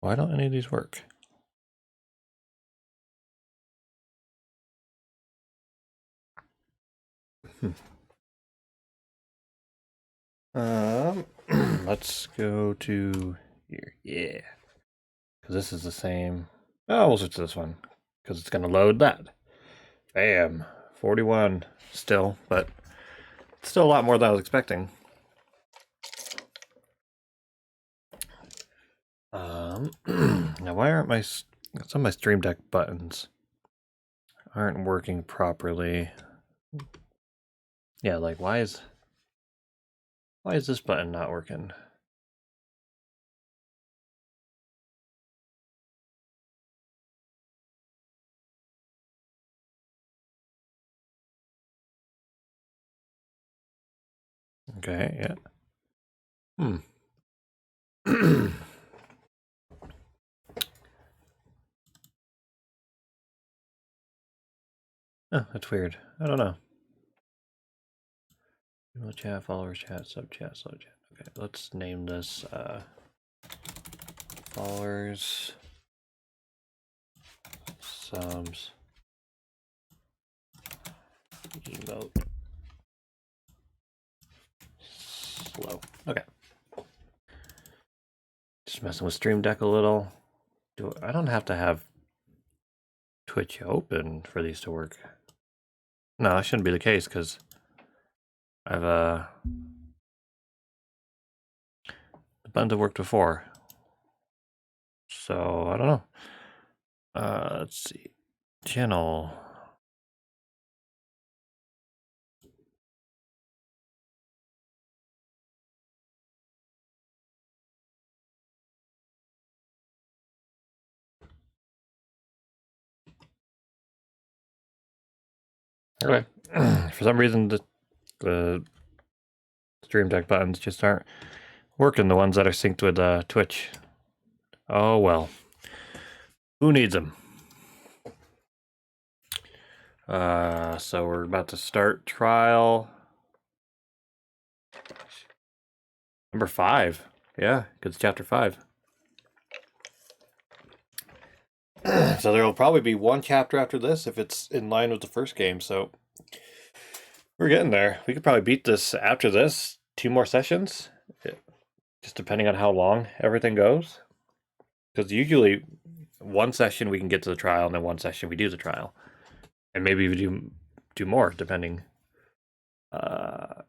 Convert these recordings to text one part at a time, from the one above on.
Why don't any of these work? Let's go to here. Yeah. Because this is the same. Oh, we'll switch to this one. Because it's going to load that. Bam. 41 still, but still a lot more than I was expecting. Now why aren't some of my Stream Deck buttons aren't working properly? Yeah, like why is this button not working? Okay, yeah. Oh, that's weird. I don't know. Email chat, followers chat, sub chat, slow chat. Okay, let's name this followers, subs, emote, slow. Okay. Just messing with Stream Deck a little. I don't have to have Twitch open for these to work. No, that shouldn't be the case because I've the buttons have worked before. So I don't know. Let's see. Channel. Okay. For some reason the Stream Deck buttons just aren't working, the ones that are synced with Twitch. Oh well. Who needs them? So we're about to start trial number 5. Yeah, because chapter 5. So there will probably be one chapter after this if it's in line with the first game. So we're getting there. We could probably beat this after this. 2 more sessions, just depending on how long everything goes. Because usually one session we can get to the trial, and then one session we do the trial, and maybe we do more depending. So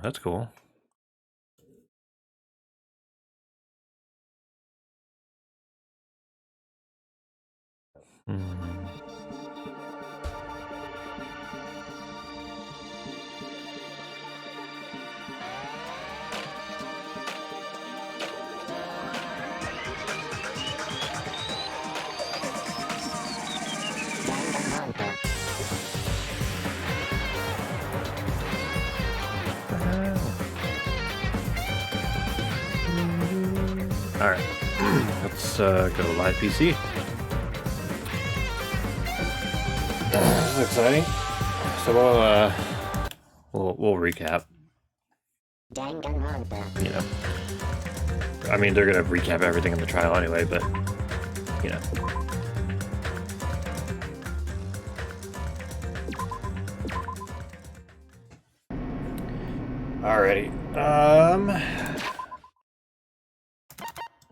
that's cool. All right, let's go live PC. This is exciting. So we'll recap. Danganronpa. You know, I mean they're gonna recap everything in the trial anyway, but you know. Alrighty.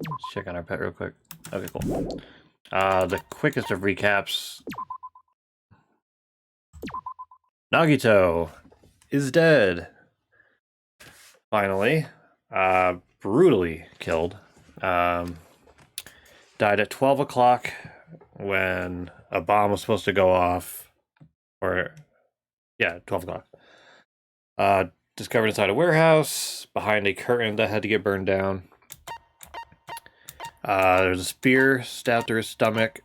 Let's check on our pet real quick. Okay, cool. The quickest of recaps. Nagito is dead. Finally. Brutally killed. Died at 12 o'clock when a bomb was supposed to go off. Or, yeah, 12 o'clock. Discovered inside a warehouse behind a curtain that had to get burned down. There's a spear stabbed through his stomach,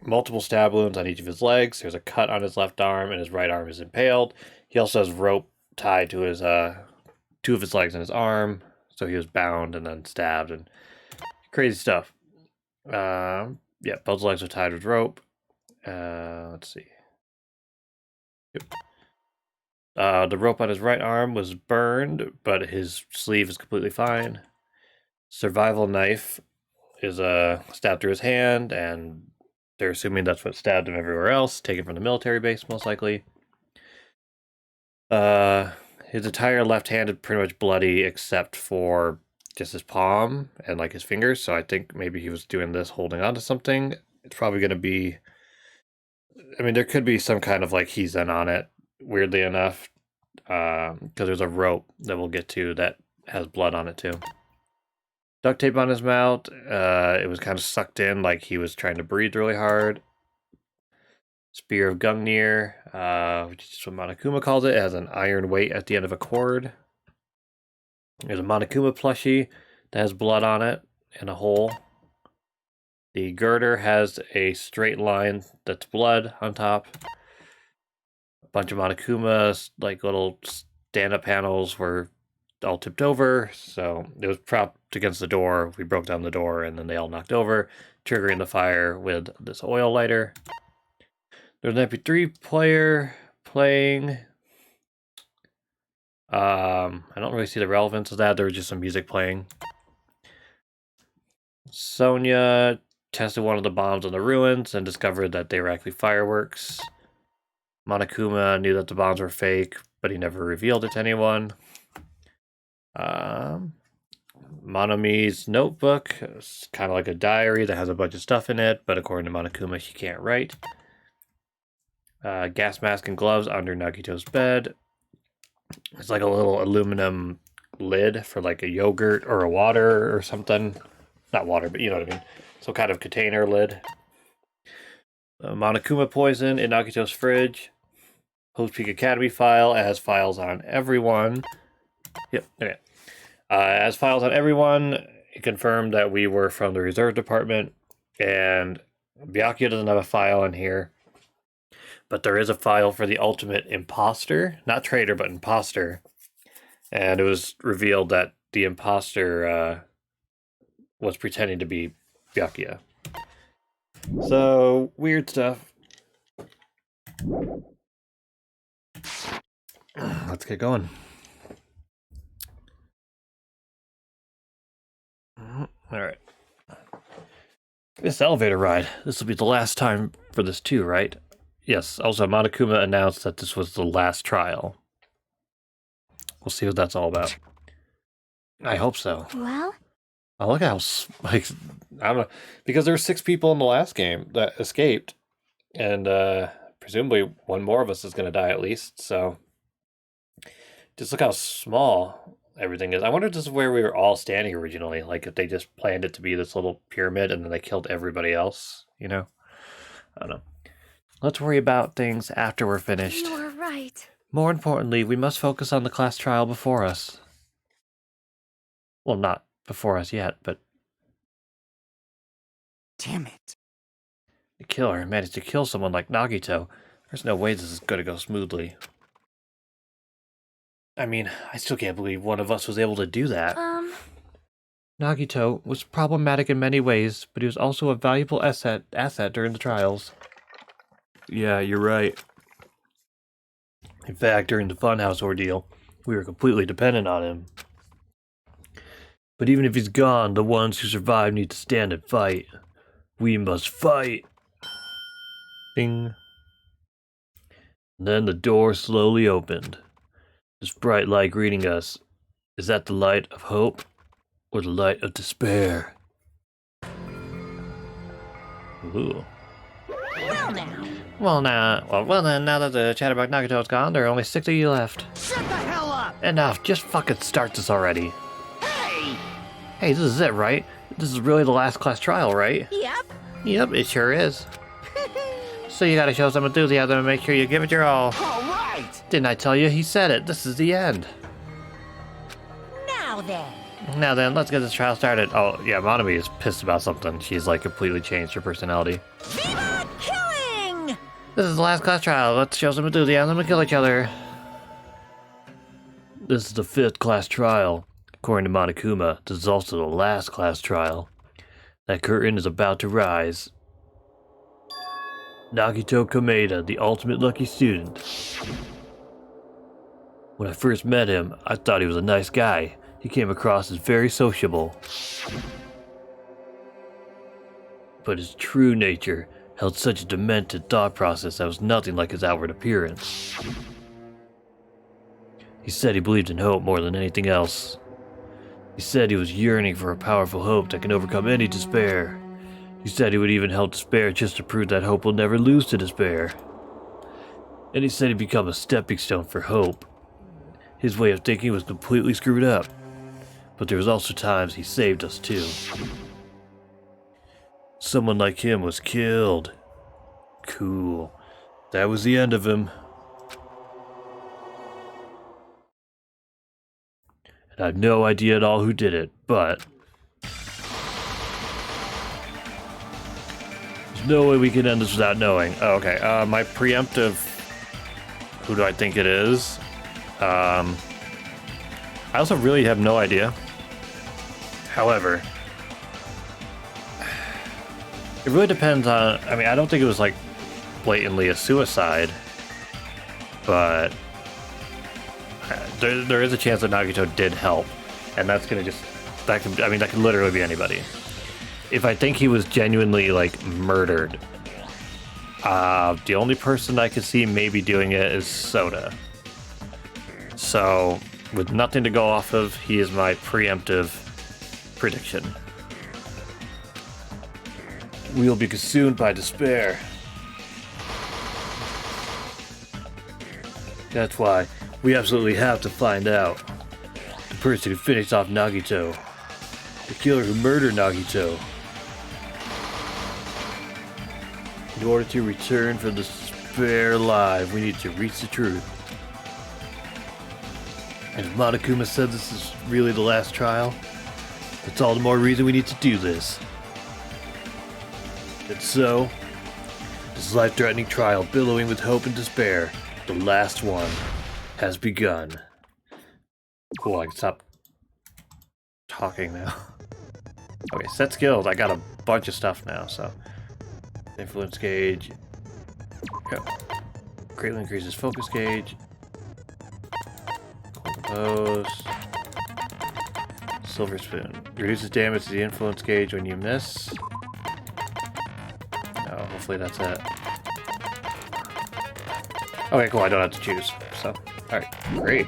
multiple stab wounds on each of his legs. There's a cut on his left arm, and his right arm is impaled. He also has rope tied to his 2 of his legs and his arm, so he was bound and then stabbed and crazy stuff. Yeah, both legs are tied with rope. Let's see. Yep. The rope on his right arm was burned, but his sleeve is completely fine. Survival knife is stabbed through his hand, and they're assuming that's what stabbed him everywhere else, taken from the military base, most likely. His entire left hand is pretty much bloody, except for just his palm and like his fingers. So I think maybe he was doing this holding on to something. It's probably going to be, I mean, there could be some kind of like he's in on it, weirdly enough, because there's a rope that we'll get to that has blood on it too. Duct tape on his mouth. It was kind of sucked in like he was trying to breathe really hard. Spear of Gungnir, which is what Monokuma calls it. It has an iron weight at the end of a cord. There's a Monokuma plushie that has blood on it and a hole. The girder has a straight line that's blood on top. A bunch of Monokumas, like little stand-up panels, were all tipped over, so it was propped against the door. We broke down the door, and then they all knocked over, triggering the fire with this oil lighter. There's an MP3 player playing. I don't really see the relevance of that. There was just some music playing. Sonya tested one of the bombs on the ruins and discovered that they were actually fireworks. Monokuma knew that the bombs were fake, but he never revealed it to anyone. Monomi's notebook is kind of like a diary that has a bunch of stuff in it, but according to Monokuma, she can't write. Gas mask and gloves under Nagito's bed. It's like a little aluminum lid for like a yogurt or a water or something. Not water, but you know what I mean. Some kind of container lid. Monokuma poison in Nagito's fridge. Hope's Peak Academy file as files on everyone. Yep, okay. As files on everyone, it confirmed that we were from the reserve department, and Byakuya doesn't have a file in here. But there is a file for the ultimate imposter. Not traitor, but imposter. And it was revealed that the imposter was pretending to be Byakuya. So, weird stuff. Let's get going. Alright. This elevator ride. This will be the last time for this too, right? Yes, also Monokuma announced that this was the last trial. We'll see what that's all about. I hope so. Well? Oh, look how, like, I don't know, because there were 6 people in the last game that escaped, and presumably one more of us is going to die at least, so just look how small everything is. I wonder if this is where we were all standing originally, like if they just planned it to be this little pyramid and then they killed everybody else, you know? I don't know. Let's worry about things after we're finished. You are right. More importantly, we must focus on the class trial before us. Well, not before us yet, but... Damn it. The killer managed to kill someone like Nagito. There's no way this is going to go smoothly. I mean, I still can't believe one of us was able to do that. Nagito was problematic in many ways, but he was also a valuable asset during the trials. Yeah, you're right. In fact, during the Funhouse ordeal, we were completely dependent on him. But even if he's gone, the ones who survive need to stand and fight. We must fight! Ding. And then the door slowly opened. This bright light greeting us. Is that the light of hope? Or the light of despair? Ooh. Well then, now that the Chatterbug Nagito is gone, there are only 6 of you left. Shut the hell up! Enough, just fucking start this already. Hey! Hey, this is it, right? This is really the last class trial, right? Yep. Yep, it sure is. So you gotta show some enthusiasm and make sure you give it your all. Alright! Didn't I tell you? He said it. This is the end. Now then. Now then, let's get this trial started. Oh, yeah, Monami is pissed about something. She's, like, completely changed her personality. Viva killing! This is the last class trial. Let's show some enthusiasm and kill each other. This is the 5th class trial. According to Monokuma, this is also the last class trial. That curtain is about to rise. Nagito Komeda, the ultimate lucky student. When I first met him, I thought he was a nice guy. He came across as very sociable. but his true nature held such a demented thought process that was nothing like his outward appearance. He said he believed in hope more than anything else. He said he was yearning for a powerful hope that can overcome any despair. He said he would even help despair just to prove that hope will never lose to despair. And he said he'd become a stepping stone for hope. His way of thinking was completely screwed up, but there was also times he saved us too. Someone like him was killed. Cool. That was the end of him. And I have no idea at all who did it, but there's no way we can end this without knowing. Oh, okay, my preemptive... Who do I think it is? I also really have no idea. However, it really depends on... I mean, I don't think it was, like, blatantly a suicide, but there is a chance that Nagito did help, and that's gonna just... That could literally be anybody. If I think he was genuinely, like, murdered, the only person I could see maybe doing it is Soda. So, with nothing to go off of, he is my preemptive prediction. We'll be consumed by despair. That's why we absolutely have to find out. The person who finished off Nagito. The killer who murdered Nagito. In order to return from despair alive, we need to reach the truth. And if Monokuma said this is really the last trial, that's all the more reason we need to do this. And so, this life-threatening trial billowing with hope and despair, the last one, has begun. Cool, I can stop talking now. Okay, set skills. I got a bunch of stuff now, so... Influence gauge. Yep. Greatly increases focus gauge. Compose. Silver spoon. Reduces damage to the influence gauge when you miss. No, hopefully that's it. Okay, cool. I don't have to choose. So, alright. Great.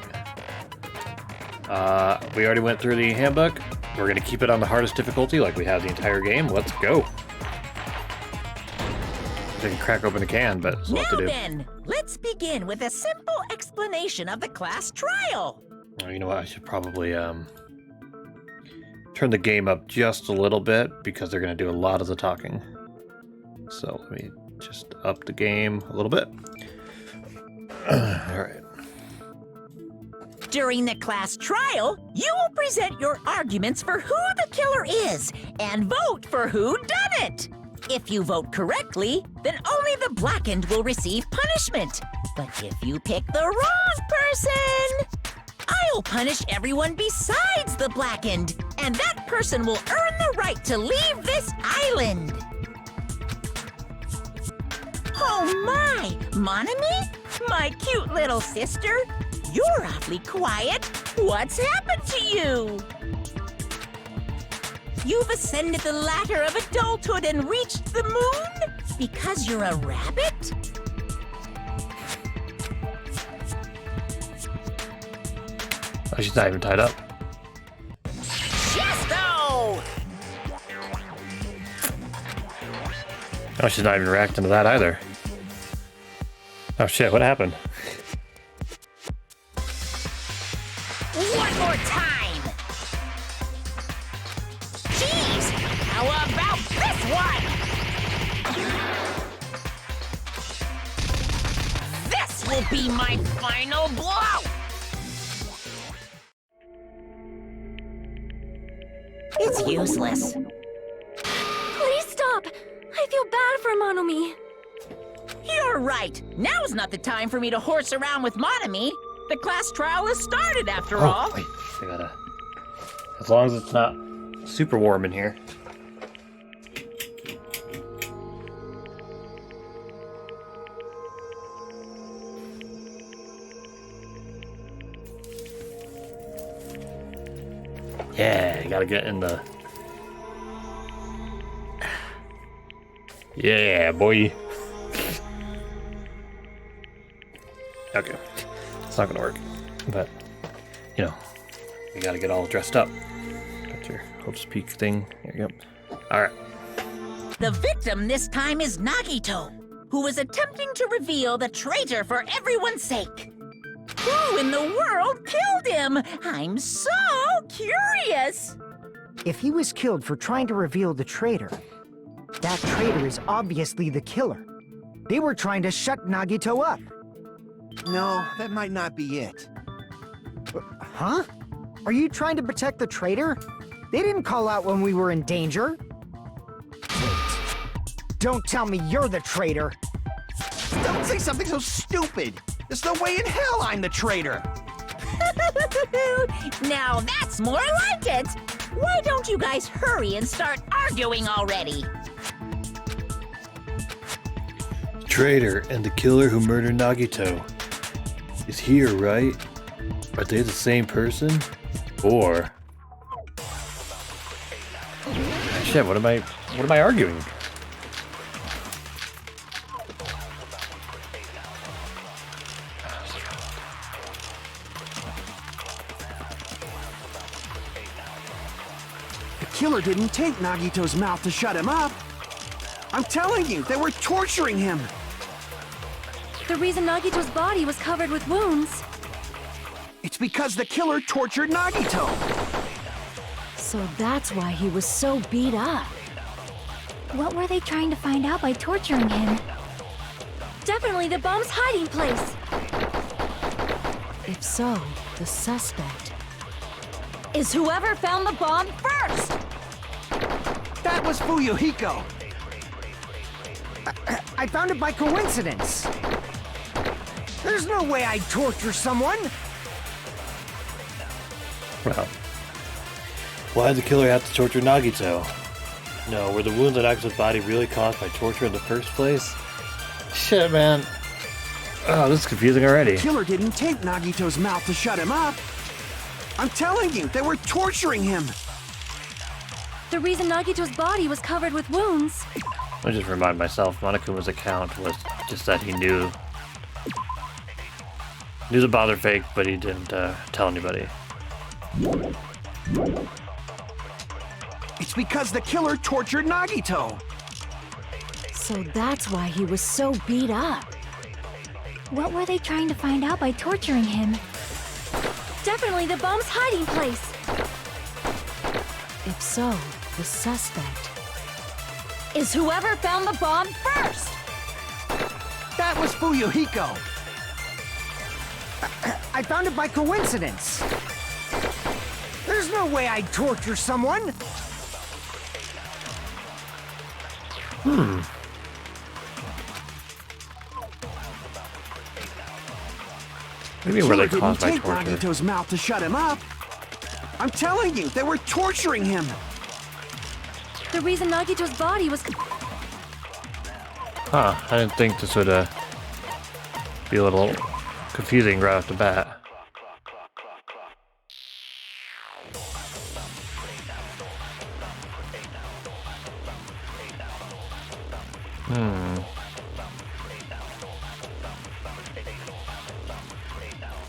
We already went through the handbook. We're going to keep it on the hardest difficulty like we have the entire game. Let's go. I can crack open a can, but it's what to do. Now then, let's begin with a simple explanation of the class trial. Oh, you know what? I should probably turn the game up just a little bit because they're going to do a lot of the talking. So let me just up the game a little bit. All right. During the class trial, you will present your arguments for who the killer is and vote for who done it. If you vote correctly, then only the blackened will receive punishment. But if you pick the wrong person, I'll punish everyone besides the blackened, and that person will earn the right to leave this island. Oh my, Monami? My cute little sister? You're awfully quiet. What's happened to you? You've ascended the ladder of adulthood and reached the moon? Because you're a rabbit? Oh, she's not even tied up. Chesto! Oh, she's not even reacting to that either. Oh shit, what happened? One more time! Jeez! How about this one? This will be my final blow! It's useless. Please stop! I feel bad for Monomi. You're right. Now's not the time for me to horse around with Monami. The class trial has started, after all. Wait, I gotta... As long as it's not super warm in here. Yeah, you gotta get in the... Yeah, boy. Okay. It's not gonna work. But, you know, you gotta get all dressed up. Got your Hope's Peak thing. There you go. Alright. The victim this time is Nagito, who was attempting to reveal the traitor for everyone's sake. Who in the world killed him? I'm so curious. If he was killed for trying to reveal the traitor, that traitor is obviously the killer. They were trying to shut Nagito up. No, that might not be it. Huh? Are you trying to protect the traitor? They didn't call out when we were in danger. Wait. Don't tell me you're the traitor. Don't say something so stupid. There's no way in hell I'm the traitor. Now that's more like it. Why don't you guys hurry and start arguing already? Traitor and the killer who murdered Nagito is here, right? Are they the same person? Or shit, what am I arguing? The killer didn't take Nagito's mouth to shut him up. I'm telling you, they were torturing him. The reason Nagito's body was covered with wounds. It's because the killer tortured Nagito. So that's why he was so beat up. What were they trying to find out by torturing him? Definitely the bomb's hiding place. If so, the suspect is whoever found the bomb first. That was Fuyuhiko. I found it by coincidence. There's no way I'd torture someone. Well, why did the killer have to torture Nagito? No, were the wounds on Nagito's body really caused by torture in the first place? Shit, man. Oh, this is confusing already. The killer didn't take Nagito's mouth to shut him up. I'm telling you, they were torturing him. The reason Nagito's body was covered with wounds. I just remind myself, Monokuma's account was just that he knew the bother fake, but he didn't tell anybody. It's because the killer tortured Nagito. So that's why he was so beat up. What were they trying to find out by torturing him? Definitely the bomb's hiding place. If so, the suspect is whoever found the bomb first. That was Fuyuhiko. I found it by coincidence. There's no way I'd torture someone. Maybe were they Killer caused by didn't take torture? Nagito's mouth to shut him up. I'm telling you, they were torturing him. The reason Nagito's body was... Huh, I didn't think this would be a little confusing right off the bat.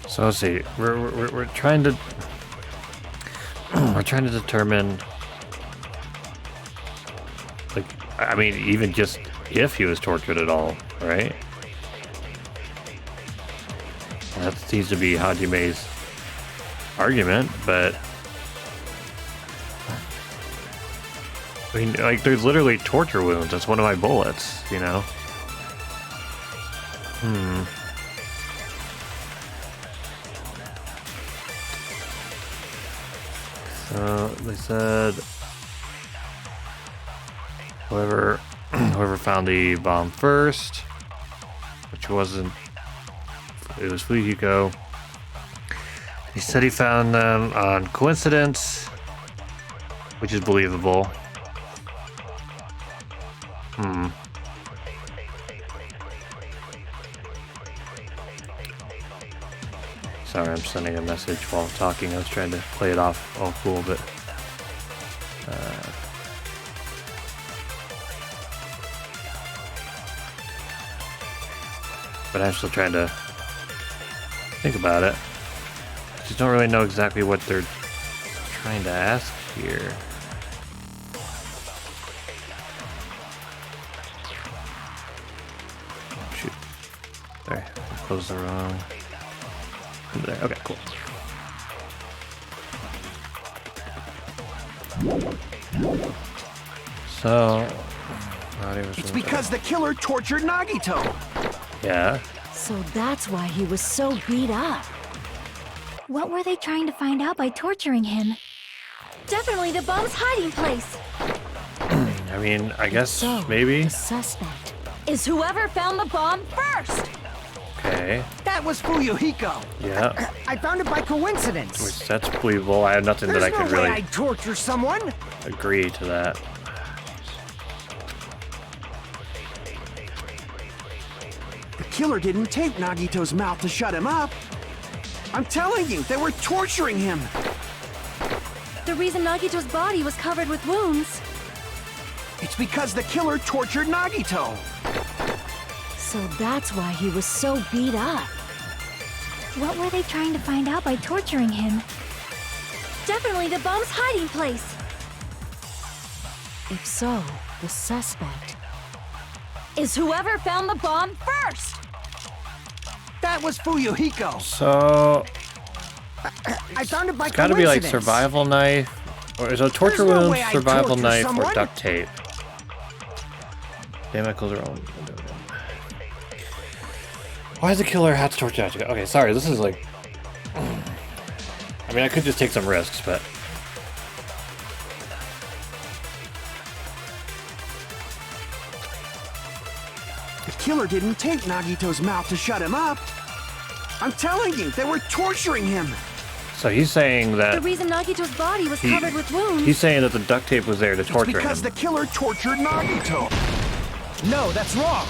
So let's see. We're trying to we're trying to determine, like, I mean, even just if he was tortured at all, right? That seems to be Hajime's argument, but I mean, like, there's literally torture wounds. That's one of my bullets, you know? So they said whoever found the bomb first, which wasn't, it was Fuyuhiko. He said he found them on coincidence, which is believable. Sorry, I'm sending a message while talking. I was trying to play it off all cool, but but I'm still trying to think about it. Just don't really know exactly what they're trying to ask here. Oh, shoot. There. Close the wrong. There. Okay, cool. So, It's because the killer tortured Nagito. yeah. So that's why he was so beat up. What were they trying to find out by torturing him? Definitely the bomb's hiding place. I mean, I guess So, maybe. the suspect is whoever found the bomb first. Okay. That was Fuyuhiko. Yeah. I found it by coincidence. Which that's believable. I have nothing There's that I no could way really I'd torture someone. agree to that. The killer didn't tape Nagito's mouth to shut him up. I'm telling you, they were torturing him. The reason Nagito's body was covered with wounds. It's because the killer tortured Nagito. So that's why he was so beat up. What were they trying to find out by torturing him? Definitely the bomb's hiding place. If so, the suspect is whoever found the bomb first. That was Fuyuhiko. So I found it by it's got to be like coincidence. survival knife, or is it a torture There's no wound, way I'd survival torture knife, or someone. duct tape? Damn it, close their own. Why does the killer have to torture Nagito? Okay, sorry, this is like. I mean, I could just take some risks, but. The killer didn't tape Nagito's mouth to shut him up. I'm telling you, they were torturing him. So he's saying The that. reason Nagito's body was He- covered with wounds. He's saying that the duct tape was there to It's torture because him. the killer tortured Nagito. No, that's wrong.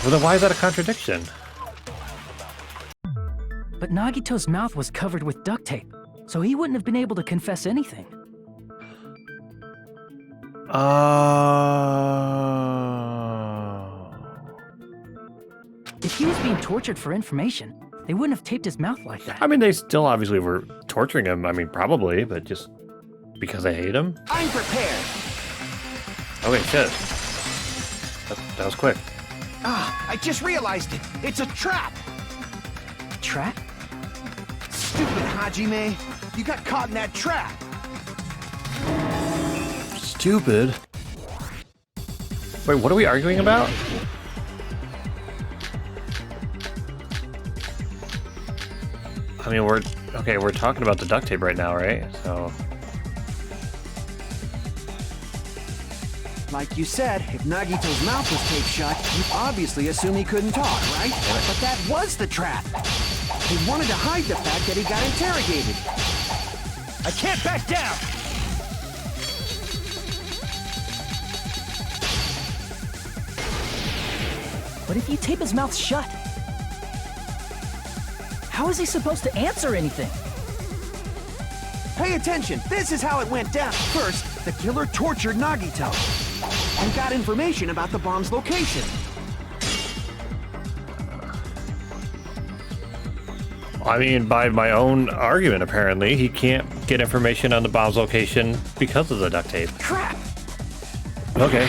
Well, then why is that a contradiction? But Nagito's mouth was covered with duct tape, so he wouldn't have been able to confess anything. Oh. If he was being tortured for information, they wouldn't have taped his mouth like that. I mean, they still obviously were torturing him. I mean, probably, but just because they hate him. I'm prepared. Okay, shit. That was quick. Ah, I just realized it. It's a trap. Trap? Stupid Hajime. You got caught in that trap. Stupid. Wait, what are we arguing about? I mean, we're talking about the duct tape right now, right? So, Like you said, if Nagito's mouth was taped shut, you obviously assume he couldn't talk, right? But that was the trap. They wanted to hide the fact that he got interrogated. I can't back down! But if you tape his mouth shut, how is he supposed to answer anything? Pay attention. This is how it went down. First, the killer tortured Nagito and got information about the bomb's location. I mean, by my own argument, apparently, he can't get information on the bomb's location because of the duct tape. Crap! Okay.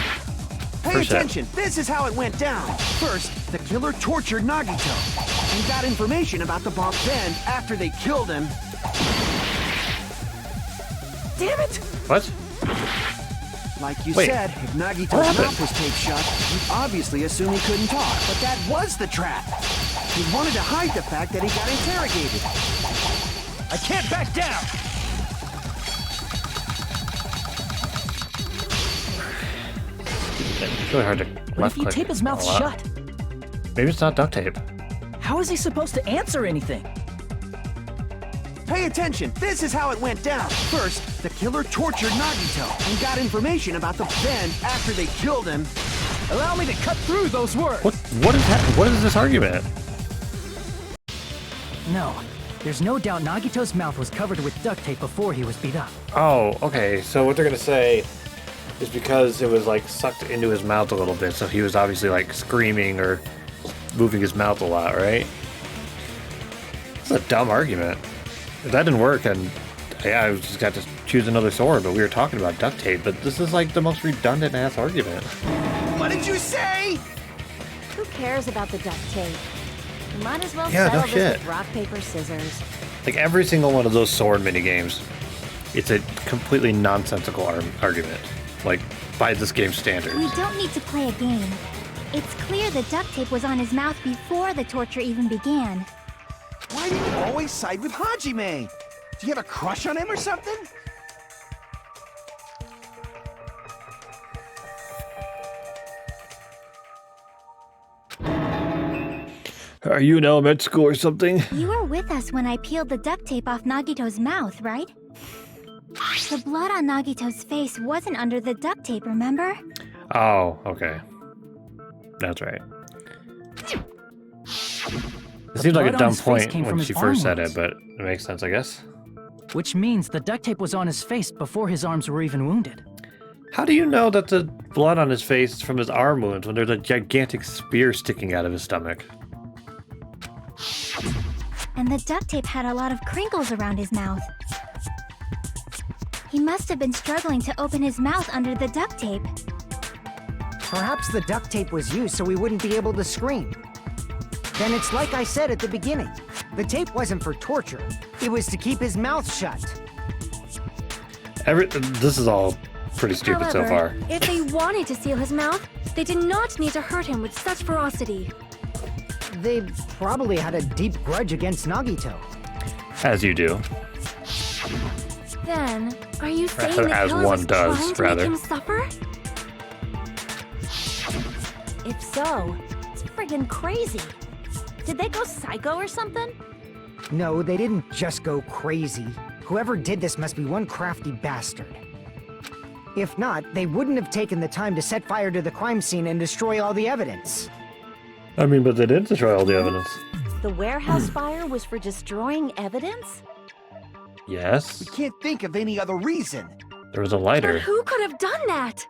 Pay First set. attention. This is how it went down. First, the killer tortured Nagito and got information about the bomb. Then, after they killed him, Damn it! What? like you Wait, said, if what Nagito's happened? mouth was taped shut, you obviously assume he couldn't talk. But that was the trap. He wanted to hide the fact that he got interrogated. I can't back down! It's really hard to But left if you click. tape his mouth a lot. shut, Maybe it's not duct tape. how is he supposed to answer anything? Pay attention. This is how it went down. First, the killer tortured Nagito and got information about the. Then, after they killed him, Allow me to cut through those words! What is this argument? No, there's no doubt Nagito's mouth was covered with duct tape before he was beat up. Oh, okay. So what they're gonna say is because it was like sucked into his mouth a little bit, so he was obviously like screaming or moving his mouth a lot, right? It's a dumb argument. If that didn't work, and yeah, I just got to choose another sword, but we were talking about duct tape, but this is like the most redundant ass argument. What did you say? Who cares about the duct tape? You might as well Yeah, no settle this shit. with rock, paper, scissors. Like every single one of those sword minigames, it's a completely nonsensical argument. Like, by this game's standards. We don't need to play a game. It's clear the duct tape was on his mouth before the torture even began. Why do you always side with Hajime? Do you have a crush on him or something? Are you in elementary school or something? You were with us when I peeled the duct tape off Nagito's mouth, right? The blood on Nagito's face wasn't under the duct tape, remember? Oh, okay. That's right. It seems like a blood on dumb his face point came from when his she first said arm it, but it makes sense, I guess. Which means the duct tape was on his face before his arms were even wounded. How do you know that the blood on his face is from his arm wounds when there's a gigantic spear sticking out of his stomach? And the duct tape had a lot of crinkles around his mouth. He must have been struggling to open his mouth under the duct tape. Perhaps the duct tape was used so he wouldn't be able to scream. Then it's like I said at the beginning. The tape wasn't for torture. It was to keep his mouth shut. This is all pretty stupid so far. If they wanted to seal his mouth, they did not need to hurt him with such ferocity. They probably had a deep grudge against Nagito. As you do. Then, are you saying the As killer one was does, trying to rather. make him suffer? If so, it's friggin' crazy. Did they go psycho or something? No, they didn't just go crazy. Whoever did this must be one crafty bastard. If not, they wouldn't have taken the time to set fire to the crime scene and destroy all the evidence. I mean, but they did destroy all the evidence. The warehouse fire was for destroying evidence? Yes. We can't think of any other reason. There was a But lighter. who could have done that?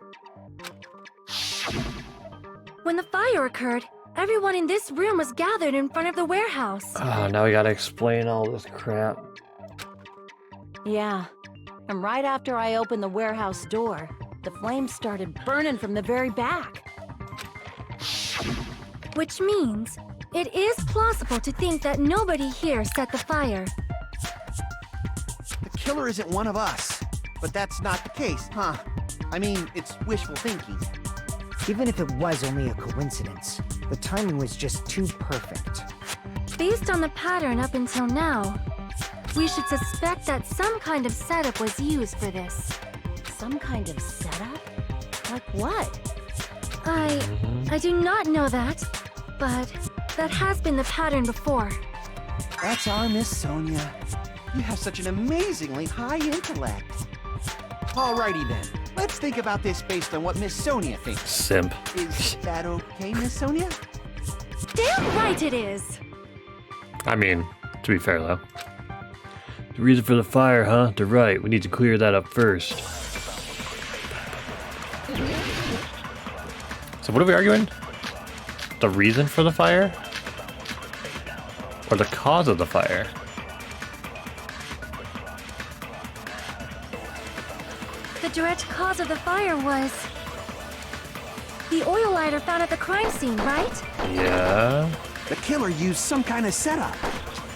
When the fire occurred, everyone in this room was gathered in front of the warehouse. Oh, now we gotta explain all this crap. Yeah. And right after I opened the warehouse door, the flames started burning from the very back. Which means, it is plausible to think that nobody here set the fire. The killer isn't one of us. But that's not the case, huh? I mean, it's wishful thinking. Even if it was only a coincidence, the timing was just too perfect. Based on the pattern up until now, we should suspect that some kind of setup was used for this. Some kind of setup? Like what? I do not know that, but that has been the pattern before. That's our Miss Sonia. You have such an amazingly high intellect. Alrighty then. Let's think about this based on what Miss Sonia thinks. Simp. Is that okay, Miss Sonia? Damn right it is! I mean, to be fair though. The reason for the fire, huh? They're right. We need to clear that up first. So what are we arguing? The reason for the fire? Or the cause of the fire? The direct cause of the fire was the oil lighter found at the crime scene, right? Yeah. The killer used some kind of setup.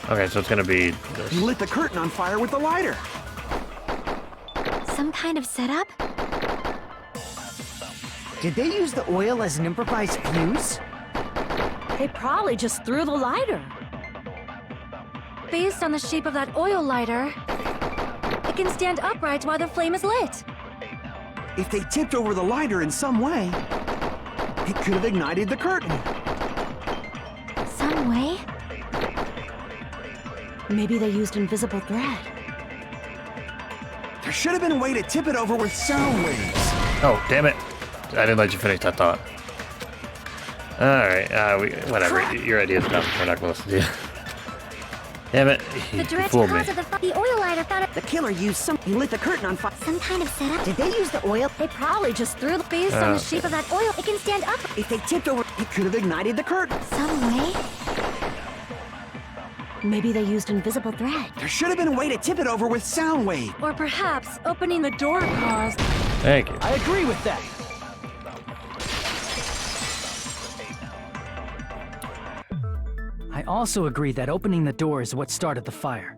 Okay, so it's gonna be He this. lit the curtain on fire with the lighter. Some kind of setup? Did they use the oil as an improvised fuse? They probably just threw the lighter. Based on the shape of that oil lighter, it can stand upright while the flame is lit. If they tipped over the lighter in some way, it could have ignited the curtain. Some way? Maybe they used invisible thread. There should have been a way to tip it over with sound waves. Oh, damn it. I didn't let you finish that thought. Alright, whatever. Crap. Your idea is dumb. We're not gonna listen to you. Damn it. The You direct fooled me. cause of the oil lighter found The killer used he lit the curtain on fire. some kind of setup. Did they use the oil? They probably just threw the based on the shape of that oil. It can stand up If they tipped over, it could have ignited the curtain. some way. Maybe they used invisible thread. There should have been a way to tip it over with sound wave. Or perhaps opening the door caused. Thank you. I agree with that. I also agree that opening the door is what started the fire.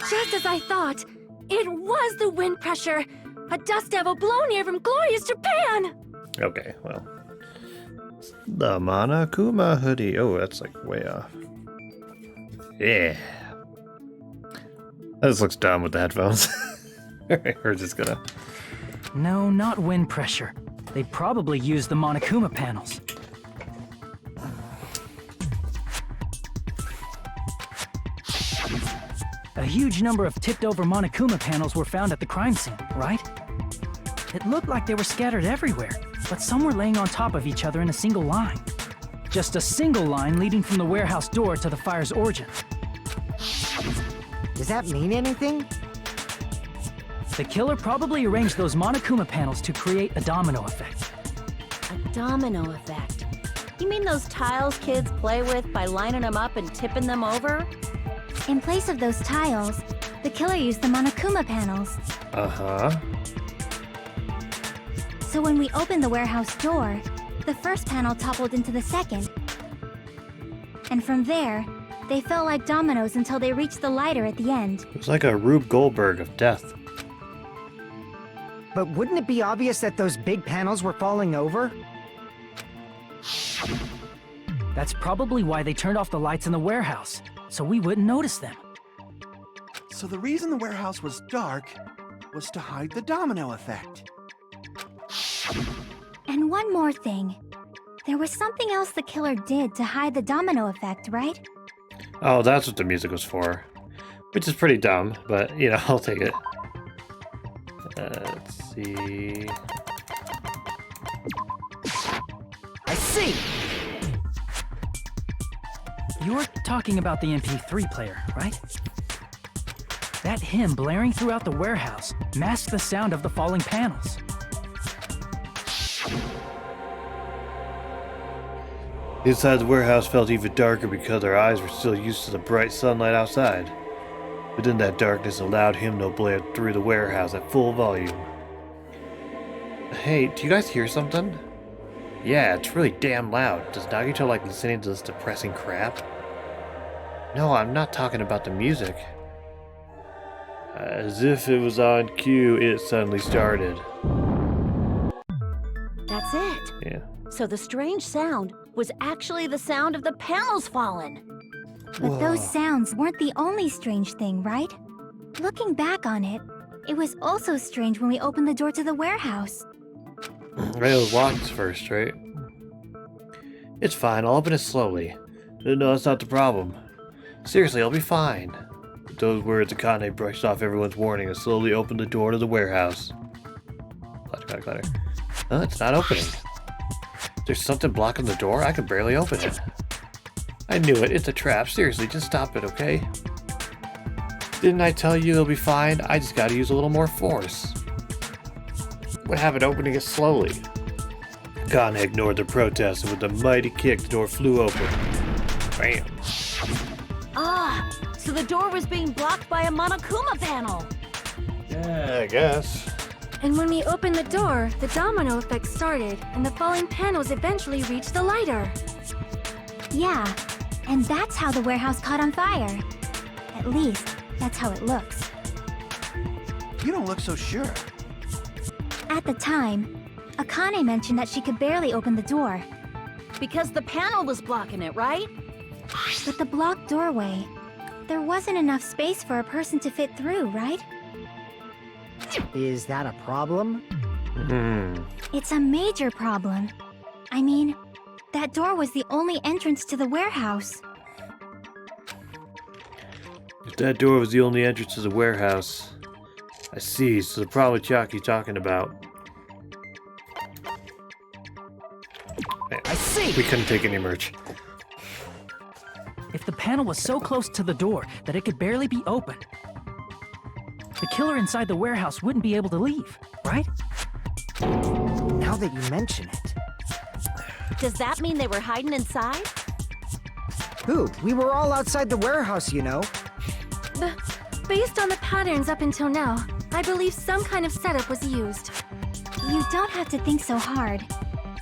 Just as I thought, it was the wind pressure. A dust devil blown here from glorious Japan. Okay, well. The Monokuma hoodie. Oh, that's like way off. Yeah. This looks dumb with the headphones. We're just gonna. No, not wind pressure. They probably used the Monokuma panels. A huge number of tipped-over Monokuma panels were found at the crime scene, right? It looked like they were scattered everywhere, but some were laying on top of each other in a single line. Just a single line leading from the warehouse door to the fire's origin. Does that mean anything? The killer probably arranged those Monokuma panels to create a domino effect. A domino effect. You mean those tiles kids play with by lining them up and tipping them over? In place of those tiles, the killer used the Monokuma panels. Uh-huh. So when we opened the warehouse door, the first panel toppled into the second. And from there, they fell like dominoes until they reached the lighter at the end. It's like a Rube Goldberg of death. But wouldn't it be obvious that those big panels were falling over? That's probably why they turned off the lights in the warehouse, so we wouldn't notice them. So the reason the warehouse was dark was to hide the domino effect. And one more thing. There was something else the killer did to hide the domino effect, right? Oh, that's what the music was for. Which is pretty dumb, but, you know, I'll take it. Let's see... I see! You're talking about the MP3 player, right? That hymn blaring throughout the warehouse masked the sound of the falling panels. Inside the warehouse felt even darker because our eyes were still used to the bright sunlight outside. Within that darkness, a loud hymnal blared through the warehouse at full volume. Hey, do you guys hear something? Yeah, it's really damn loud. Does Nagito like listening to this depressing crap? No, I'm not talking about the music. As if it was on cue, it suddenly started. That's it. Yeah. So the strange sound was actually the sound of the panels falling. But those sounds weren't the only strange thing, right? Looking back on it, it was also strange when we opened the door to the warehouse. It was locked first, right? It's fine, I'll open it slowly. No, that's not the problem. Seriously, I'll be fine. With those words, Akane brushed off everyone's warning and slowly opened the door to the warehouse. Clatter. No, it's not opening. There's something blocking the door? I can barely open it. I knew it. It's a trap. Seriously, just stop it, okay? Didn't I tell you it'll be fine? I just gotta use a little more force. Would have it opening it slowly. Akane ignored the protest, and with a mighty kick, the door flew open. Bam. Ah, so the door was being blocked by a Monokuma panel. Yeah, I guess. And when we opened the door, the domino effect started, and the falling panels eventually reached the lighter. Yeah, and that's how the warehouse caught on fire. At least, that's how it looks. You don't look so sure. At the time, Akane mentioned that she could barely open the door. Because the panel was blocking it, right? With the blocked doorway, there wasn't enough space for a person to fit through, right? Is that a problem? It's a major problem. I mean, that door was the only entrance to the warehouse. If that door was the only entrance to the warehouse, I see, so the problem Chaki's talking about. I see! We couldn't take any merch. If the panel was so close to the door that it could barely be opened, the killer inside the warehouse wouldn't be able to leave, right? Now that you mention it. Does that mean they were hiding inside? Who? We were all outside the warehouse, you know. Based on the patterns up until now, I believe some kind of setup was used. You don't have to think so hard.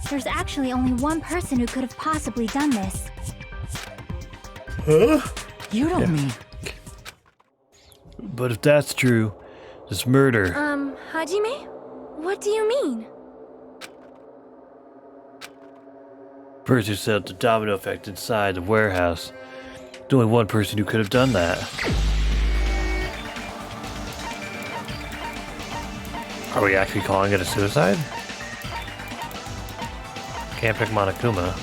There's actually only one person who could have possibly done this. Huh? You don't mean... But if that's true, this murder... Hajime? What do you mean? person who set up the domino effect inside the warehouse. There's only one person who could have done that. Are we actually calling it a suicide? Can't pick Monokuma.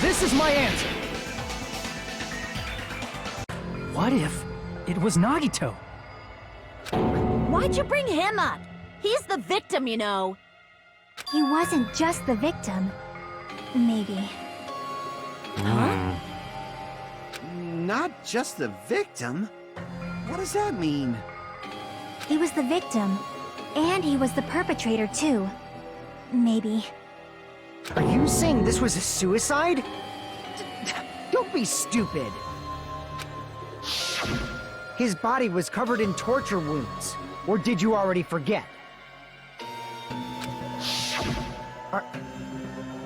This is my answer. What if it was Nagito? Why'd you bring him up? He's the victim, you know. He wasn't just the victim. Maybe. Huh? Not just the victim? What does that mean? He was the victim, and he was the perpetrator too. Maybe. Are you saying this was a suicide? Don't be stupid. His body was covered in torture wounds. Or did you already forget?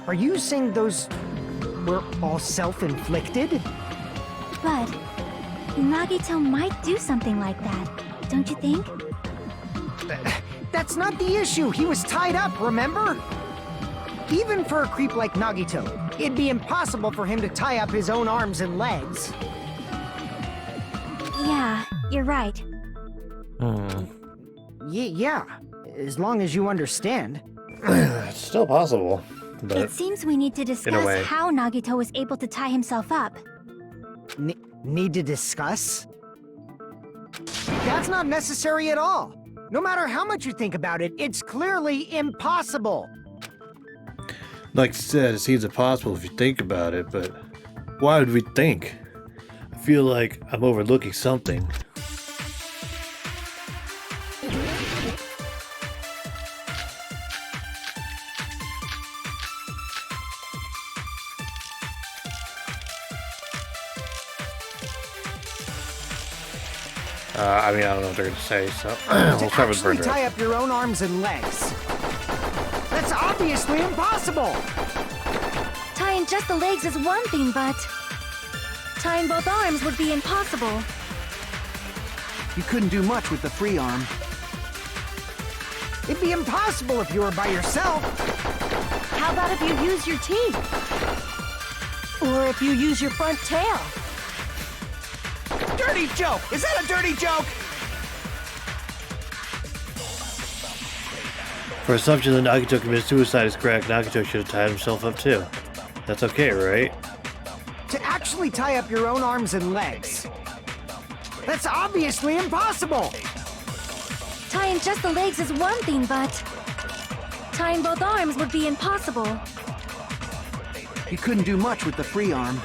Are you saying those were all self-inflicted? But Nagito might do something like that, don't you think? That's not the issue. He was tied up, remember? Even for a creep like Nagito, it'd be impossible for him to tie up his own arms and legs. Yeah, you're right. Yeah, as long as you understand. It's still possible, but It seems we need to way. discuss how Nagito was able to tie himself up. Need to discuss? That's not necessary at all. No matter how much you think about it, it's clearly impossible. like I said, it seems impossible if you think about it, but why would we think? I feel like I'm overlooking something. I mean, I don't know what they're going to say, so we'll start with Actually Bird tie up your own arms and legs. That's obviously impossible. Tying just the legs is one thing, but tying both arms would be impossible. You couldn't do much with the free arm. It'd be impossible if you were by yourself. How about if you use your teeth? Or if you use your front tail? Dirty joke! Is that a dirty joke? For assumption that Nagito committed suicide is correct, Nagito should have tied himself up too. That's okay, right? To actually tie up your own arms and legs. That's obviously impossible. Tying just the legs is one thing, but tying both arms would be impossible. You couldn't do much with the free arm.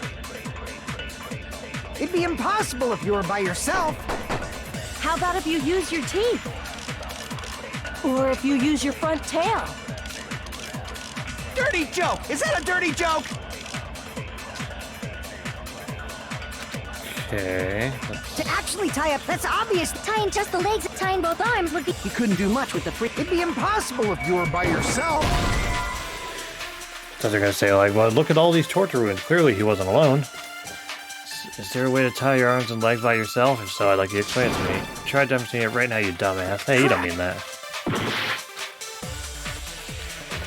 It'd be impossible if you were by yourself. How about if you use your teeth? Or if you use your front tail? Dirty joke! Is that a dirty joke? Okay. To actually tie up, that's obvious. Tying just the legs, tying both arms would be... You couldn't do much with the free... It'd be impossible if you were by yourself. So they're going to say, like, well, look at all these torture wounds. Clearly he wasn't alone. Is there a way to tie your arms and legs by yourself? If so, I'd like you to explain it to me. Try demonstrating it right now, you dumbass. Hey, you don't mean that.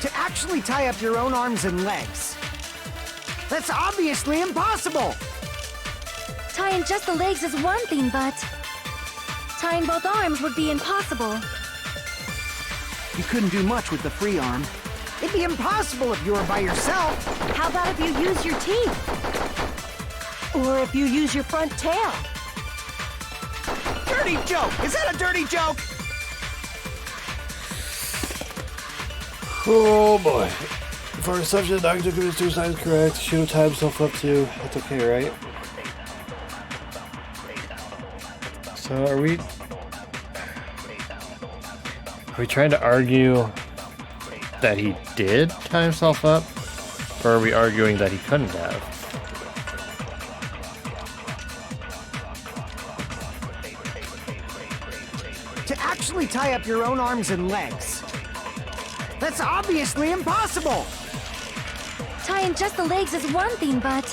To actually tie up your own arms and legs. That's obviously impossible. Tying just the legs is one thing, but tying both arms would be impossible. You couldn't do much with the free arm. It'd be impossible if you were by yourself. How about if you use your teeth? Or if you use your front tail? Dirty joke! Is that a dirty joke? Oh boy. For assumption that Nagito committed suicide is correct, should have tied himself up too. That's okay, right? So are we trying to argue that he did tie himself up? Or are we arguing that he couldn't have? To actually tie up your own arms and legs. That's obviously impossible! Tying just the legs is one thing, but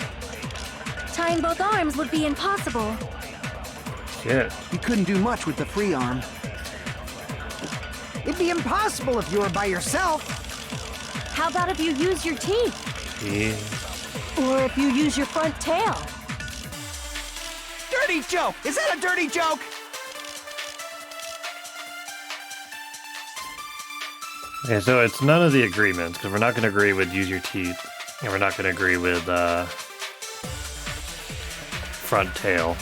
tying both arms would be impossible. Shit. You couldn't do much with the free arm. It'd be impossible if you were by yourself. How about if you use your teeth? Yeah. Or if you use your front tail? Dirty joke! Is that a dirty joke? Okay, so it's none of the agreements, because we're not going to agree with use your teeth, and we're not going to agree with front tail.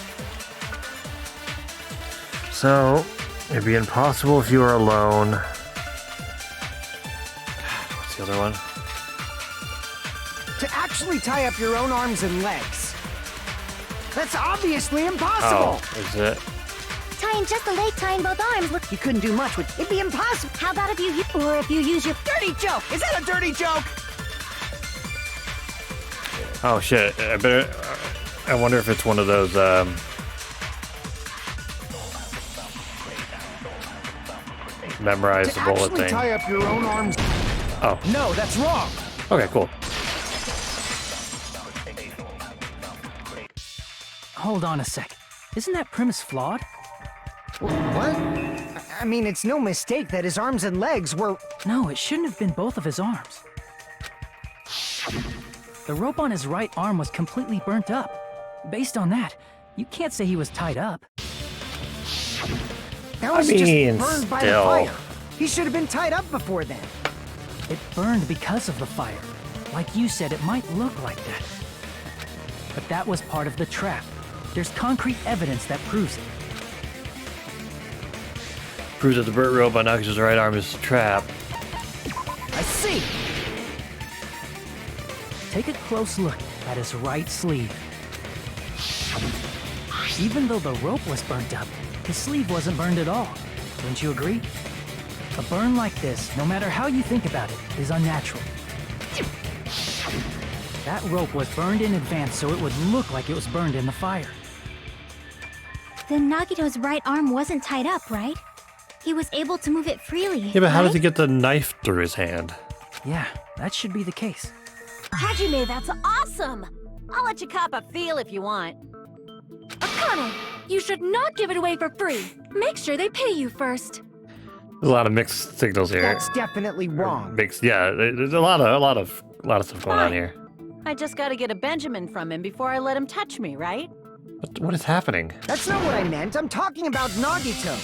So, it'd be impossible if you were alone. God, what's the other one? To actually tie up your own arms and legs. That's obviously impossible! Oh, is it? Tying just the leg, tying both arms would... You couldn't do much with... It'd be impossible! How about if you... Or if you use your... Dirty joke! Is that a dirty joke? Oh shit, I wonder if it's one of those, memorize To the bullet actually thing. tie up your own arms... Oh, No, that's wrong! okay, cool. Hold on a sec. Isn't that premise flawed? What? I mean, it's no mistake that his arms and legs were... No, it shouldn't have been both of his arms. The rope on his right arm was completely burnt up. Based on that, you can't say he was tied up. That was mean, just burned by the still. fire. He should have been tied up before then. It burned because of the fire. Like you said, it might look like that. But that was part of the trap. There's concrete evidence that proves it. Proves that the burnt rope on Nagito's right arm is a trap. I see! Take a close look at his right sleeve. Even though the rope was burnt up, his sleeve wasn't burned at all. Don't you agree? A burn like this, no matter how you think about it, is unnatural. That rope was burned in advance so it would look like it was burned in the fire. Then Nagito's right arm wasn't tied up, right? He was able to move it freely. Yeah, but how does he right? get the knife through his hand? Yeah, that should be the case. Hajime, that's awesome! I'll let you cop a feel if you want. Akane, you should not give it away for free. Make sure they pay you first. There's a lot of mixed signals here. That's definitely wrong. Mixed, yeah. There's a lot of stuff going on Fine. here. I just gotta get a Benjamin from him before I let him touch me, right? What is happening? That's not what I meant. I'm talking about Nagito.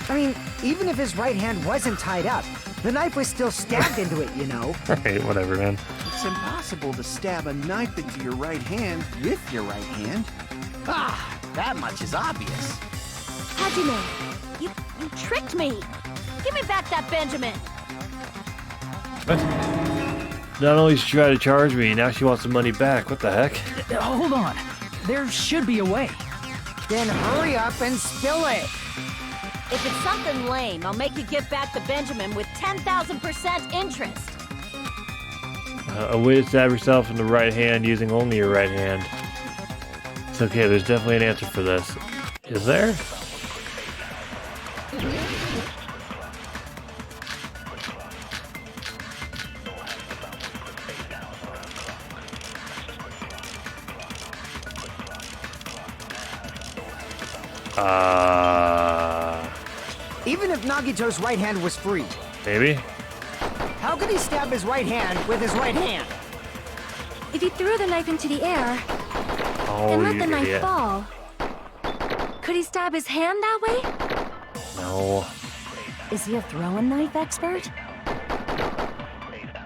I mean, even if his right hand wasn't tied up, the knife was still stabbed into it, you know? Right, whatever, man. It's impossible to stab a knife into your right hand with your right hand. Ah, that much is obvious. Hajime, you tricked me! Give me back that Benjamin! What? Not only did she try to charge me, now she wants the money back. What the heck? Hold on. There should be a way. Then hurry up and spill it. If it's something lame, I'll make you give back the Benjamin with 10,000% interest. A way to stab yourself in the right hand using only your right hand. It's okay, there's definitely an answer for this. Is there? Even if Nagito's right hand was free, Maybe? how could he stab his right hand with his right hand? If he threw the knife into the air Oh, and let you the knife idiot. fall, could he stab his hand that way? No. Is he a throwing knife expert?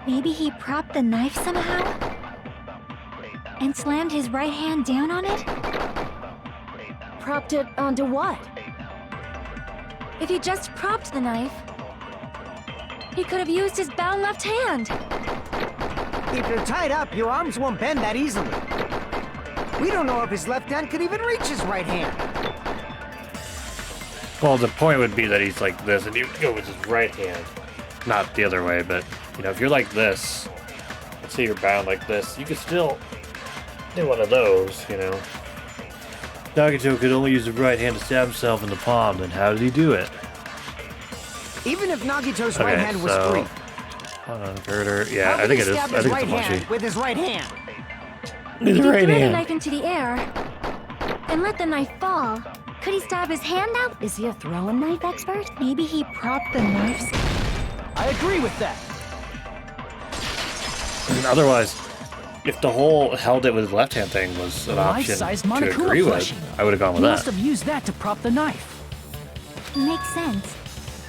Maybe he propped the knife somehow? And slammed his right hand down on it? Propped it onto what? If he just propped the knife, he could have used his bound left hand. If you're tied up, your arms won't bend that easily. We don't know if his left hand could even reach his right hand. Well, the point would be that he's like this, and you go with his right hand, not the other way. But you know, if you're like this, let's say you're bound like this, you could still do one of those. You know, Nagito could only use the right hand to stab himself in the palm. Then how did he do it? Even if Nagito's right hand was free. Hold on, Girder. Yeah, How I think could it he is. stab I his think right it's a hand plushie. with his right hand. His If he right threw the hand. knife into the air and let the knife fall, could he stab his hand out? Is he a throwing knife expert? Maybe he propped the knives. I agree with that. I mean, otherwise, if the whole held it with his left hand thing was an option Life-size to Monokuma agree with, plushie. I would have gone He with must that. have used that to prop the knife. Makes sense.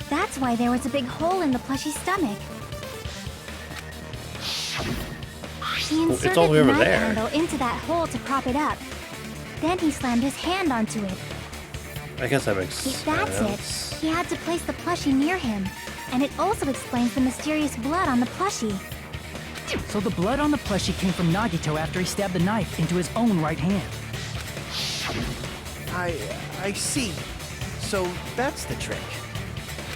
That's why there was a big hole in the plushie's stomach. He Well, inserted it's all the way the over knife there. handle into that hole to prop it up. Then he slammed his hand onto it. I guess that makes If that's sense. it, he had to place the plushie near him. And it also explains the mysterious blood on the plushie. So the blood on the plushie came from Nagito after he stabbed the knife into his own right hand. I see. So that's the trick.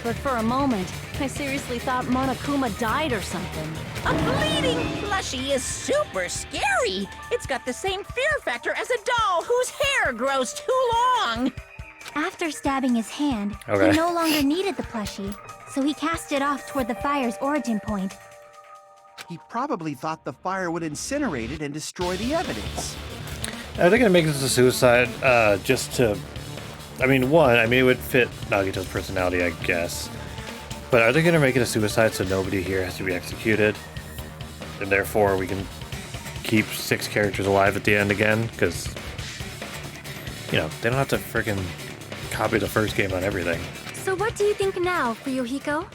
But for a moment, I seriously thought Monokuma died or something. A bleeding plushie is super scary. It's got the same fear factor as a doll whose hair grows too long. After stabbing his hand, Okay. he no longer needed the plushie, so he cast it off toward the fire's origin point. He probably thought the fire would incinerate it and destroy the evidence. Are they gonna make this a suicide? Just to, I mean, it would fit Nagito's personality, I guess. But are they gonna make it a suicide so nobody here has to be executed, and therefore we can keep 6 characters alive at the end again? Because you know they don't have to freaking copy the first game on everything. So what do you think now, Fuyuhiko?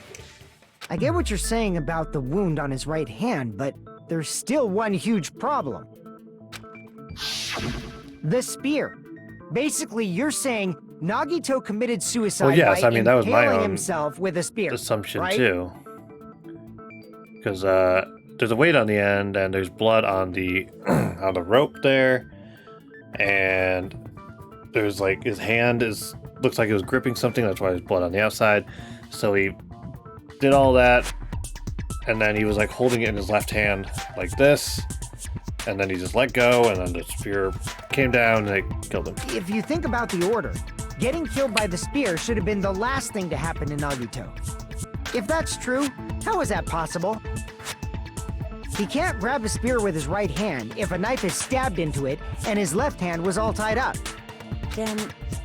I get what you're saying about the wound on his right hand, but there's still one huge problem. The spear. Basically, you're saying Nagito committed suicide Well, yes, by I mean, that was my impaling own himself with a spear. Assumption right? too, because there's a weight on the end and there's blood on the on the rope there, and there's like his hand looks like it was gripping something. That's why there's blood on the outside. So he did all that, and then he was like holding it in his left hand like this, and then he just let go, and then the spear came down and it killed him. If you think about the order, getting killed by the spear should have been the last thing to happen to Nagito. If that's true, how is that possible? He can't grab a spear with his right hand if a knife is stabbed into it and his left hand was all tied up. Then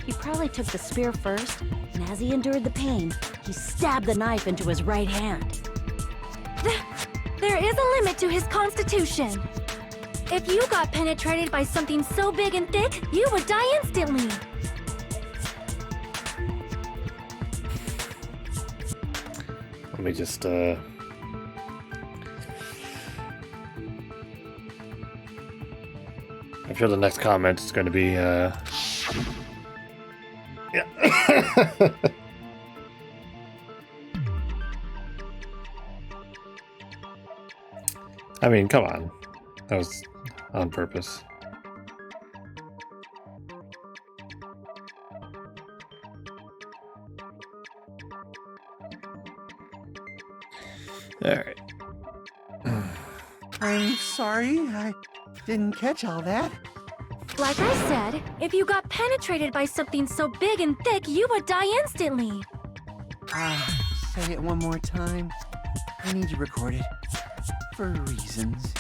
he probably took the spear first, and as he endured the pain, he stabbed the knife into his right hand. There is a limit to his constitution. If you got penetrated by something so big and thick, you would die instantly. Let me just I'm sure the next comment is going to be yeah. I mean, come on. That was on purpose. All right. I'm sorry, I didn't catch all that. Like I said, if you got penetrated by something so big and thick, you would die instantly. Say it one more time. I need you recorded. For reasons.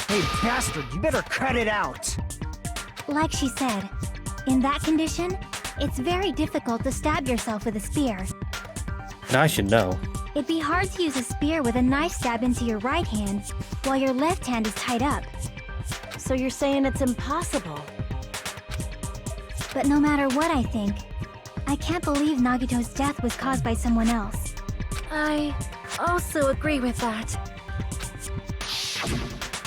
Hey, bastard, you better cut it out! Like she said, in that condition, it's very difficult to stab yourself with a spear. Now I should know. It'd be hard to use a spear with a knife stab into your right hand while your left hand is tied up. So you're saying it's impossible? But no matter what I think, I can't believe Nagito's death was caused by someone else. I also agree with that.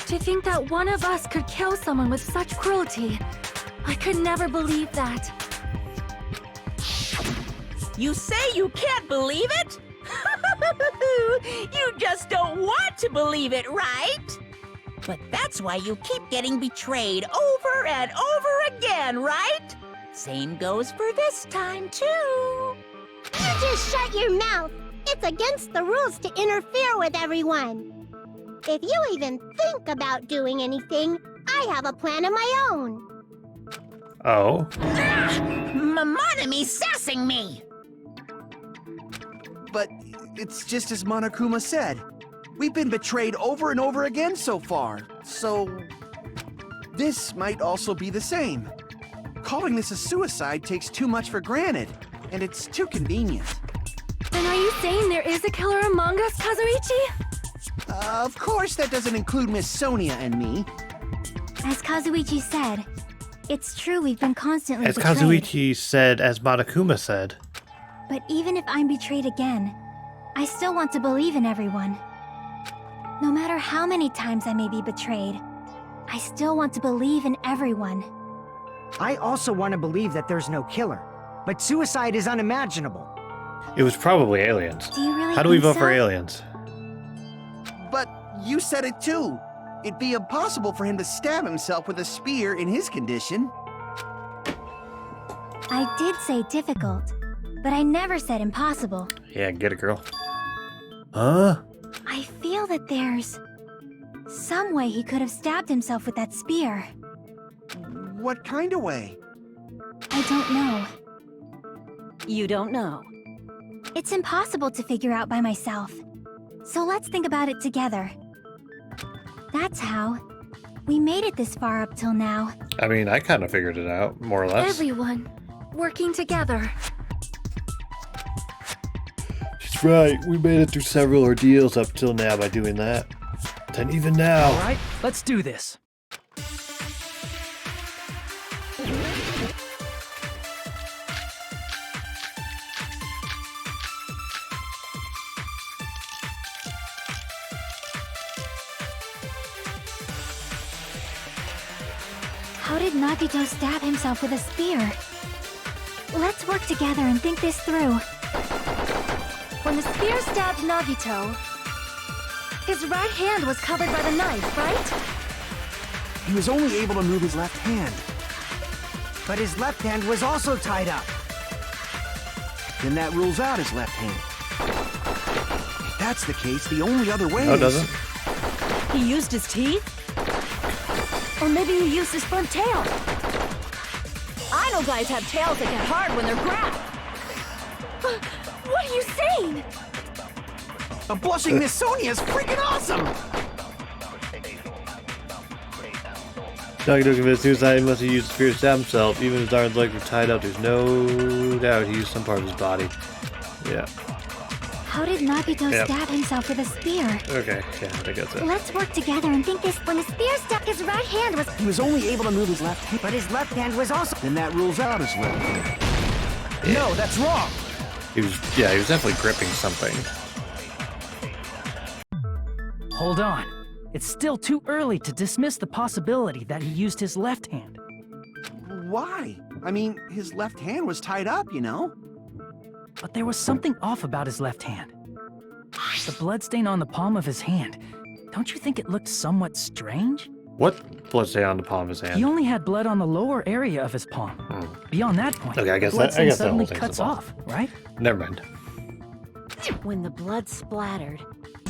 To think that one of us could kill someone with such cruelty, I could never believe that. You say you can't believe it? You just don't want to believe it, right? But that's why you keep getting betrayed over and over again, right? Same goes for this time, too. You just shut your mouth. It's against the rules to interfere with everyone. If you even think about doing anything, I have a plan of my own. Oh. Monomi sassing me! But it's just as Monokuma said. We've been betrayed over and over again so far, so this might also be the same. Calling this a suicide takes too much for granted, and it's too convenient. Then are you saying there is a killer among us, Kazuichi? Of course that doesn't include Miss Sonia and me. As Kazuichi said, it's true we've been constantly As betrayed. Kazuichi said, as Monokuma said. But even if I'm betrayed again, I still want to believe in everyone. No matter how many times I may be betrayed, I still want to believe in everyone. I also want to believe that there's no killer, but suicide is unimaginable. It was probably aliens. Do you really How do we think vote so? for aliens? But you said it too. It'd be impossible for him to stab himself with a spear in his condition. I did say difficult, but I never said impossible. Yeah, get it, girl. Huh? I feel that there's some way he could have stabbed himself with that spear. What kind of way? I don't know. You don't know. It's impossible to figure out by myself. So let's think about it together. That's how we made it this far up till now. I mean, I kind of figured it out, more or less. Everyone working together. She's right. We made it through several ordeals up till now by doing that. And even now. All right, let's do this. How did Nagito stab himself with a spear? Let's work together and think this through. When the spear stabbed Nagito, his right hand was covered by the knife, right? He was only able to move his left hand. But his left hand was also tied up. Then that rules out his left hand. If that's the case, the only other way No, it is... doesn't. He used his teeth? Or maybe he used his front tail. I know guys have tails that get hard when they're grabbed. What are you saying? A blushing Miss Sonia is freaking awesome! Nagito convinced suicide, he must have used the spear to stab himself. Even his arms and legs were tied up. There's no doubt he used some part of his body. Yeah. How did Nagito Yep. stab himself with a spear? Okay, yeah, I think that's it. Let's work together and think this. When the spear stuck, his right hand was... He was only able to move his left hand. But his left hand was also... Then that rules out his left hand. No, that's wrong. He was definitely gripping something. Hold on. It's still too early to dismiss the possibility that he used his left hand. Why? I mean, his left hand was tied up, you know? But there was something off about his left hand. The bloodstain on the palm of his hand. Don't you think it looked somewhat strange? What bloodstain on the palm of his hand? He only had blood on the lower area of his palm. Beyond that point, Okay, I guess the that- I bloodstain guess that suddenly whole thing's cuts the ball. off, right? Never mind. When the blood splattered,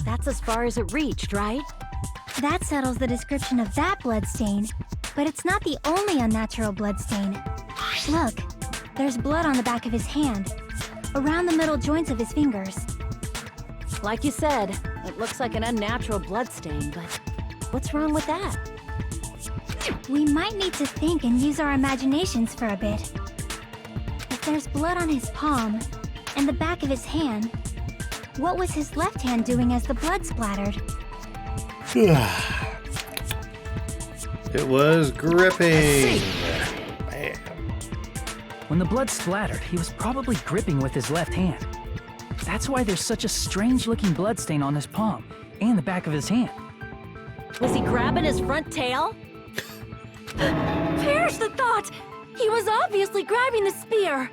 that's as far as it reached, right? That settles the description of that bloodstain, but it's not the only unnatural bloodstain. Look, there's blood on the back of his hand, around the middle joints of his fingers. Like you said, it looks like an unnatural bloodstain, but what's wrong with that? We might need to think and use our imaginations for a bit. If there's blood on his palm and the back of his hand, what was his left hand doing as the blood splattered? It was gripping. Man. When the blood splattered, he was probably gripping with his left hand. That's why there's such a strange-looking bloodstain on his palm and the back of his hand. Was he grabbing his front tail? Perish the thought! He was obviously grabbing the spear.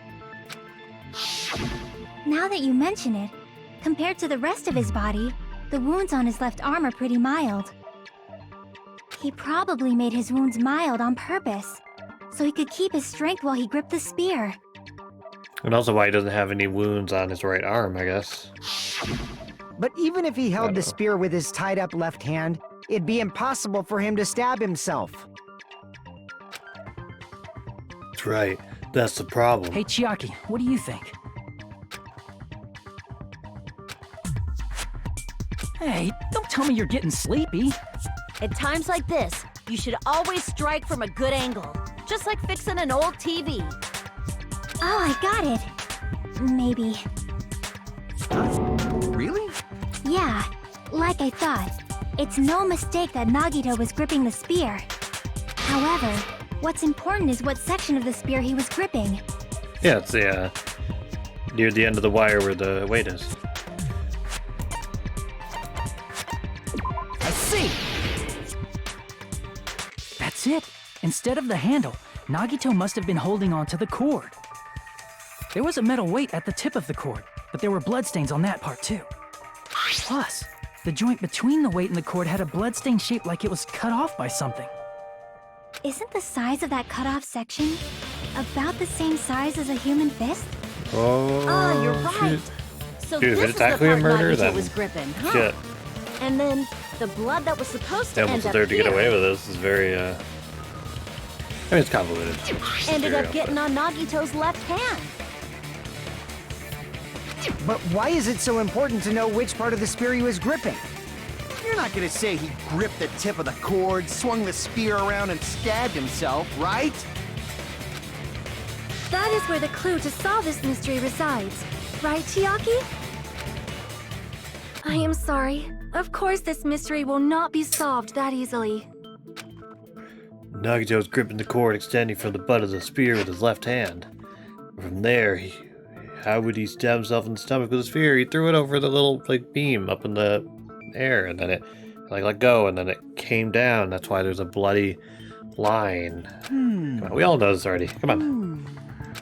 Now that you mention it, compared to the rest of his body, the wounds on his left arm are pretty mild. He probably made his wounds mild on purpose, so he could keep his strength while he gripped the spear. And also why he doesn't have any wounds on his right arm, I guess. But even if he held the spear with his tied-up left hand, it'd be impossible for him to stab himself. That's right. That's the problem. Hey, Chiaki, what do you think? Hey, don't tell me you're getting sleepy. At times like this, you should always strike from a good angle. Just like fixing an old TV. Oh, I got it. Maybe. Really? Yeah, like I thought. It's no mistake that Nagito was gripping the spear. However, what's important is what section of the spear he was gripping. Yeah, it's the, near the end of the wire where the weight is. I see! That's it. Instead of the handle, Nagito must have been holding on to the cord. There was a metal weight at the tip of the cord, but there were bloodstains on that part too. Plus, the joint between the weight and the cord had a bloodstain shaped like it was cut off by something. Isn't the size of that cut-off section about the same size as a human fist? Oh, you're right. So Dude, if this it's is the actually a part murder, Nagito then was gripping, huh? shit. And then the blood that was supposed They to almost end up deserve to get here away with this. It's very, I mean, it's convoluted. ended up Material, getting on Nagito's left hand. But why is it so important to know which part of the spear he was gripping? You're not gonna say he gripped the tip of the cord, swung the spear around, and stabbed himself, right? That is where the clue to solve this mystery resides. Right, Chiaki? I am sorry. Of course this mystery will not be solved that easily. Nagito was gripping the cord extending from the butt of the spear with his left hand. From there, how would he stab himself in the stomach with a spear? He threw it over the little beam up in the air, and then it let go, and then it came down. That's why there's a bloody line. Come on, we all know this already. Come on.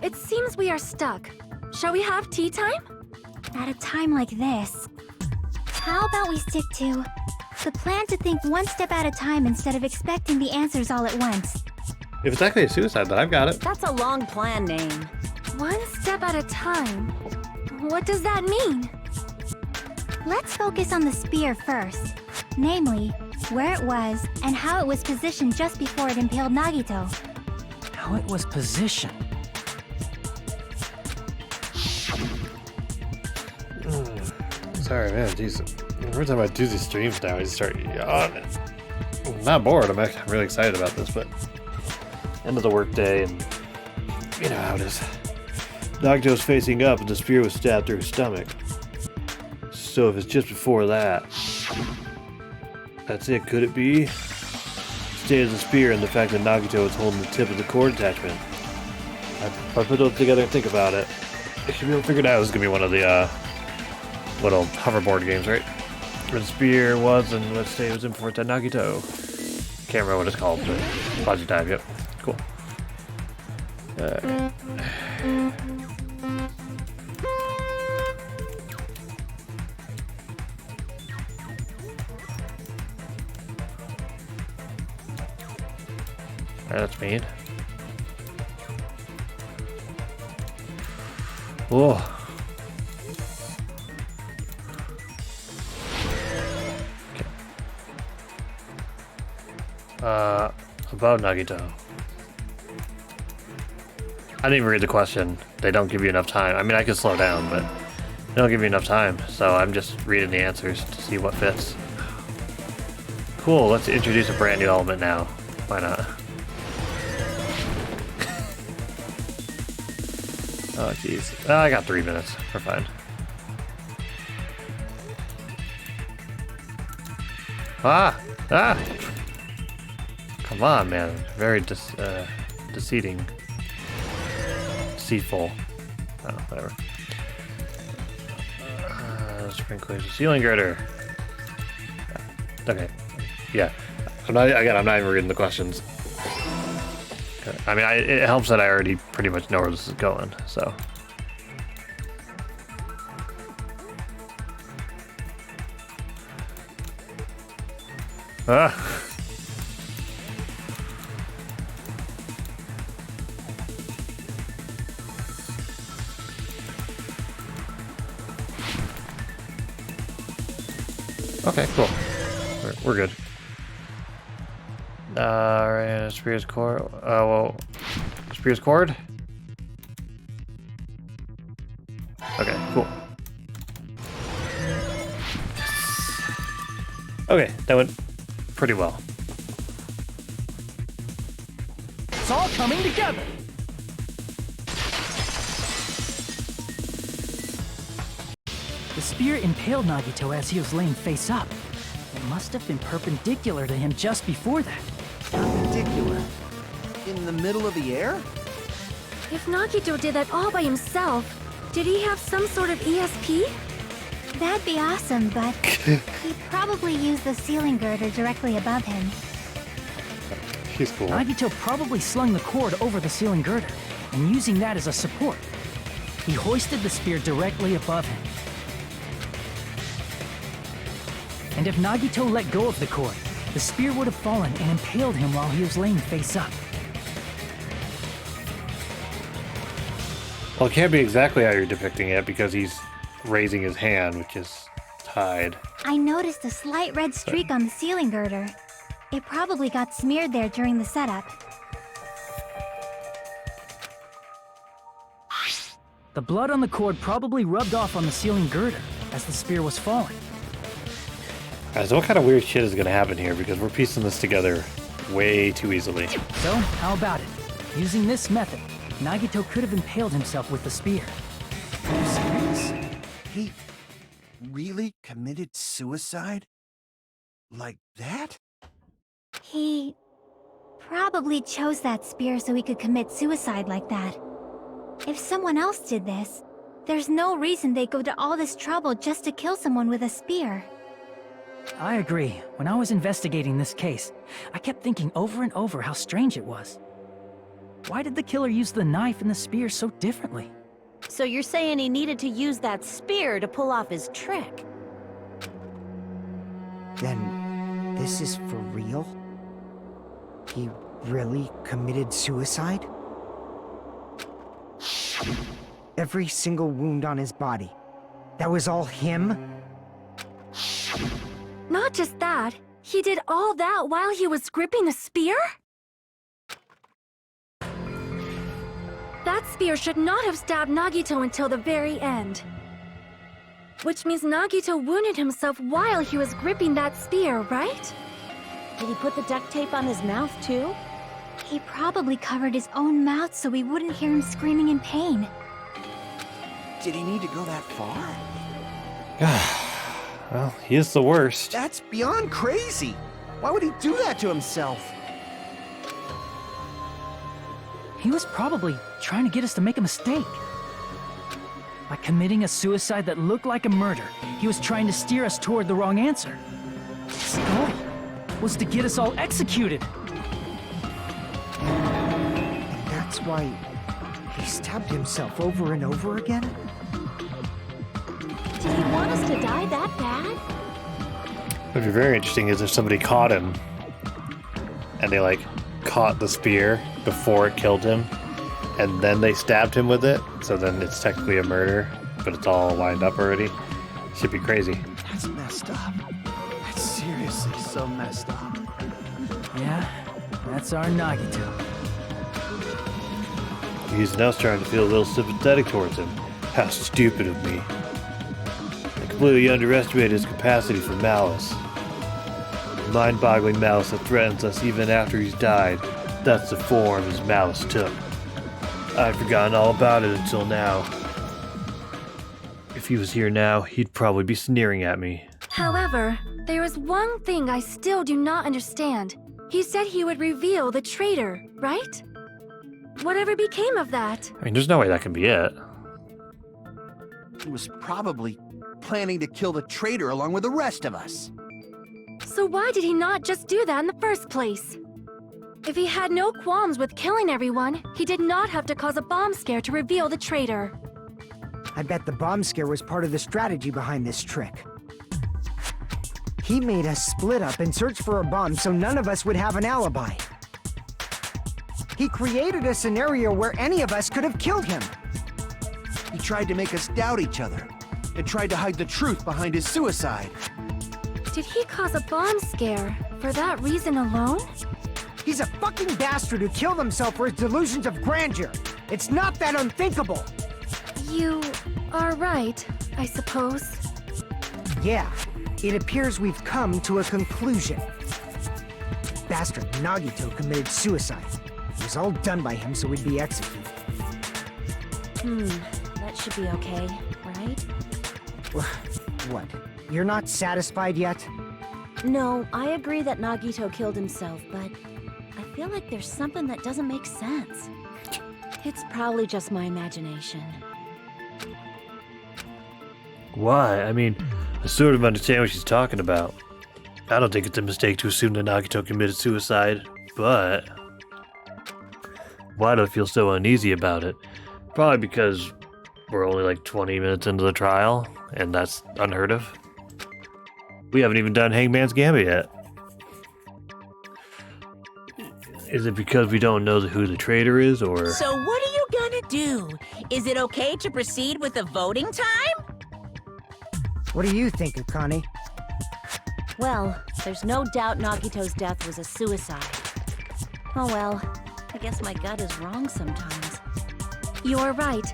It seems we are stuck. Shall we have tea time? At a time like this, how about we stick to the plan to think one step at a time instead of expecting the answers all at once? If it's actually a suicide, then I've got it. That's a long plan name. One step at a time. What does that mean? Let's focus on the spear first. Namely, where it was and how it was positioned just before it impaled Nagito. How it was positioned. Sorry, man. Jeez. Every time I do these streams now, I just start yawning. I'm not bored. I'm really excited about this, but end of the workday, and you know how it is. Nagito's facing up, and the spear was stabbed through his stomach. So if it's just before that, that's it. Could it be? State of the spear and the fact that Nagito was holding the tip of the cord attachment. If I put those together and think about it, I should be able to figure it out. This is gonna be one of the little hoverboard games, right? Where the spear was and what state it was in before it to Nagito. Can't remember what it's called, but pause your time. Yep, cool. That's mean. Whoa. About Nagito. I didn't even read the question. They don't give you enough time. I mean, I could slow down, but they don't give you enough time. So I'm just reading the answers to see what fits. Cool, let's introduce a brand new element now. Why not? Oh, jeez. I got 3 minutes. We're fine. Ah! Ah! Come on, man. Very deceitful. Oh, whatever. Sprinklers. Ceiling girder. Okay. Yeah. I'm not even reading the questions. Okay. I mean, it helps that I already pretty much know where this is going, so. Ah! Okay, cool. We're good. Alright, Spear's Cord. Spear's Cord? Okay, cool. Okay, that went pretty well. It's all coming together! The spear impaled Nagito as he was laying face up. It must have been perpendicular to him just before that. Perpendicular? In the middle of the air? If Nagito did that all by himself, did he have some sort of ESP? That'd be awesome, but he'd probably use the ceiling girder directly above him. He's cool. Nagito probably slung the cord over the ceiling girder, and using that as a support. He hoisted the spear directly above him. And if Nagito let go of the cord, the spear would have fallen and impaled him while he was laying face up. Well, it can't be exactly how you're depicting it because he's raising his hand, which is tied. I noticed a slight red streak on the ceiling girder. It probably got smeared there during the setup. The blood on the cord probably rubbed off on the ceiling girder as the spear was falling. Alright, so what kind of weird shit is going to happen here? Because we're piecing this together way too easily. So, how about it? Using this method, Nagito could have impaled himself with the spear. Are you serious? He really committed suicide? Like that? He probably chose that spear so he could commit suicide like that. If someone else did this, there's no reason they'd go to all this trouble just to kill someone with a spear. I agree. When I was investigating this case, I kept thinking over and over how strange it was. Why did the killer use the knife and the spear so differently? So you're saying he needed to use that spear to pull off his trick? Then this is for real? He really committed suicide? Every single wound on his body. That was all him? Not just that, he did all that while he was gripping the spear? That spear should not have stabbed Nagito until the very end. Which means Nagito wounded himself while he was gripping that spear, right? Did he put the duct tape on his mouth too? He probably covered his own mouth so we wouldn't hear him screaming in pain. Did he need to go that far? Well, he is the worst. That's beyond crazy. Why would he do that to himself? He was probably trying to get us to make a mistake. By committing a suicide that looked like a murder, he was trying to steer us toward the wrong answer. His goal was to get us all executed. And that's why he stabbed himself over and over again? Did he want us to die that bad? What would be very interesting is if somebody caught him and they like caught the spear before it killed him and then they stabbed him with it, so then it's technically a murder, but it's all lined up already. Should be crazy. That's messed up. That's seriously so messed up. Yeah, that's our Nagito. He's now starting to feel a little sympathetic towards him. How stupid of me. I completely underestimated his capacity for malice. Mind-boggling malice that threatens us even after he's died. That's the form his malice took. I'd forgotten all about it until now. If he was here now, he'd probably be sneering at me. However, there is one thing I still do not understand. He said he would reveal the traitor, right? Whatever became of that? I mean, there's no way that can be it. He was probably planning to kill the traitor along with the rest of us. So why did he not just do that in the first place? If he had no qualms with killing everyone, he did not have to cause a bomb scare to reveal the traitor. I bet the bomb scare was part of the strategy behind this trick. He made us split up and search for a bomb so none of us would have an alibi. He created a scenario where any of us could have killed him. He tried to make us doubt each other and tried to hide the truth behind his suicide. Did he cause a bomb scare for that reason alone? He's a fucking bastard who killed himself for his delusions of grandeur. It's not that unthinkable. You are right, I suppose. Yeah, it appears we've come to a conclusion. Bastard Nagito committed suicide. It was all done by him so we'd be executed. That should be okay, right? What? You're not satisfied yet? No, I agree that Nagito killed himself, but I feel like there's something that doesn't make sense. It's probably just my imagination. Why? I mean, I sort of understand what she's talking about. I don't think it's a mistake to assume that Nagito committed suicide, but why do I feel so uneasy about it? Probably because we're only like 20 minutes into the trial, and that's unheard of. We haven't even done Hangman's Gambit yet. Is it because we don't know who the traitor is, or...? So what are you gonna do? Is it okay to proceed with the voting time? What do you think, Akane? Well, there's no doubt Nagito's death was a suicide. Oh well, I guess my gut is wrong sometimes. You're right.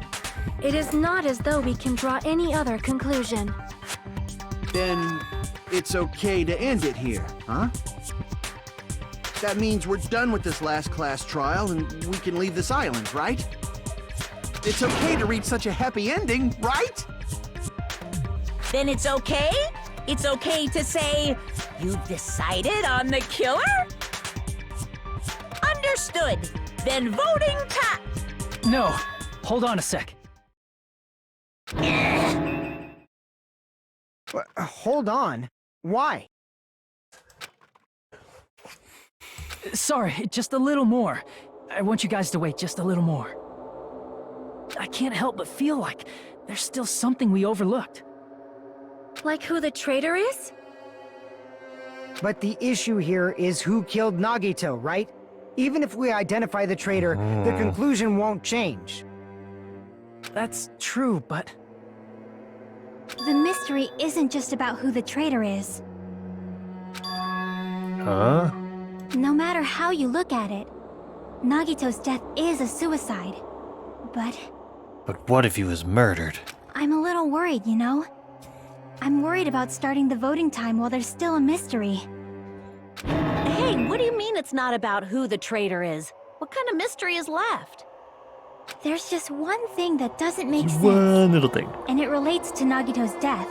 It is not as though we can draw any other conclusion. Then it's okay to end it here, huh? That means we're done with this last class trial and we can leave this island, right? It's okay to reach such a happy ending, right? Then it's okay? It's okay to say, you've decided on the killer? Understood. Then voting time. No, hold on a sec. Hold on. Why? Sorry, just a little more. I want you guys to wait just a little more. I can't help but feel like there's still something we overlooked. Like who the traitor is? But the issue here is who killed Nagito, right? Even if we identify the traitor, the conclusion won't change. That's true, but... The mystery isn't just about who the traitor is. Huh? No matter how you look at it, Nagito's death is a suicide. But what if he was murdered? I'm a little worried, you know? I'm worried about starting the voting time while there's still a mystery. Hey, what do you mean it's not about who the traitor is? What kind of mystery is left? There's just one thing that doesn't make sense. One little thing. And it relates to Nagito's death.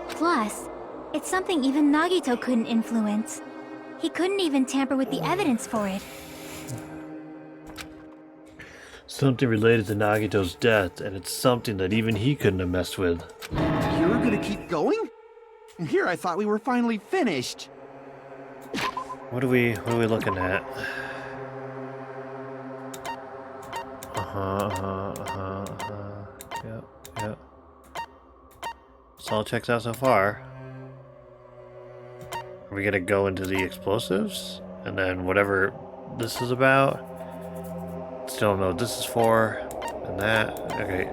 Plus, it's something even Nagito couldn't influence. He couldn't even tamper with the evidence for it. Something related to Nagito's death, and it's something that even he couldn't have messed with. You're gonna keep going? Here I thought we were finally finished. What are we looking at? Yep. This all checks out so far. Are we gonna go into the explosives? And then whatever this is about? Still don't know what this is for. And that. Okay.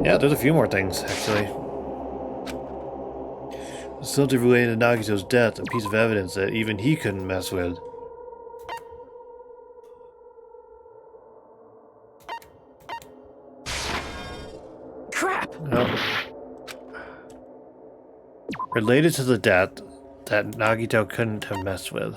Yeah, there's a few more things, actually. Something related to Nagito's death, a piece of evidence that even he couldn't mess with. Crap! No. Related to the death that Nagito couldn't have messed with.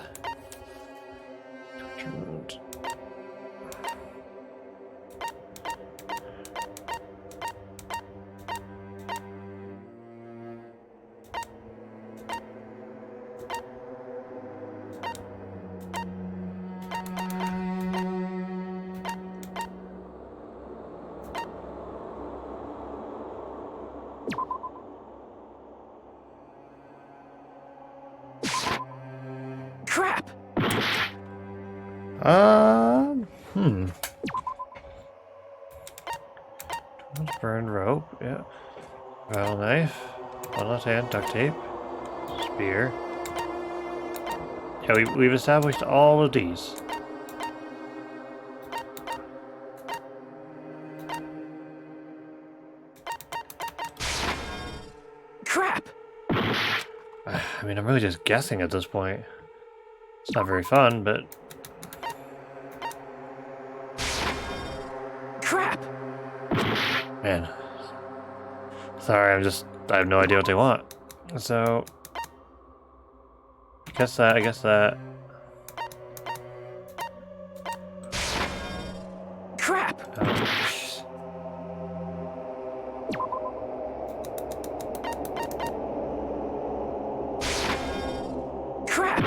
Crap! Burned rope, yeah. Rattle knife, one left hand, duct tape, spear. Yeah, we've established all of these. Crap! I mean, I'm really just guessing at this point. It's not very fun, but... Crap! Man. Sorry, I have no idea what they want. So... I guess that... Crap! Crap!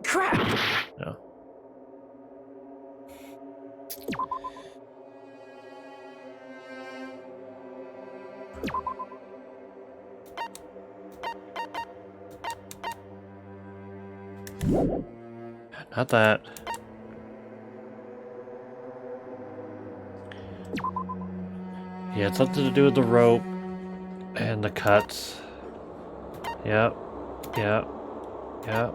Crap! No. Not that. Yeah, it's something to do with the rope and the cuts. Yep. Yep. Yep.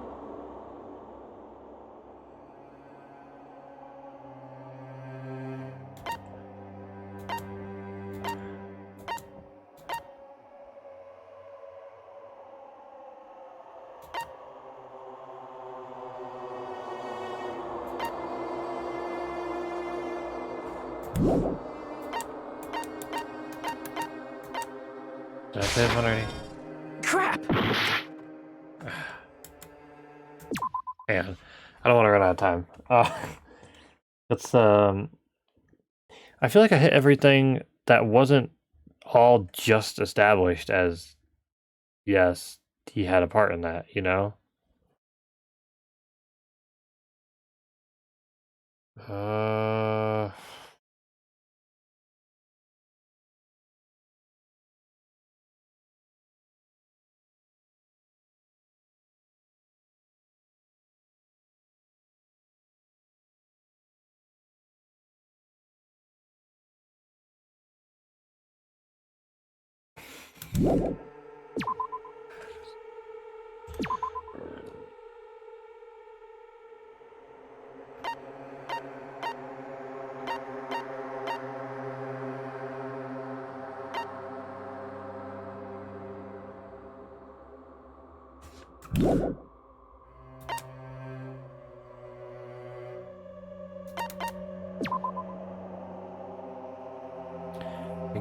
Did I say this one already? Crap! Man, I don't want to run out of time. It's I feel like I hit everything that wasn't all just established as yes, he had a part in that, you know? Uh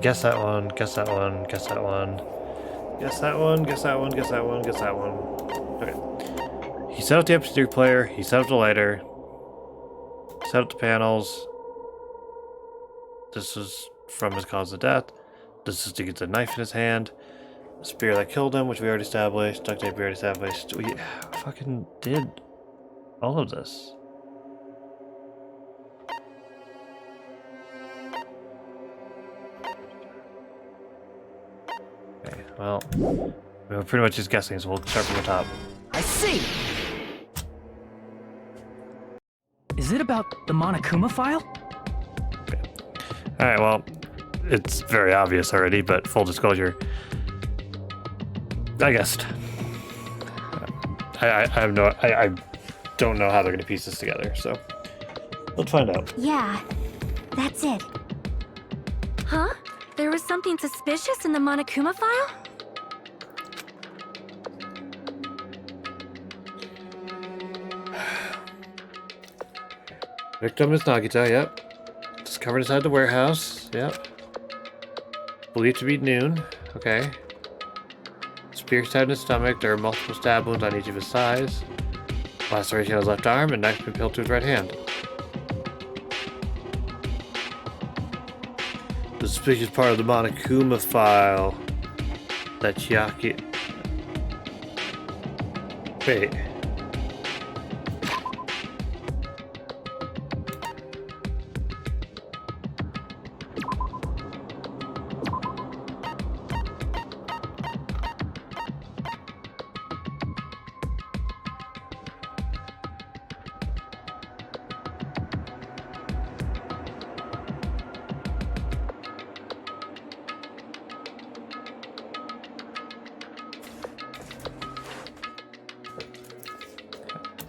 guess that one, guess that one, guess that one. Guess that one, guess that one, guess that one, guess that one. Okay. He set up the MP3 player, he set up the lighter, set up the panels. This is from his cause of death. This is to get the knife in his hand. The spear that killed him, which we already established. Duct tape we already established. We fucking did all of this. Okay, well, we're pretty much just guessing, so we'll start from the top. I see! Is it about the Monokuma file? Alright, well, it's very obvious already, but full disclosure, I guessed. I don't know how they're gonna piece this together, so let's find out. Yeah, that's it. Huh? There was something suspicious in the Monokuma file? Victim is Nagita, yep. Discovered inside the warehouse, yep. Believed to be noon, okay. Spear tied in his stomach, there are multiple stab wounds on each of his thighs. Laceration on his left arm, and knife been peeled to his right hand. The suspicious part of the Monokuma file that Chiaki... Wait.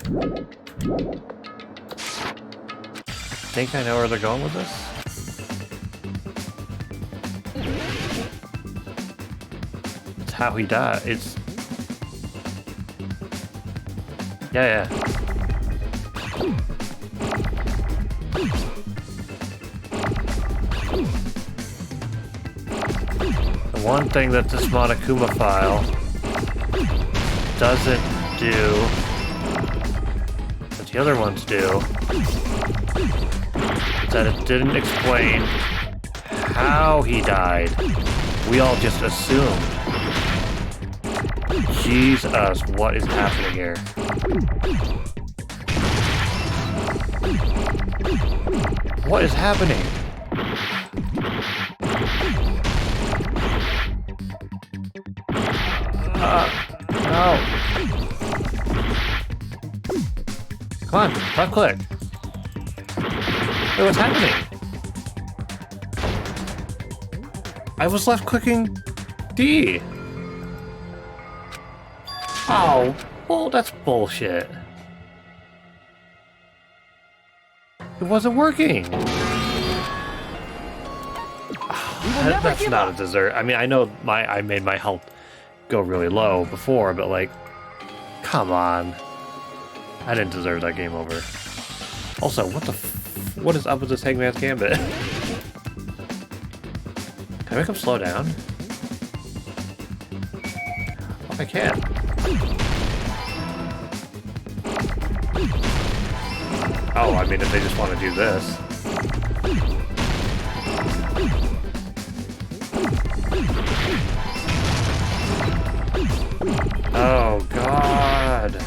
I think I know where they're going with this. It's how he died. It's... Yeah. The one thing that this Monokuma file doesn't do, that the other ones do, is that it didn't explain how he died. We all just assumed. Jesus, what is happening here? What is happening? No. Come on, left click. Wait, what's happening? I was left clicking D. Oh, well, that's bullshit. It wasn't working. That's not a dessert. I mean, I know I made my health go really low before, but like, come on. I didn't deserve that game over. Also, what is up with this Hangman's Gambit? Can I make him slow down? Oh, I can. Oh, I mean, if they just want to do this. Oh, God.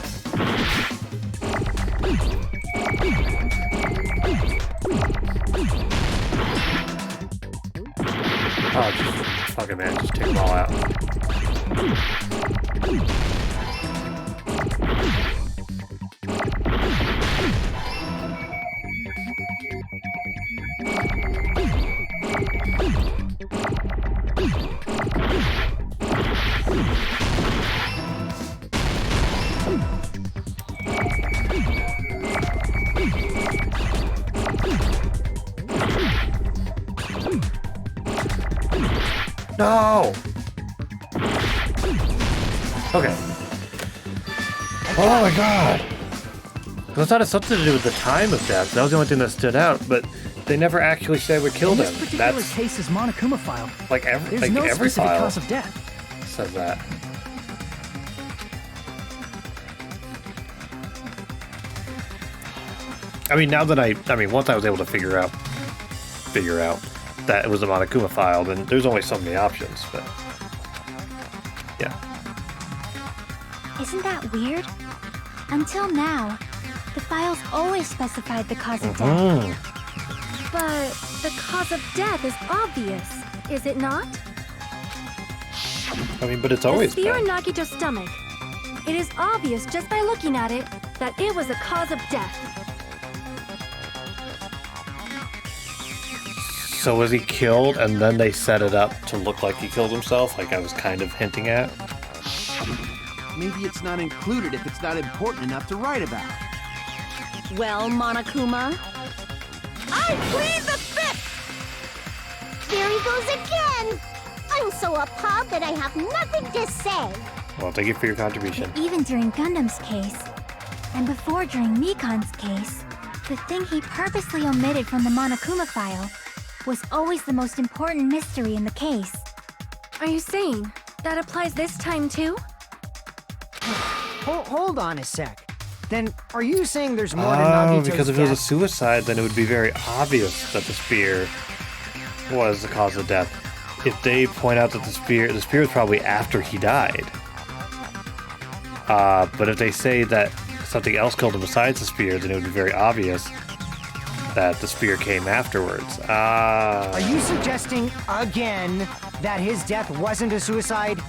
Oh, just fuck it, man. Just take them all out. No! Okay. Oh my god! I thought it had something to do with the time of death. That was the only thing that stood out, but they never actually said what killed him. In this particular case's Monokuma file, like every specific file cause of death. says that. I mean, now that once I was able to figure out that it was a Monokuma file, then there's only so many options, but yeah. Isn't that weird? Until now, the files always specified the cause of death. But the cause of death is obvious, is it not? I mean, but it's always the spear been. in Nagito's stomach. It is obvious just by looking at it that it was a cause of death. So was he killed and then they set it up to look like he killed himself, like I was kind of hinting at? Maybe it's not included if it's not important enough to write about. Well, Monokuma, I plead the fifth! There he goes again! I'm so appalled that I have nothing to say. Well, thank you for your contribution. Even during Gundam's case, and before during Mikan's case, the thing he purposely omitted from the Monokuma file was always the most important mystery in the case. Are you saying that applies this time too? Hold on a sec. Then, are you saying there's more to Nagito's because if it was a death? suicide, then it would be very obvious that the spear was the cause of death. If they point out that the spear was probably after he died. But if they say that something else killed him besides the spear, then it would be very obvious that the spear came afterwards. Are you suggesting, again, that his death wasn't a suicide?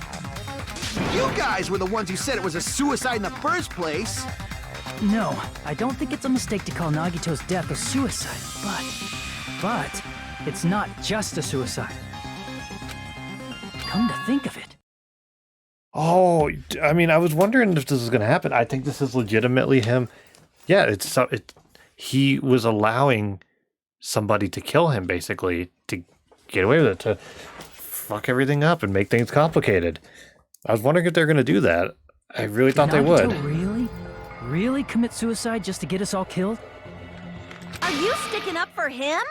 You guys were the ones who said it was a suicide in the first place. No, I don't think it's a mistake to call Nagito's death a suicide, but it's not just a suicide. Come to think of it, Oh, I mean, I was wondering if this was going to happen. I think this is legitimately him. Yeah, he was allowing somebody to kill him, basically, to get away with it, to fuck everything up and make things complicated. I was wondering if they're going to do that. I really thought they would. Really? Really commit suicide just to get us all killed? Are you sticking up for him?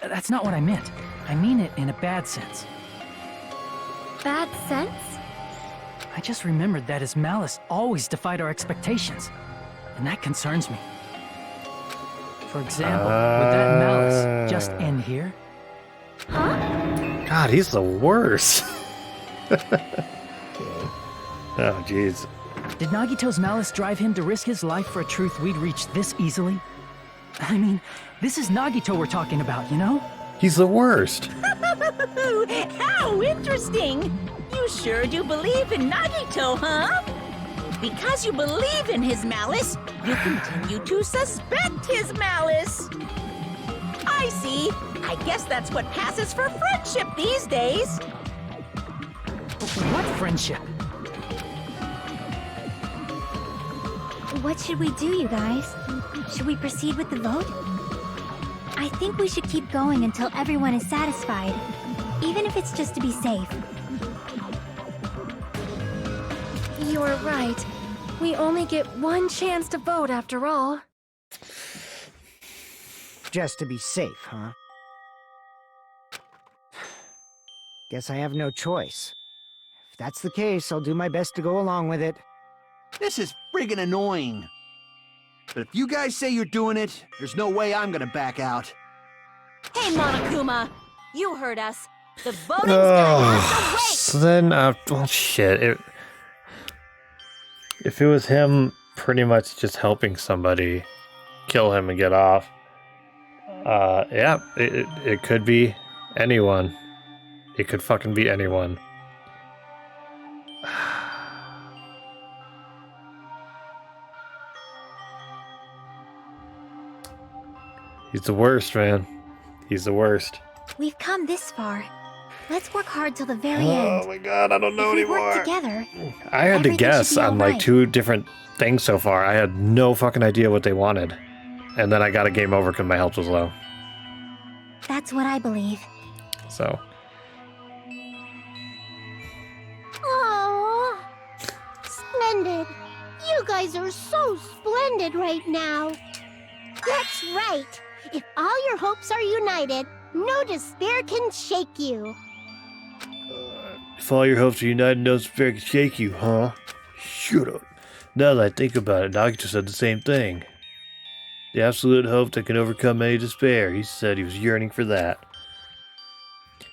That's not what I meant. I mean it in a bad sense. Bad sense? I just remembered that his malice always defied our expectations, and that concerns me. For example, would that malice just end here? Huh? God, he's the worst. Oh, jeez. Did Nagito's malice drive him to risk his life for a truth we'd reach this easily? I mean, this is Nagito we're talking about, you know? He's the worst. How interesting! You sure do believe in Nagito, huh? Because you believe in his malice, you continue to suspect his malice. I see. I guess that's what passes for friendship these days. What friendship? What should we do, you guys? Should we proceed with the vote? I think we should keep going until everyone is satisfied, even if it's just to be safe. You're right. We only get one chance to vote after all. Just to be safe, huh? Guess I have no choice. If that's the case, I'll do my best to go along with it. This is friggin' annoying. But if you guys say you're doing it, there's no way I'm gonna back out. Hey, Monokuma! You heard us. The voting's gonna have to wait! So then, well, shit. If it was him pretty much just helping somebody kill him and get off, yeah, it could be anyone. It could fucking be anyone. He's the worst, man. He's the worst. We've come this far. Let's work hard till the very end. Oh my god, I don't know If we anymore. work together, I had to everything guess should be on like alright. 2 different things so far. I had no fucking idea what they wanted. And then I got a game over because my health was low. That's what I believe. So, Aww. Splendid. You guys are so splendid right now. That's right. If all your hopes are united, no despair can shake you. if all your hopes are united, no despair can shake you, huh? Shut up. Now that I think about it, Nagito said the same thing. The absolute hope that can overcome any despair. He said he was yearning for that.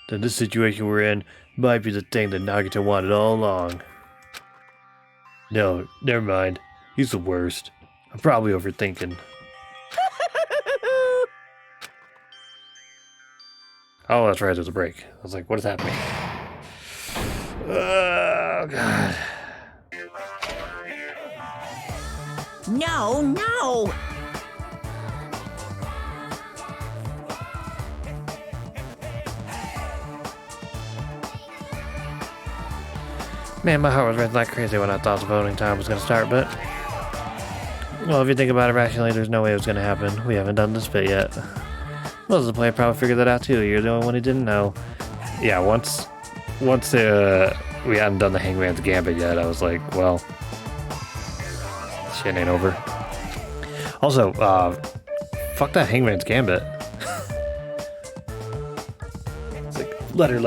Then this situation we're in might be the thing that Nagito wanted all along. No, never mind. He's the worst. I'm probably overthinking. Oh, that's right, there's a break. I was like, what is happening? Oh, God. No, no! Man, my heart was racing like crazy when I thought the voting time was going to start, but... Well, if you think about it rationally, there's no way it was going to happen. We haven't done this bit yet. Most of the player probably figured that out too. You're the only one who didn't know. Yeah, once we hadn't done the Hangman's Gambit yet, I was like, well... Shit ain't over. Also, fuck that Hangman's Gambit. It's like, letter. I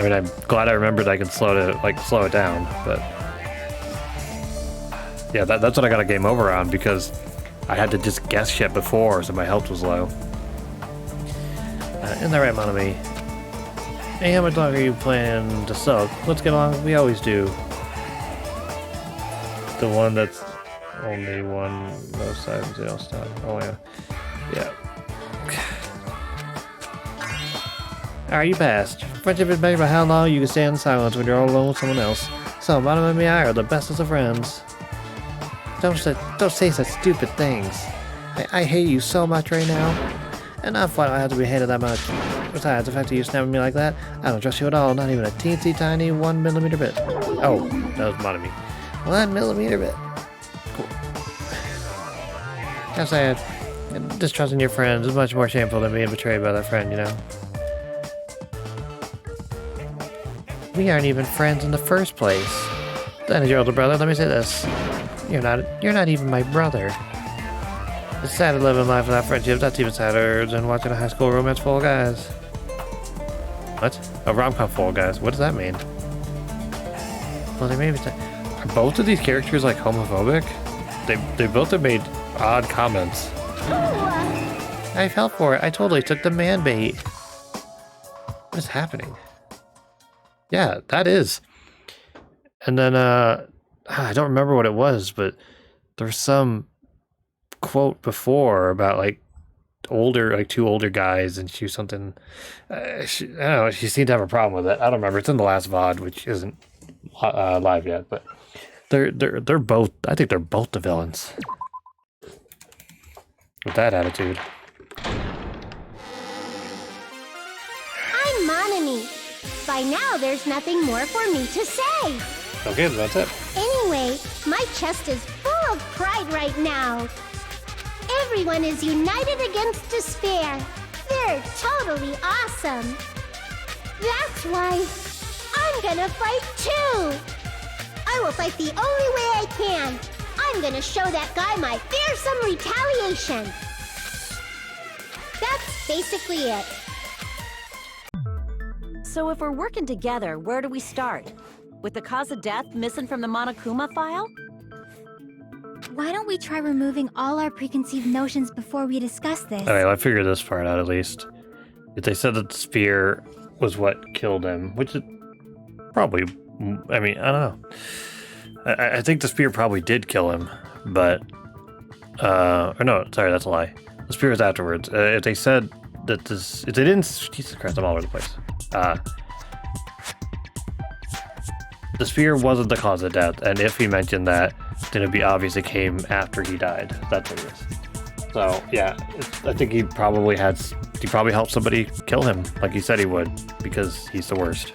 mean, I'm glad I remembered I could slow it down, but yeah, that's what I got a game over on because I had to just guess shit before, so my health was low. Isn't that right, Monami? Hey, how much longer are you planning to sulk? Let's get along. We always do. The one that's only one, no sides, they don't stop. Oh yeah, yeah. Alright, you passed. Friendship is measured by how long you can stay in silence when you're all alone with someone else. So, Bottom and me, I are the bestest of friends. Don't say such stupid things. I hate you so much right now. Enough, why do I have to be hated that much? Besides, the fact that you snapped at me like that, I don't trust you at all, not even a teensy tiny 1 millimeter bit. Oh, that was Monami. 1 millimeter bit. Cool. Gotta say, distrusting your friends is much more shameful than being betrayed by that friend, you know? We aren't even friends in the first place. Then as your older brother, let me say this. You're not even my brother. It's sad to live in life without friendship. That's even sadder than watching a high school romance full of guys. What? A rom-com full of guys? What does that mean? Well, they maybe are both of these characters like homophobic? They both have made odd comments. I fell for it. I totally took the man bait. What is happening? Yeah, that is. And then I don't remember what it was, but there's some quote before about like two older guys, and she was something. I don't know. She seemed to have a problem with it. I don't remember. It's in the last VOD, which isn't live yet, but they're both. I think they're both the villains with that attitude. I'm Monami. By now, there's nothing more for me to say. Okay, that's it. Anyway, my chest is full of pride right now. Everyone is united against despair. They're totally awesome. That's why I'm gonna fight too. I will fight the only way I can. I'm gonna show that guy my fearsome retaliation. That's basically it. So if we're working together, where do we start? With the cause of death missing from the Monokuma file? Why don't we try removing all our preconceived notions before we discuss this? Okay, I figured this part out at least. If they said that the spear was what killed him, which it probably, I mean, I don't know. I think the spear probably did kill him, but, or no, sorry, that's a lie. The spear was afterwards. If they said that this, if they didn't, Jesus Christ, I'm all over the place. The spear wasn't the cause of death, and if he mentioned that, then it'd be obvious it came after he died. That's what it is. So yeah, I think he probably helped somebody kill him, like he said he would, because he's the worst.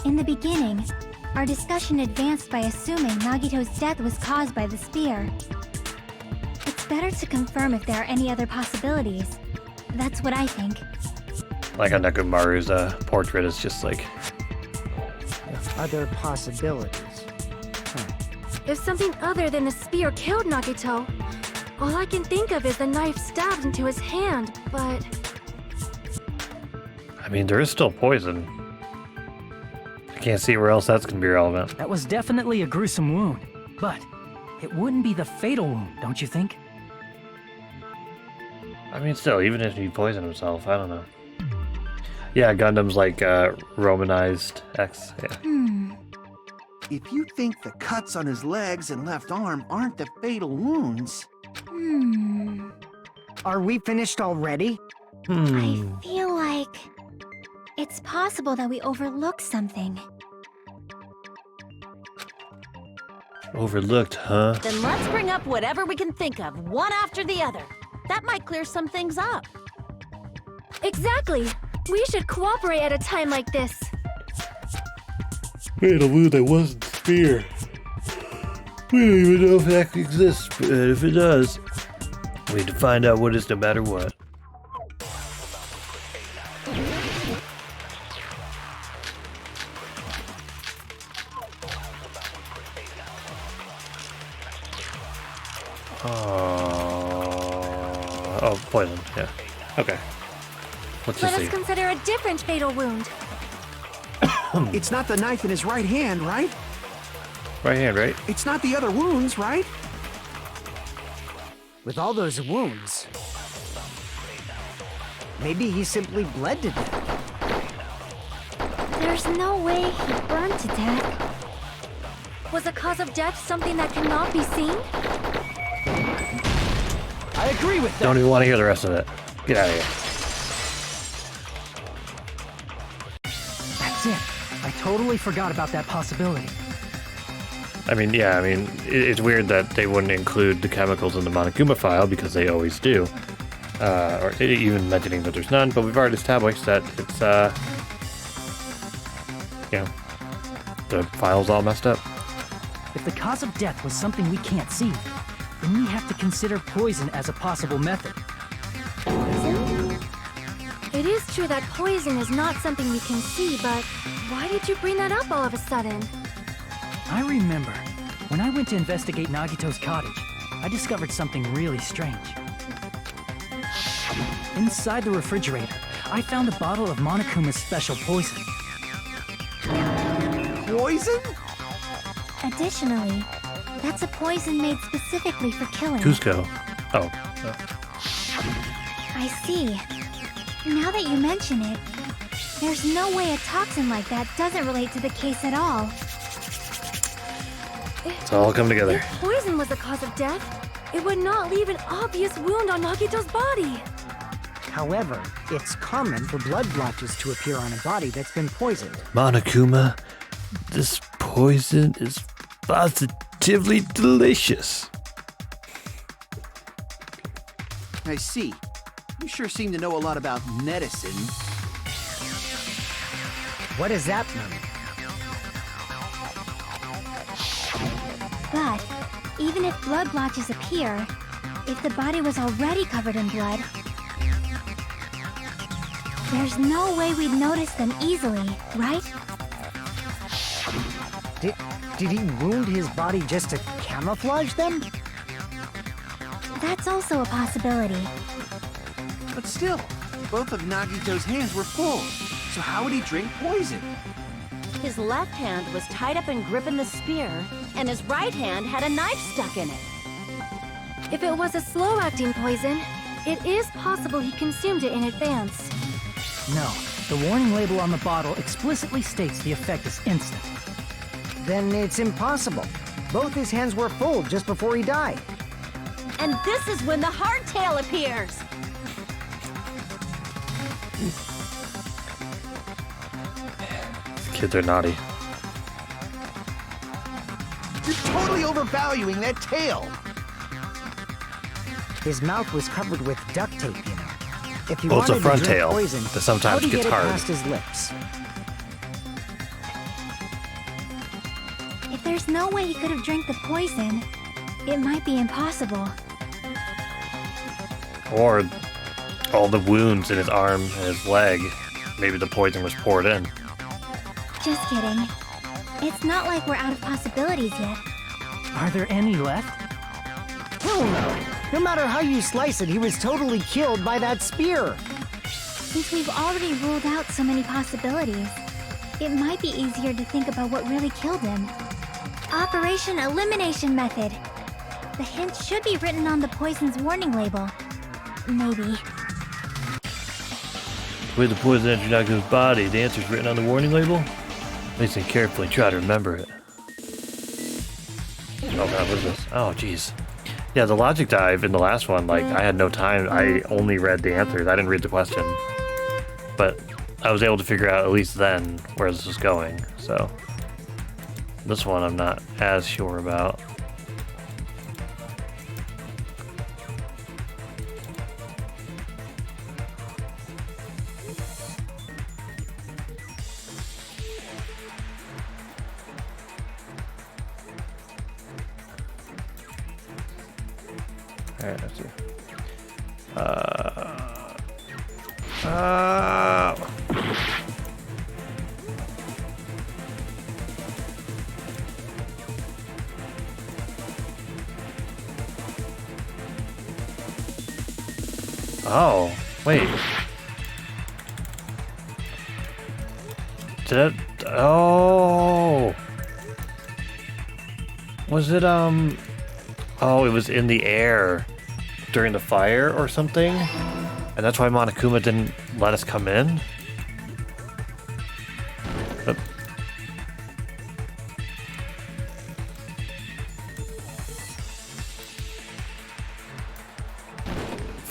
In the beginning, our discussion advanced by assuming Nagito's death was caused by the spear. It's better to confirm if there are any other possibilities. That's what I think. Like Nekomaru's portrait is just like... Other possibilities. If something other than the spear killed Nagito, all I can think of is the knife stabbed into his hand, but... I mean, there is still poison. I can't see where else that's going to be relevant. That was definitely a gruesome wound, but it wouldn't be the fatal wound, don't you think? I mean, still, even if he poisoned himself, I don't know. Yeah, Gundam's like Romanized X. Yeah. If you think the cuts on his legs and left arm aren't the fatal wounds... Are we finished already? I feel like it's possible that we overlooked something. Overlooked, huh? Then let's bring up whatever we can think of, one after the other. That might clear some things up. Exactly! We should cooperate at a time like this. Fatal wound that wasn't spear. We don't even know if that exists, but if it does, we need to find out what it is no matter what. Oh, poison, yeah. Okay. Let's Let just us see. consider a different fatal wound. It's not the knife in his right hand, right? Right hand, right? It's not the other wounds, right? With all those wounds, maybe he simply bled to death. There's no way he burned to death. Was the cause of death something that cannot be seen? I agree with that. Don't even want to hear the rest of it. Get out of here. That's it. I totally forgot about that possibility. I mean, yeah, I mean, it's weird that they wouldn't include the chemicals in the Monokuma file because they always do. or even mentioning that there's none, but we've already established that it's, you know, the file's all messed up. If the cause of death was something we can't see, then we have to consider poison as a possible method. It is true that poison is not something we can see, but why did you bring that up all of a sudden? I remember, when I went to investigate Nagito's cottage, I discovered something really strange. Inside the refrigerator, I found a bottle of Monokuma's special poison. Poison? Additionally, that's a poison made specifically for killing. Cusco. Oh. I see. Now that you mention it, there's no way a toxin like that doesn't relate to the case at all. It's all come together. If poison was the cause of death, it would not leave an obvious wound on Nagito's body. However, it's common for blood blotches to appear on a body that's been poisoned. Monokuma, this poison is positively delicious. I see. You sure seem to know a lot about medicine. What does that mean? But even if blood blotches appear, if the body was already covered in blood, there's no way we'd notice them easily, right? Did he wound his body just to camouflage them? That's also a possibility. But still, both of Nagito's hands were full. So how would he drink poison? His left hand was tied up and gripping the spear, and his right hand had a knife stuck in it. If it was a slow-acting poison, it is possible he consumed it in advance. No, the warning label on the bottle explicitly states the effect is instant. Then it's impossible. Both his hands were full just before he died. And this is when the hardtail appears. Kids are naughty. You're totally overvaluing that tail. His mouth was covered with duct tape, you know. If he Well, it's a wanted front to drink tail poison, that sometimes how'd he gets get it hard. past his lips? If there's no way he could have drank the poison, it might be impossible. Or all the wounds in his arm and his leg. Maybe the poison was poured in. Just kidding. It's not like we're out of possibilities yet. Are there any left? Hell no! No matter how you slice it, he was totally killed by that spear. Since we've already ruled out so many possibilities, it might be easier to think about what really killed him. Operation Elimination Method. The hint should be written on the poison's warning label. Maybe. With the poison entered Nagu's body, the answer's written on the warning label? Listen carefully, try to remember it. Oh god, what is this? Oh jeez. Yeah, the logic dive in the last one, like, I had no time. I only read the answers. I didn't read the question. But I was able to figure out, at least then, where this was going. So, this one I'm not as sure about. Alright, let's see. Oh, wait. Did it? Oh. Was it, oh, it was in the air during the fire or something? And that's why Monokuma didn't let us come in?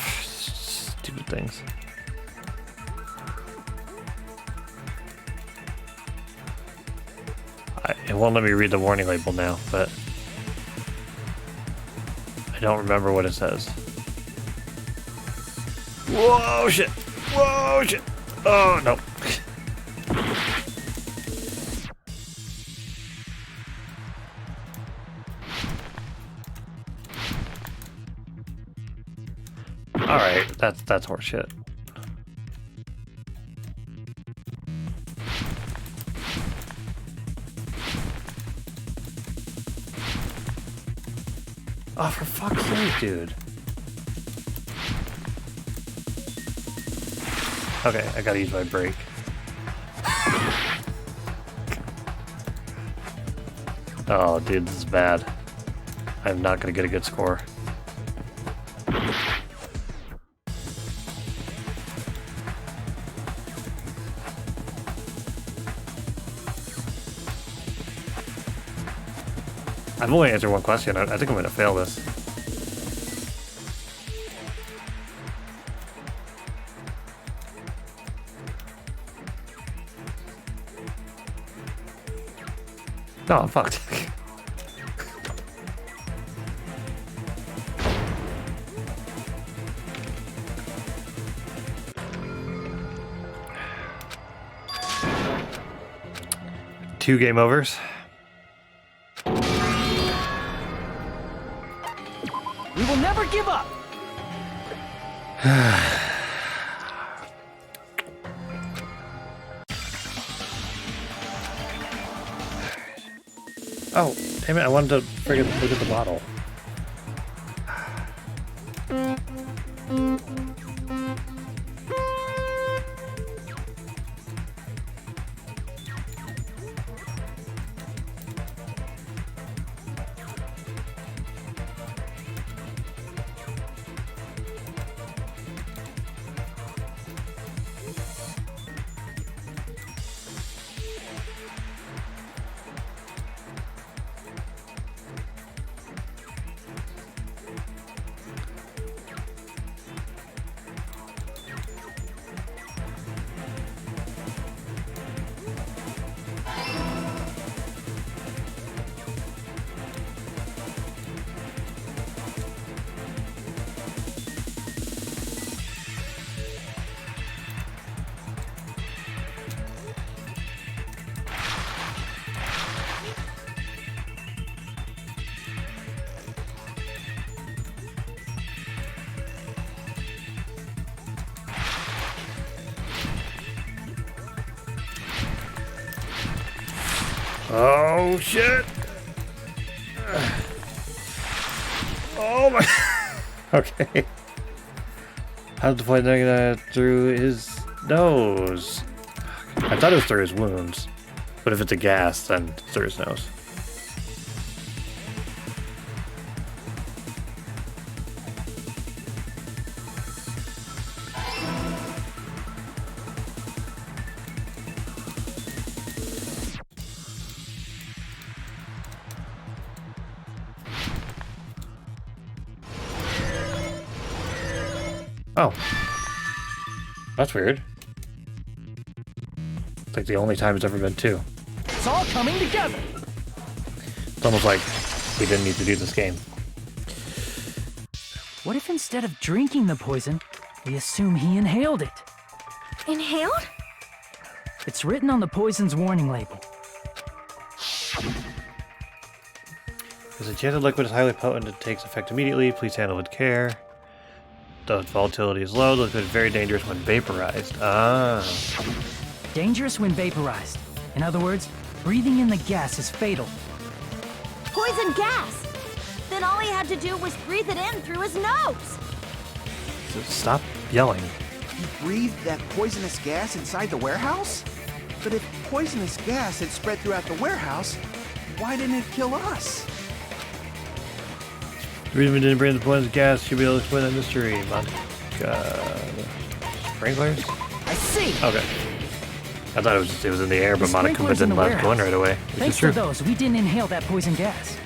Stupid things. It won't let me read the warning label now, but I don't remember what it says. Whoa, shit. Whoa, shit. Oh, no. Alright, that's horseshit. Oh, for fuck's sake, dude. Okay, I gotta use my brake. Oh, dude, this is bad. I'm not gonna get a good score. I've only answered one question. I think I'm gonna fail this. No, I'm fucked. Two game overs. We will never give up. Oh, damn it, I wanted to friggin' look at the bottle. Oh shit! Oh my! Okay. How to play that through his nose? I thought it was through his wounds, but if it's a gas, then it's through his nose. Oh. That's weird. It's like the only time it's ever been two. It's all coming together. It's almost like we didn't need to do this game. What if instead of drinking the poison, we assume he inhaled it? Inhaled? It's written on the poison's warning label. This enchanted liquid is highly potent. It takes effect immediately. Please handle with care. The volatility is low. The liquid is very dangerous when vaporized. Ah. Dangerous when vaporized. In other words, breathing in the gas is fatal. Poison gas! Then all he had to do was breathe it in through his nose! Stop yelling. He breathed that poisonous gas inside the warehouse? But if poisonous gas had spread throughout the warehouse, why didn't it kill us? The reason we didn't bring the poisonous gas should be able to explain that mystery. Sprinklers? I see! Okay. I thought it was in the air, but The Monokuma sprinklers in didn't the let it go in right away. Which Thanks is true. for those, we didn't inhale that poison gas.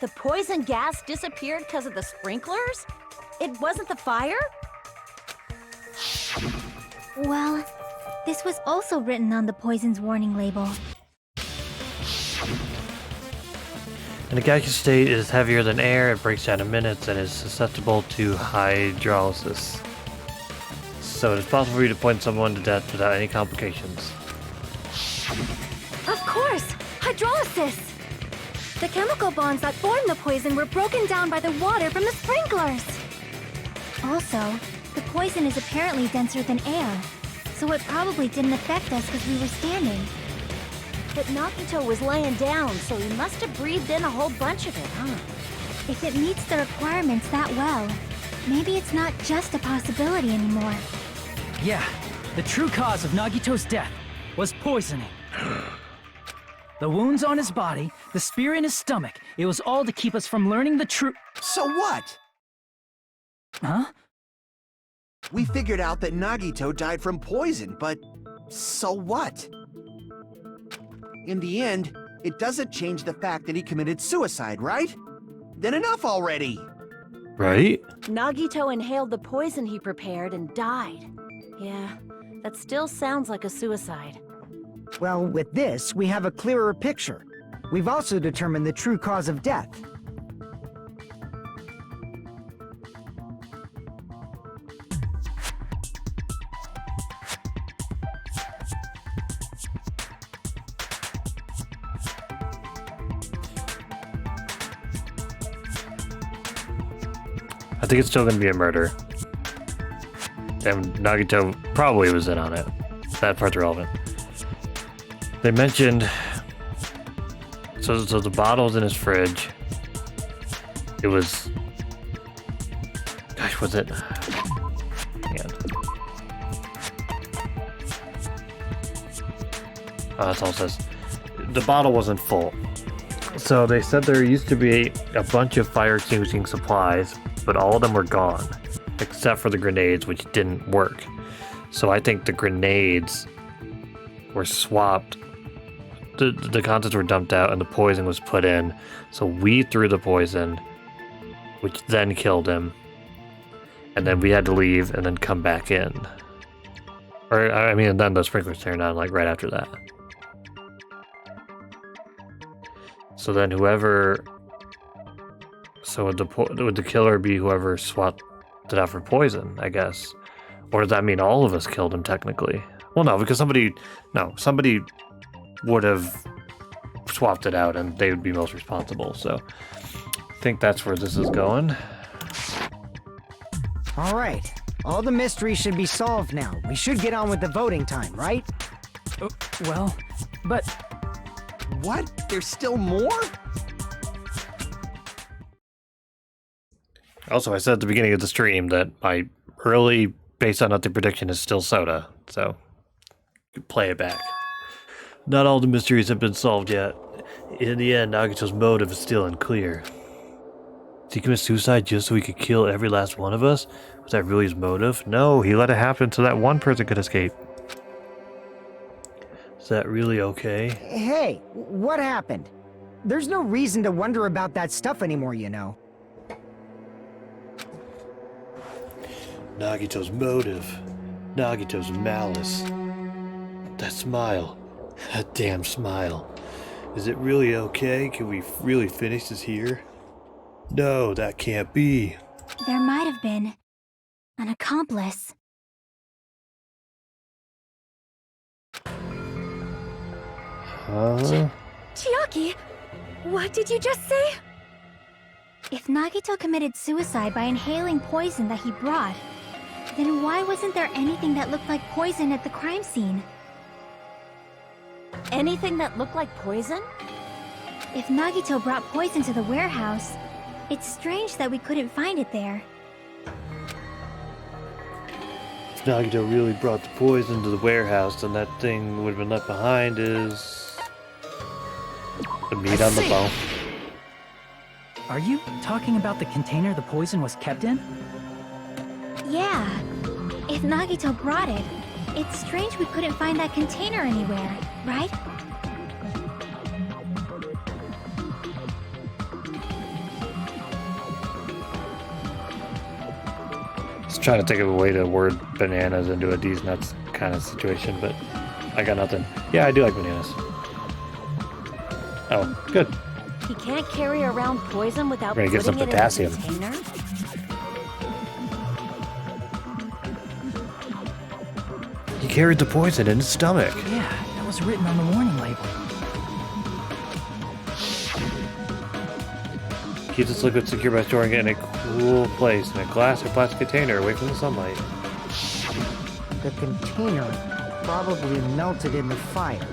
The poison gas disappeared because of the sprinklers? It wasn't the fire? Well, this was also written on the poison's warning label. In a gaseous state, it is heavier than air, it breaks down in minutes, and is susceptible to hydrolysis. So it is possible for you to poison someone to death without any complications. Of course! Hydrolysis! The chemical bonds that formed the poison were broken down by the water from the sprinklers. Also, the poison is apparently denser than air, so it probably didn't affect us because we were standing. But Nagito was laying down, so he must have breathed in a whole bunch of it, huh? If it meets the requirements that well, maybe it's not just a possibility anymore. Yeah, the true cause of Nagito's death was poisoning. The wounds on his body, the spear in his stomach, it was all to keep us from learning the truth. So what? Huh? We figured out that Nagito died from poison, but so what? In the end, it doesn't change the fact that he committed suicide, right? Then enough already! Right? Nagito inhaled the poison he prepared and died. Yeah, that still sounds like a suicide. Well, with this, we have a clearer picture. We've also determined the true cause of death. I think it's still going to be a murder. And Nagito probably was in on it. That part's relevant. They mentioned... So the bottle's in his fridge. It was... Gosh, was it... Hang on. Oh, that's all it says. The bottle wasn't full. So they said there used to be a bunch of fire extinguishing supplies, but all of them were gone, except for the grenades, which didn't work. So I think the grenades were swapped. The contents were dumped out and the poison was put in. So we threw the poison, which then killed him. And then we had to leave and then come back in. Or, I mean, and then the sprinklers turned on, like, right after that. So then whoever... So would the killer be whoever swapped it out for poison, I guess? Or does that mean all of us killed him, technically? Well, no, because somebody would have swapped it out and they would be most responsible. So I think that's where this is going. All right. All the mysteries should be solved now. We should get on with the voting time, right? Well, but... What? There's still more? Also, I said at the beginning of the stream that my early based on nothing prediction is still soda, so play it back. Not all the mysteries have been solved yet. In the end, Nagito's motive is still unclear. Did he commit suicide just so he could kill every last one of us? Was that really his motive? No, he let it happen so that one person could escape. Is that really okay? Hey, what happened? There's no reason to wonder about that stuff anymore, you know. Nagito's motive. Nagito's malice. That smile. That damn smile. Is it really okay? Can we really finish this here? No, that can't be. There might have been an accomplice. Huh? Chiaki, what did you just say? If Nagito committed suicide by inhaling poison that he brought, then why wasn't there anything that looked like poison at the crime scene? Anything that looked like poison? If Nagito brought poison to the warehouse, it's strange that we couldn't find it there. If Nagito really brought the poison to the warehouse, then that thing would have been left behind is... the meat on the bone. Are you talking about the container the poison was kept in? Yeah. If Nagito brought it, it's strange we couldn't find that container anywhere, right? Just trying to think of a way to word bananas into a D's nuts kind of situation, but I got nothing. Yeah, I do like bananas. Oh, good. He can't carry around poison without We're gonna get some putting it potassium. in a container? He carried the poison in his stomach. Yeah, that was written on the warning label. Keep this liquid secure by storing it in a cool place in a glass or plastic container away from the sunlight. The container probably melted in the fire.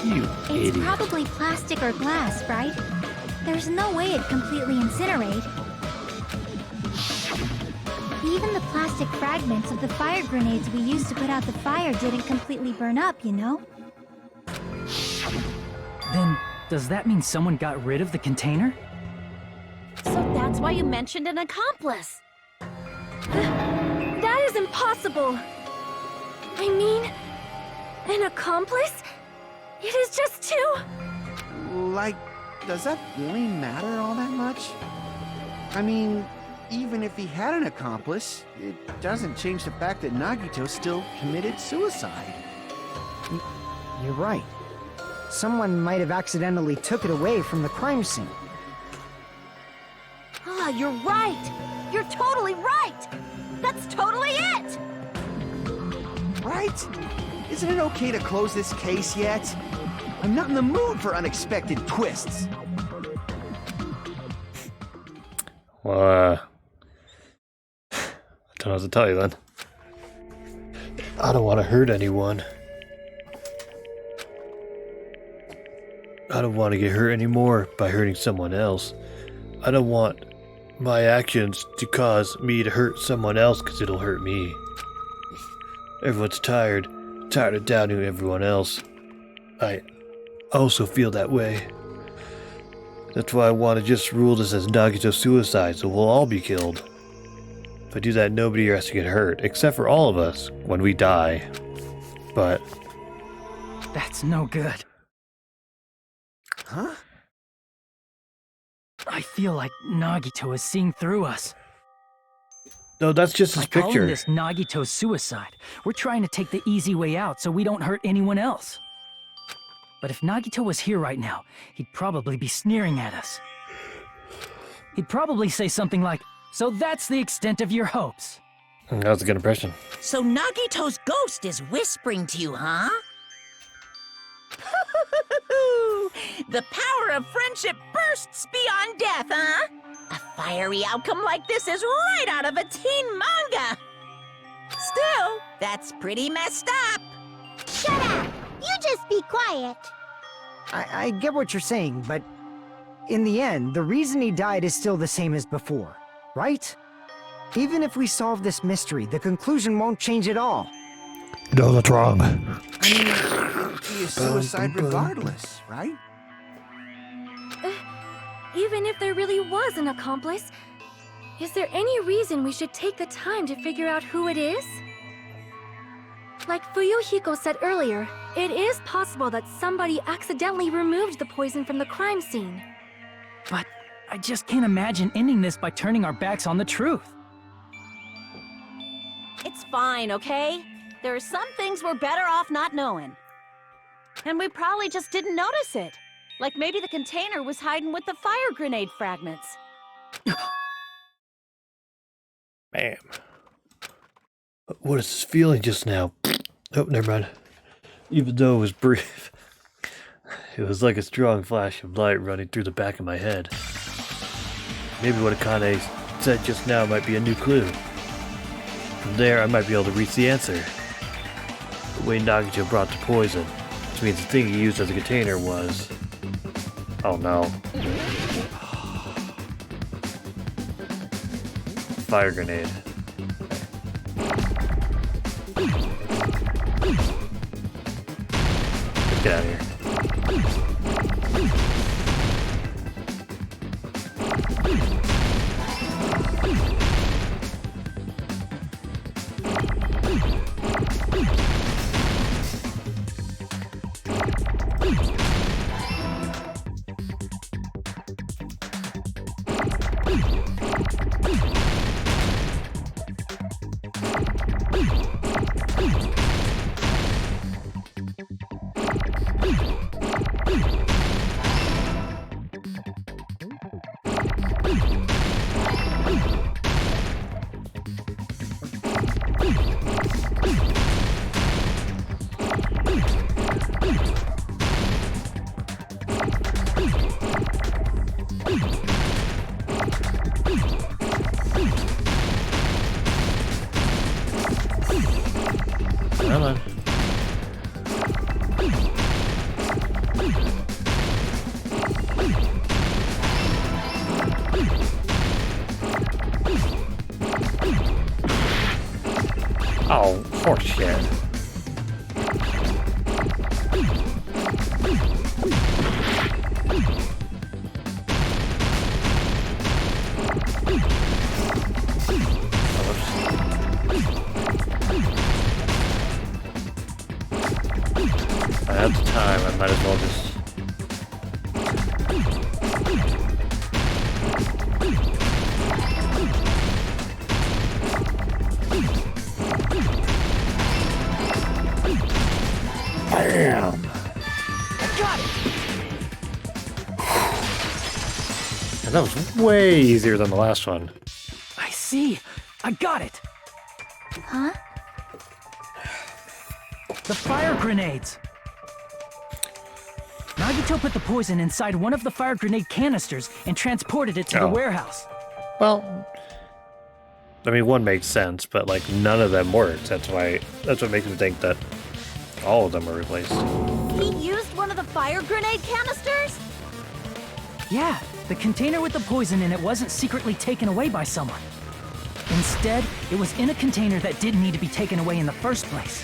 You It's idiot. probably plastic or glass, right? There's no way it'd completely incinerate. Even the plastic fragments of the fire grenades we used to put out the fire didn't completely burn up, you know? Then, does that mean someone got rid of the container? So that's why you mentioned an accomplice. That is impossible. I mean, an accomplice? It is just two. Like, does that really matter all that much? I mean, even if he had an accomplice, it doesn't change the fact that Nagito still committed suicide. You're right. Someone might have accidentally took it away from the crime scene. Ah, you're right. You're totally right. That's totally it. Right? Isn't it okay to close this case yet? I'm not in the mood for unexpected twists. Well, I don't know what to tell you then. I don't want to hurt anyone. I don't want to get hurt anymore by hurting someone else. I don't want my actions to cause me to hurt someone else because it'll hurt me. Everyone's tired of doubting everyone else. I also feel that way. That's why I want to just rule this as Nagito suicide, so we'll all be killed. If I do that, nobody has to get hurt, except for all of us, when we die. But That's no good. Huh? I feel like Nagito is seeing through us. no, that's just his By calling picture. this Nagito suicide, we're trying to take the easy way out so we don't hurt anyone else. But if Nagito was here right now, he'd probably be sneering at us. He'd probably say something like, "So that's the extent of your hopes." That was a good impression. So Nagito's ghost is whispering to you, huh? The power of friendship bursts beyond death, huh? A fiery outcome like this is right out of a teen manga. Still, that's pretty messed up. Shut up! You just be quiet. I get what you're saying, but in the end, the reason he died is still the same as before, right? Even if we solve this mystery, the conclusion won't change at all. No, that's wrong. I mean, he is suicide regardless, right? Even if there really was an accomplice, is there any reason we should take the time to figure out who it is? Like Fuyuhiko said earlier, it is possible that somebody accidentally removed the poison from the crime scene. But I just can't imagine ending this by turning our backs on the truth. It's fine, okay? There are some things we're better off not knowing. And we probably just didn't notice it. Like maybe the container was hiding with the fire grenade fragments. Man. What is this feeling just now? Oh, never mind. Even though it was brief, it was like a strong flash of light running through the back of my head. Maybe what Akane said just now might be a new clue. From there, I might be able to reach the answer. The way Nagito brought the poison, which means the thing he used as a container was... Oh no. Fire grenade. Get out of here. come on. Oh, horseshit. I have the time, I might as well just... Bam! I got it! And that was way easier than the last one. I see. I got it. Huh? The fire grenades. Nagito put the poison inside one of the fire grenade canisters and transported it to the warehouse. Well, I mean, one makes sense, but like none of them works. That's what makes me think that all of them were replaced. He used one of the fire grenade canisters? Yeah, the container with the poison in it wasn't secretly taken away by someone. Instead, it was in a container that didn't need to be taken away in the first place.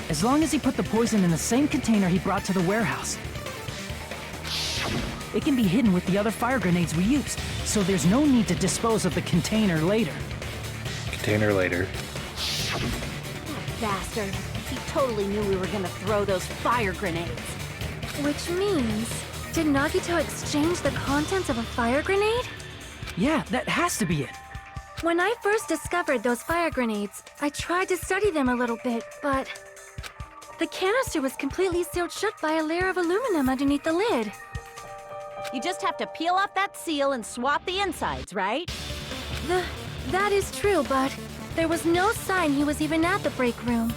As long as he put the poison in the same container he brought to the warehouse, it can be hidden with the other fire grenades we used, so there's no need to dispose of the container later. Container later. Bastard. He totally knew we were gonna throw those fire grenades. Which means, did Nagito exchange the contents of a fire grenade? Yeah, that has to be it. When I first discovered those fire grenades, I tried to study them a little bit, but the canister was completely sealed shut by a layer of aluminum underneath the lid. You just have to peel off that seal and swap the insides, right? That is true, but there was no sign he was even at the break room.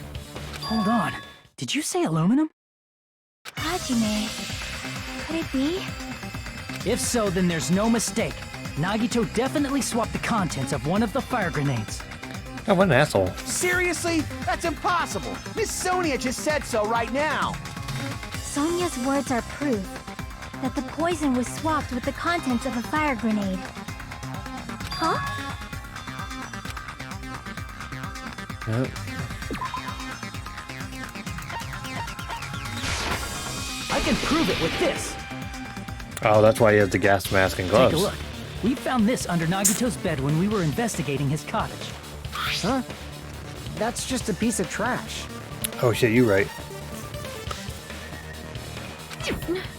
Hold on. Did you say aluminum? Hajime. Could it be? If so, then there's no mistake. Nagito definitely swapped the contents of one of the fire grenades. Oh, what an asshole. Seriously? That's impossible. Miss Sonia just said so right now. Sonia's words are proof that the poison was swapped with the contents of a fire grenade. Huh? Yep. I can prove it with this. Oh, that's why he has the gas mask and gloves. Take a look. We found this under Nagito's bed when we were investigating his cottage. Huh? That's just a piece of trash. Oh shit, you right.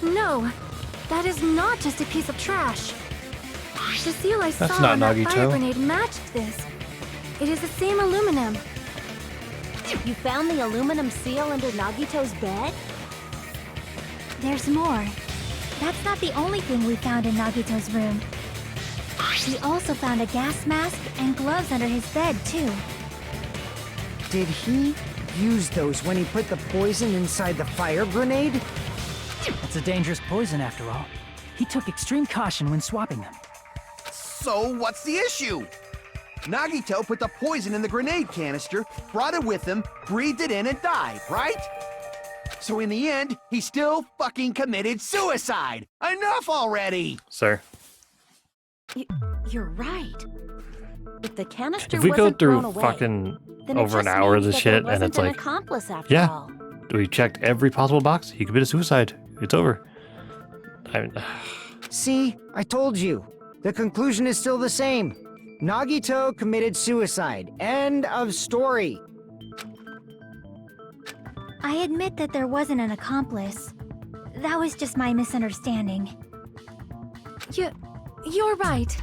No, that is not just a piece of trash. The seal I saw That's not on that Nagito. fire grenade matched this. It is the same aluminum. You found the aluminum seal under Nagito's bed? There's more. That's not the only thing we found in Nagito's room. We also found a gas mask and gloves under his bed, too. Did he use those when he put the poison inside the fire grenade? It's a dangerous poison after all. He took extreme caution when swapping them. So what's the issue? Nagito put the poison in the grenade canister, brought it with him, breathed it in, and died, right? So in the end, he still fucking committed suicide. Enough already! Sir. You're right. If the canister If we go wasn't through thrown away, fucking then it over an just hour of means this that there shit and it's wasn't an like, accomplice after yeah, all. we checked every possible box, he committed suicide. It's over. See, I told you. The conclusion is still the same. Nagito committed suicide. End of story. I admit that there wasn't an accomplice. That was just my misunderstanding. You're right.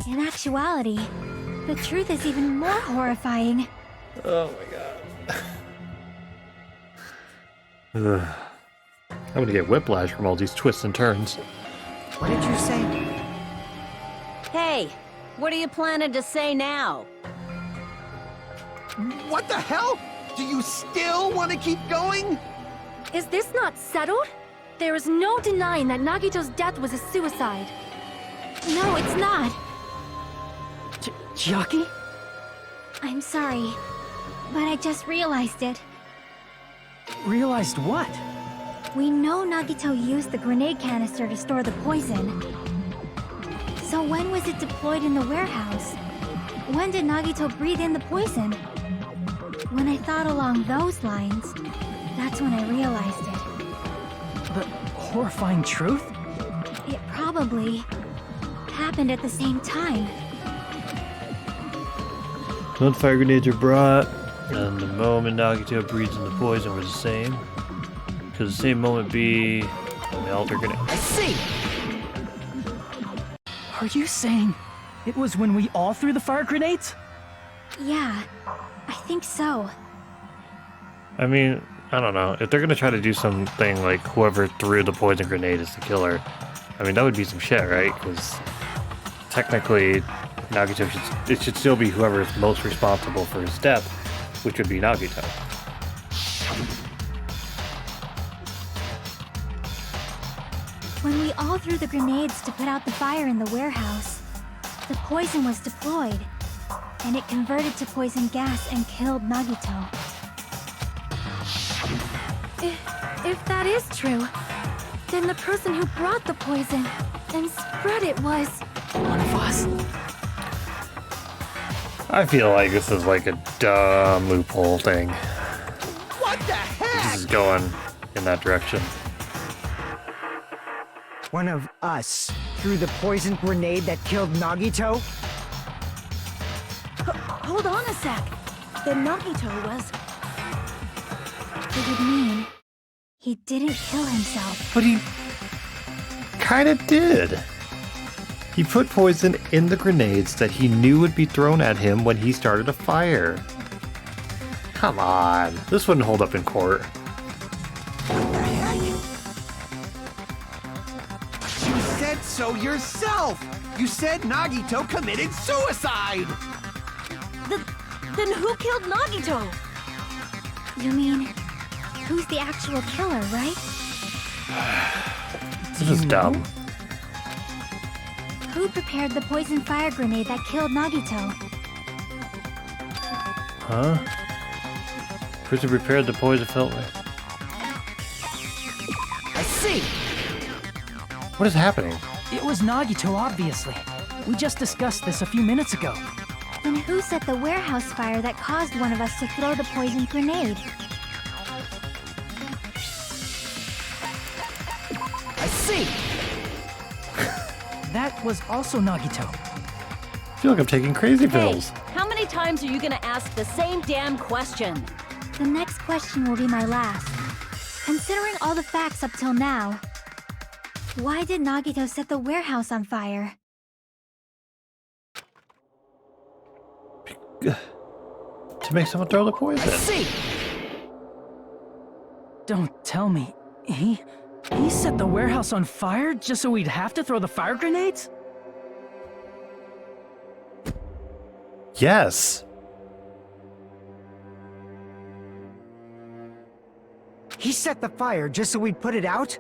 In actuality, the truth is even more horrifying. Oh my god. Ugh. I'm gonna get whiplash from all these twists and turns. What did you say? Hey, what are you planning to say now? What the hell? Do you still want to keep going? Is this not settled? There is no denying that Nagito's death was a suicide. No, it's not. Chiaki? I'm sorry, but I just realized it. Realized what? We know Nagito used the grenade canister to store the poison. So when was it deployed in the warehouse? When did Nagito breathe in the poison? When I thought along those lines, that's when I realized it. The horrifying truth? It probably happened at the same time. When fire grenades are brought, and the moment Nagito breathes in the poison was the same. Could the same moment be when the alter grenade? I see! Are you saying it was when we all threw the fire grenades? Yeah, I think so. I mean, I don't know. If they're gonna try to do something like whoever threw the poison grenade is the killer, I mean, that would be some shit, right? Because technically, Nagito should still be whoever is most responsible for his death, which would be Nagito. When we all threw the grenades to put out the fire in the warehouse, the poison was deployed, and it converted to poison gas and killed Nagito. If that is true, then the person who brought the poison and spread it was One of us? I feel like this is like a dumb loophole thing. What the heck? This is going in that direction. One of us threw the poison grenade that killed Nagito? Hold on a sec. Then Nagito was... It would mean he didn't kill himself. But he kind of did. He put poison in the grenades that he knew would be thrown at him when he started a fire. Come on, this wouldn't hold up in court. What the heck? You said so yourself! You said Nagito committed suicide! Then who killed Nagito? You mean, who's the actual killer, right? This is dumb. Who prepared the poison fire grenade that killed Nagito? Huh? Person prepared the poison filled with. I see! What is happening? It was Nagito, obviously. We just discussed this a few minutes ago. Then who set the warehouse fire that caused one of us to throw the poison grenade? I see! That was also Nagito. I feel like I'm taking crazy pills. Hey, how many times are you gonna ask the same damn question? The next question will be my last. Considering all the facts up till now, why did Nagito set the warehouse on fire? To make someone throw the I poison. see! Don't tell me. He set the warehouse on fire just so we'd have to throw the fire grenades? Yes. He set the fire just so we'd put it out?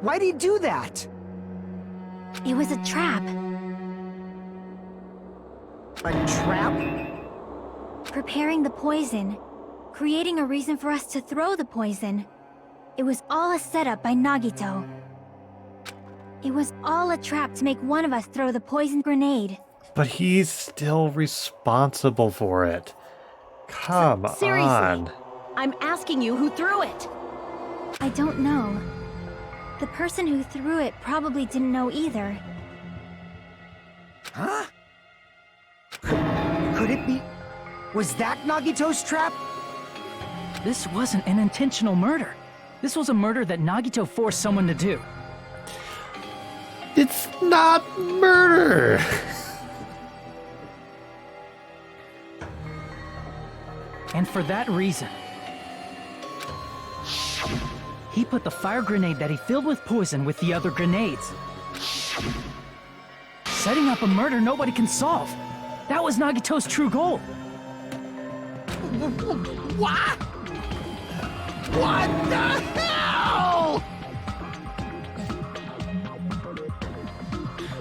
Why'd he do that? It was a trap. A trap? Preparing the poison, creating a reason for us to throw the poison. It was all a setup by Nagito. It was all a trap to make one of us throw the poison grenade. But he's still responsible for it. Come Seriously. on. I'm asking you who threw it. I don't know. The person who threw it probably didn't know either. Huh? Could it be... Was that Nagito's trap? This wasn't an intentional murder. This was a murder that Nagito forced someone to do. It's not murder. And for that reason, he put the fire grenade that he filled with poison with the other grenades. Setting up a murder nobody can solve. That was Nagito's true goal. What? What the hell?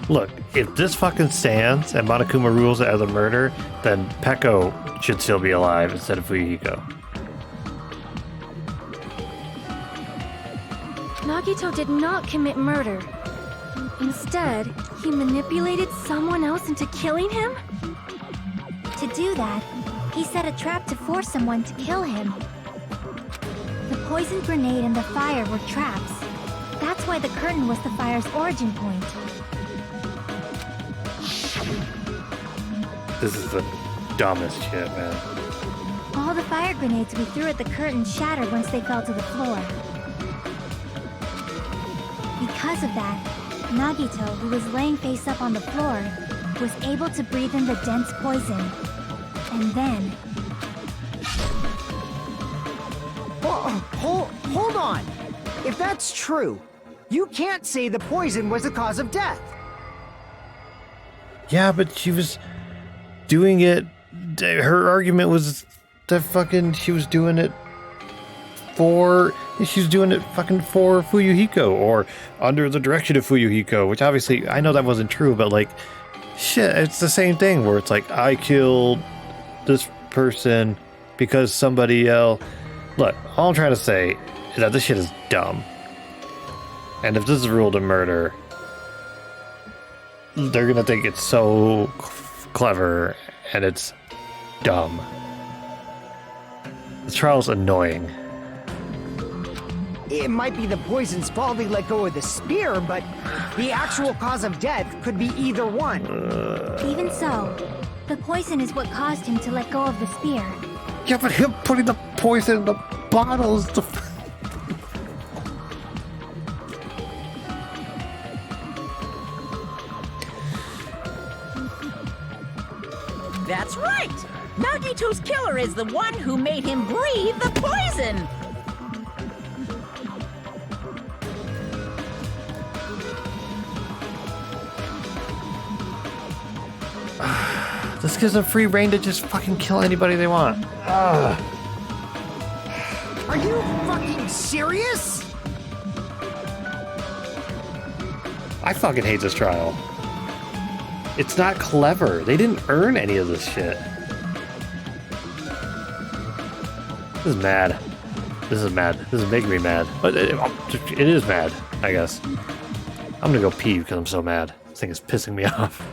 Look, if this fucking stands and Monokuma rules it as a murder, then Peko should still be alive instead of Fuyuhiko. Nagito did not commit murder. Instead, he manipulated someone else into killing him? To do that, he set a trap to force someone to kill him. The poison grenade and the fire were traps. That's why the curtain was the fire's origin point. This is the dumbest shit, man. All the fire grenades we threw at the curtain shattered once they fell to the floor. Because of that, Nagito, who was laying face up on the floor, was able to breathe in the dense poison. And then... Hold on! If that's true, you can't say the poison was the cause of death! Yeah, but she was doing it... Her argument was that fucking she was doing it for... She's doing it fucking for Fuyuhiko, or under the direction of Fuyuhiko, which obviously, I know that wasn't true, but like, shit, it's the same thing where it's like, I killed this person because somebody else... Look, all I'm trying to say is that this shit is dumb. And if this is ruled a murder, they're gonna think it's so clever, and it's dumb. This trial's annoying. It might be the poison's fault they let go of the spear, but the actual cause of death could be either one. Even so, the poison is what caused him to let go of the spear. Yeah, but him putting the poison in the bottle is the... That's right! Nagito's killer is the one who made him breathe the poison! This gives them free reign to just fucking kill anybody they want. Are you fucking serious? I fucking hate this trial. It's not clever. They didn't earn any of this shit. This is mad. This is mad. This is making me mad. But it is mad, I guess. I'm gonna go pee because I'm so mad. This thing is pissing me off.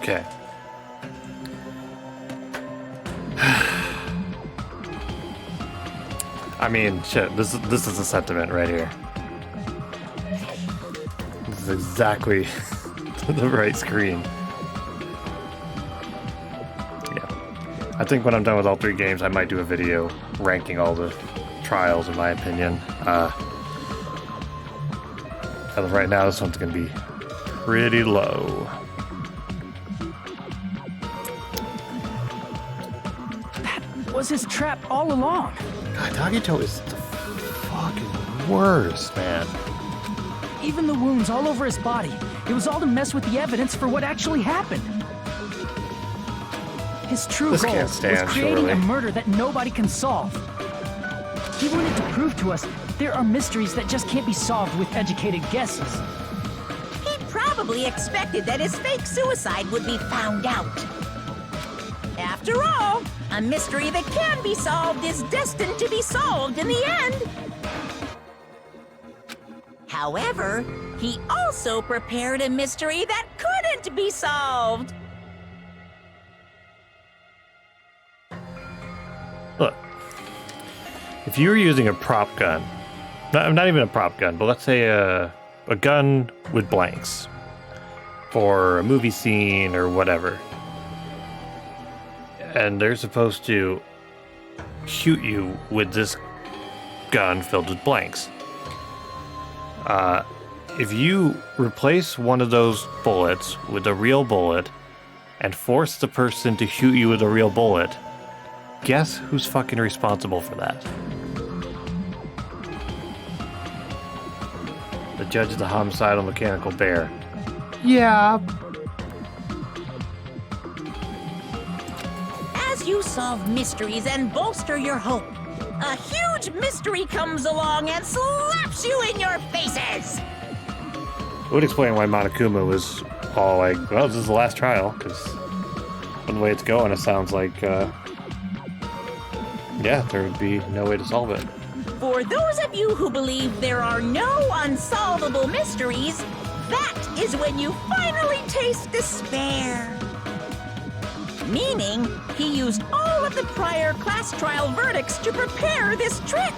Okay. I mean, shit, this is a sentiment right here. This is exactly the right screen. Yeah. I think when I'm done with all 3 games, I might do a video ranking all the trials, in my opinion. As of right now, this one's gonna be pretty low. That was his trap all along. God, Nagito is the fucking worst, man. Even the wounds all over his body. It was all to mess with the evidence for what actually happened. His true This goal can't was stand, creating surely. a murder that nobody can solve. He wanted to prove to us there are mysteries that just can't be solved with educated guesses. He probably expected that his fake suicide would be found out. After all, a mystery that can be solved is destined to be solved in the end. However, he also prepared a mystery that couldn't be solved. Look, if you were using a prop gun, not even a prop gun, but let's say a gun with blanks for a movie scene or whatever, and they're supposed to shoot you with this gun filled with blanks. If you replace one of those bullets with a real bullet and force the person to shoot you with a real bullet, guess who's fucking responsible for that? The judge of the homicidal mechanical bear. Yeah. As you solve mysteries and bolster your hope, a huge mystery comes along and slaps you in your faces. It would explain why Monokuma was all like, well, this is the last trial, because from the way it's going, it sounds like, yeah, there would be no way to solve it. For those of you who believe there are no unsolvable mysteries, that is when you finally taste despair. Meaning, he used all of the prior class trial verdicts to prepare this trick.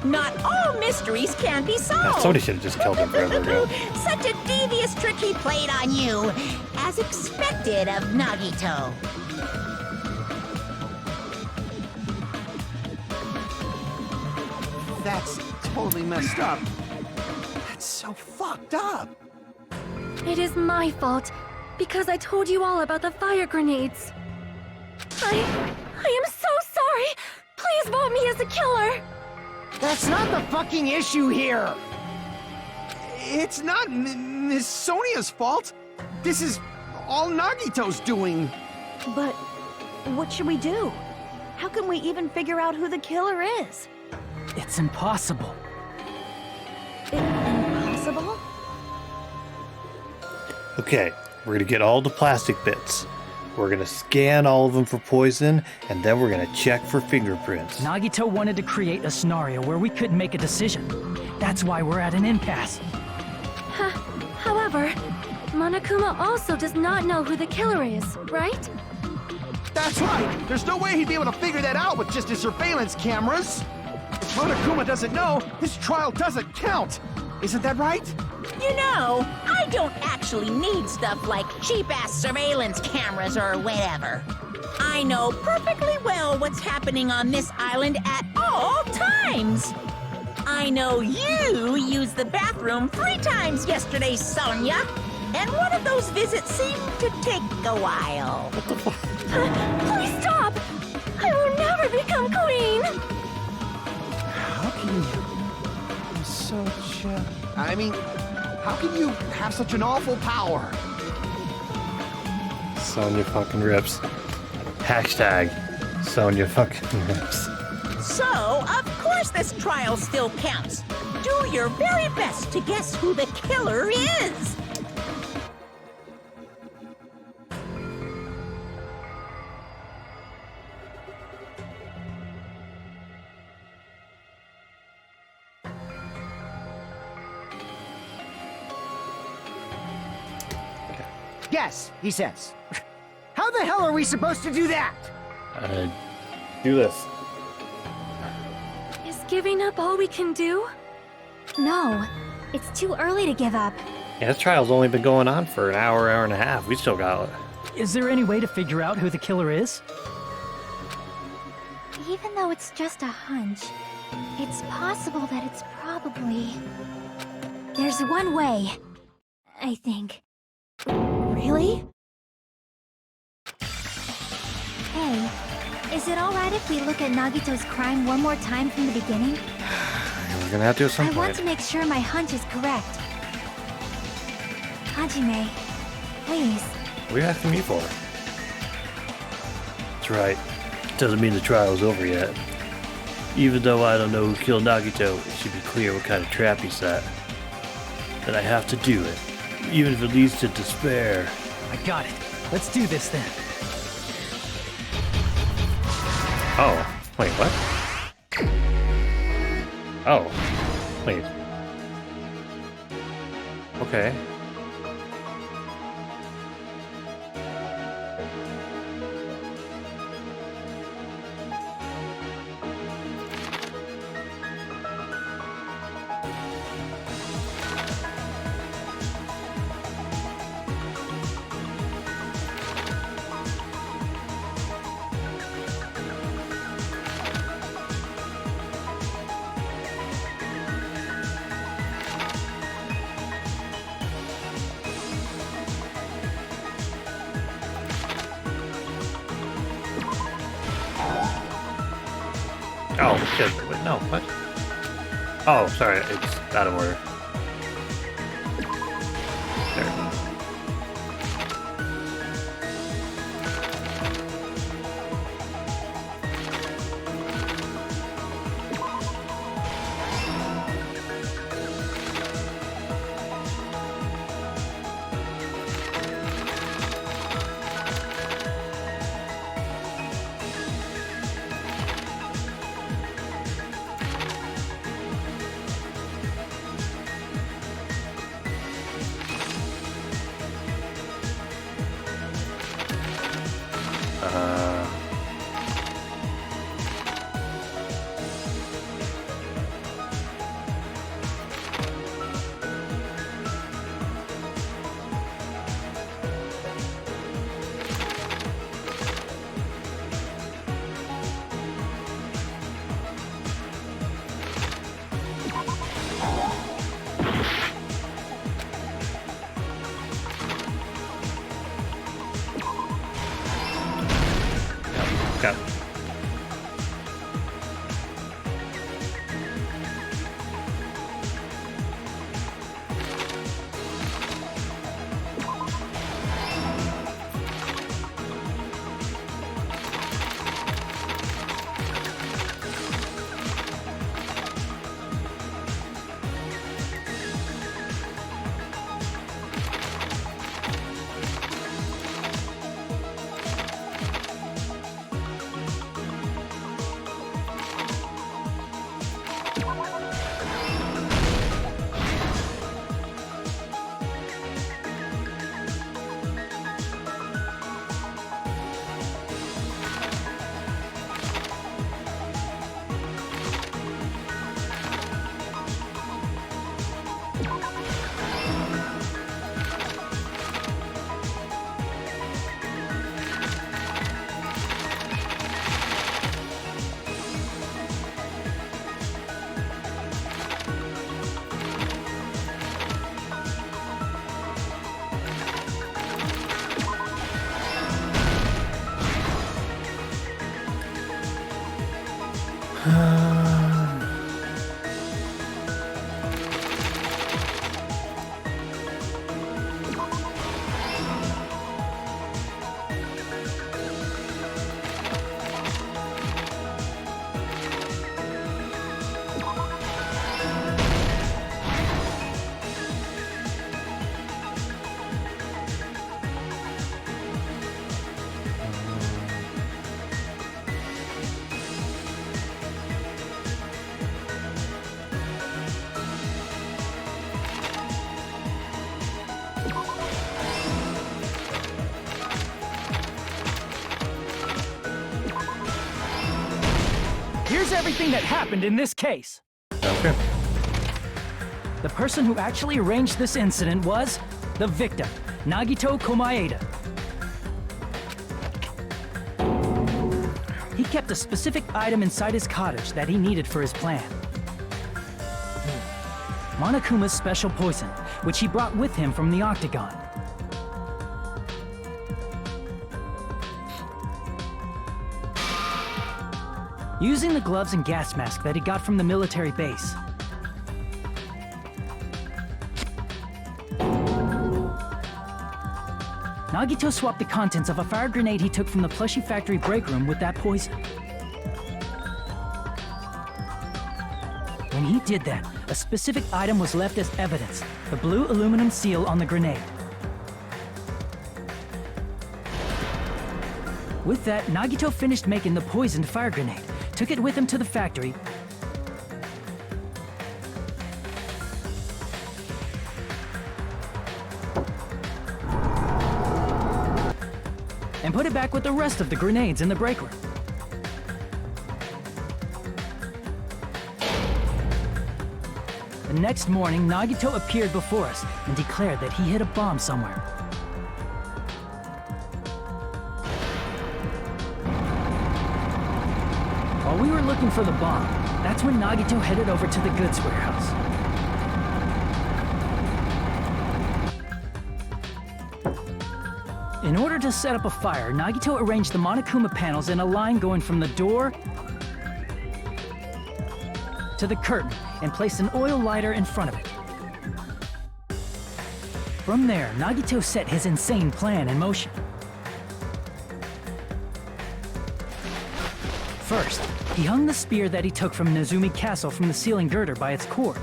Not all mysteries can be solved. Somebody should have just killed him forever ago. Such a devious trick he played on you, as expected of Nagito. That's totally messed up. That's so fucked up. It is my fault, because I told you all about the fire grenades. I am so sorry. Please vote me as the killer. That's not the fucking issue here! It's not Miss Sonia's fault. This is all Nagito's doing. But what should we do? How can we even figure out who the killer is? It's impossible. Impossible? Okay, we're gonna get all the plastic bits. We're gonna scan all of them for poison, and then we're gonna check for fingerprints. Nagito wanted to create a scenario where we couldn't make a decision. That's why we're at an impasse. However, Monokuma also does not know who the killer is, right? That's right. There's no way he'd be able to figure that out with just his surveillance cameras. If Monokuma doesn't know, his trial doesn't count. Isn't that right? You know, I don't actually need stuff like cheap-ass surveillance cameras or whatever. I know perfectly well what's happening on this island at all times. I know you used the bathroom 3 times yesterday, Sonia, and one of those visits seemed to take a while. Please stop! I will never become queen! How can you be such a... I mean, how can you have such an awful power? Sonya fucking rips. Hashtag Sonya fucking rips. So, of course this trial still counts. Do your very best to guess who the killer is. Yes, he says. How the hell are we supposed to do that? Do this. Is giving up all we can do? No, it's too early to give up. Yeah, this trial's only been going on for an hour, hour and a half. We still got it. Is there any way to figure out who the killer is? Even though it's just a hunch, it's possible that it's probably... There's one way, I think. Really? Hey, is it alright if we look at Nagito's crime one more time from the beginning? We're gonna have to at some I point. want to make sure my hunch is correct. Hajime, please. What are you asking me for? That's right. Doesn't mean the trial's over yet. Even though I don't know who killed Nagito, it should be clear what kind of trap he set. That I have to do it, even if it leads to despair. I got it. Let's do this then. Oh, wait, what? Oh, wait. Okay. Oh, shit. Wait, no, what? Oh, sorry, it's out of order. There. Got it. Here's everything that happened in this case. Okay. The person who actually arranged this incident was the victim, Nagito Komaeda. He kept a specific item inside his cottage that he needed for his plan. Monokuma's special poison, which he brought with him from the Octagon. Using the gloves and gas mask that he got from the military base, Nagito swapped the contents of a fire grenade he took from the plushie factory break room with that poison. When he did that, a specific item was left as evidence, the blue aluminum seal on the grenade. With that, Nagito finished making the poisoned fire grenade, took it with him to the factory, and put it back with the rest of the grenades in the break room. The next morning, Nagito appeared before us and declared that he hid a bomb somewhere. While we were looking for the bomb, that's when Nagito headed over to the goods warehouse. In order to set up a fire, Nagito arranged the Monokuma panels in a line going from the door to the curtain and placed an oil lighter in front of it. From there, Nagito set his insane plan in motion. First, he hung the spear that he took from Nezumi Castle from the ceiling girder by its cord.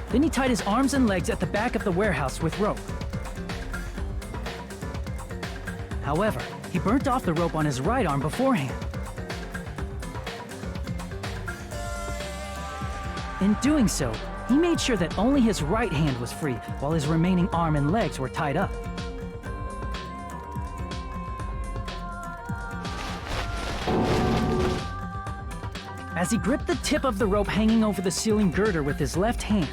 Then he tied his arms and legs at the back of the warehouse with rope. However, he burnt off the rope on his right arm beforehand. In doing so, he made sure that only his right hand was free, while his remaining arm and legs were tied up. As he gripped the tip of the rope hanging over the ceiling girder with his left hand,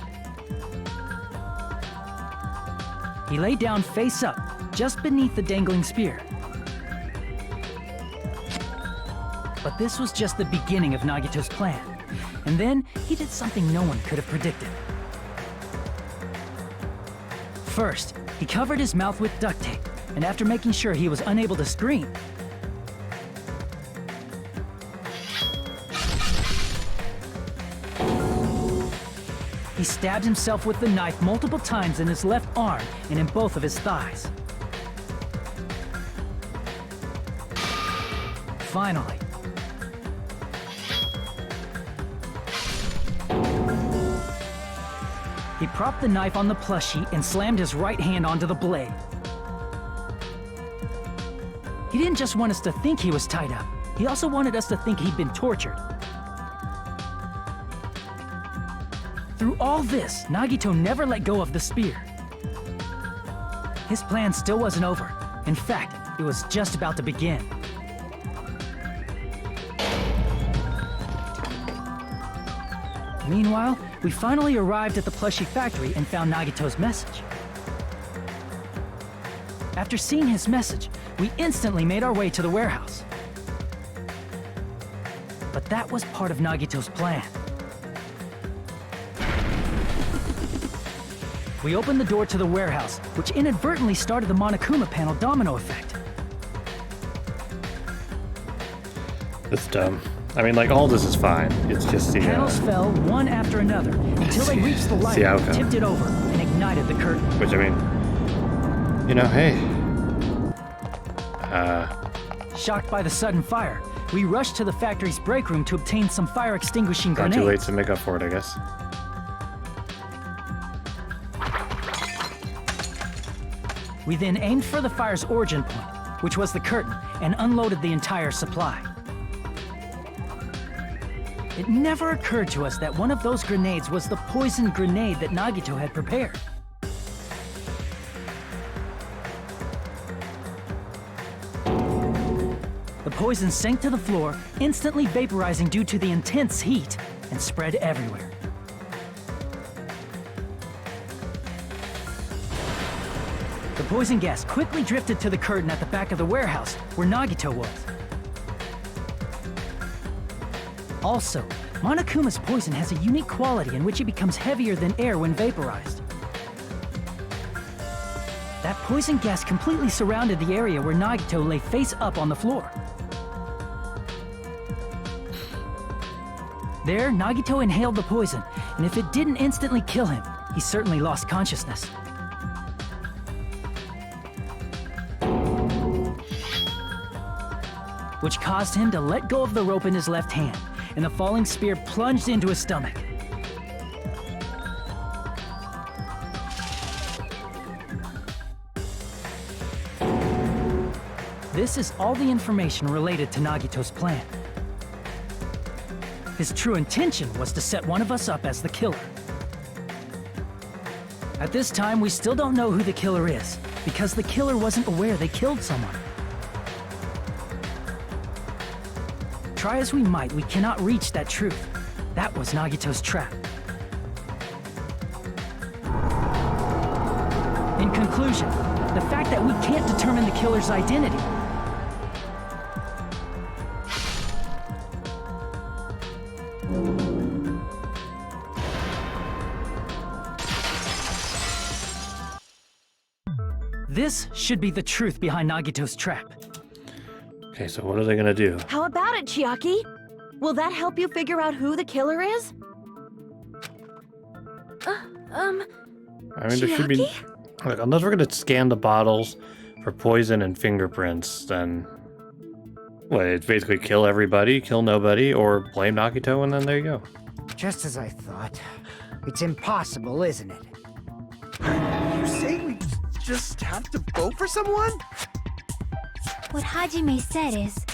he lay down face up, just beneath the dangling spear. But this was just the beginning of Nagito's plan. And then, he did something no one could have predicted. First, he covered his mouth with duct tape, and after making sure he was unable to scream, he stabbed himself with the knife multiple times in his left arm and in both of his thighs. Finally, he propped the knife on the plushie and slammed his right hand onto the blade. He didn't just want us to think he was tied up, he also wanted us to think he'd been tortured. Through all this, Nagito never let go of the spear. His plan still wasn't over. In fact, it was just about to begin. Meanwhile, we finally arrived at the plushie factory and found Nagito's message. After seeing his message, we instantly made our way to the warehouse. But that was part of Nagito's plan. We opened the door to the warehouse, which inadvertently started the Monokuma panel domino effect. It's dumb. I mean, like, all this is fine. It's just the... Panels fell one after another until they reached the light, outcome. tipped it over, and ignited the curtain. Which, I mean... You know, hey... Shocked by the sudden fire, we rushed to the factory's break room to obtain some fire-extinguishing Not grenades. too late to make up for it, I guess. We then aimed for the fire's origin point, which was the curtain, and unloaded the entire supply. It never occurred to us that one of those grenades was the poison grenade that Nagito had prepared. poison sank to the floor, instantly vaporizing due to the intense heat, and spread everywhere. The poison gas quickly drifted to the curtain at the back of the warehouse, where Nagito was. Also, Monokuma's poison has a unique quality in which it becomes heavier than air when vaporized. That poison gas completely surrounded the area where Nagito lay face up on the floor. There, Nagito inhaled the poison, and if it didn't instantly kill him, he certainly lost consciousness. Which caused him to let go of the rope in his left hand, and the falling spear plunged into his stomach. This is all the information related to Nagito's plan. His true intention was to set one of us up as the killer. At this time, we still don't know who the killer is, because the killer wasn't aware they killed someone. Try as we might, we cannot reach that truth. That was Nagito's trap. In conclusion, the fact that we can't determine the killer's identity. This should be the truth behind Nagito's trap. Okay, so what are they gonna do? How about it, Chiaki? Will that help you figure out who the killer is? I mean, there should be... Like, unless we're gonna scan the bottles for poison and fingerprints, then... What, it's basically kill everybody, kill nobody, or blame Nagito, and then there you go. Just as I thought. It's impossible, isn't it? You say we just have to vote for someone? What Hajime said is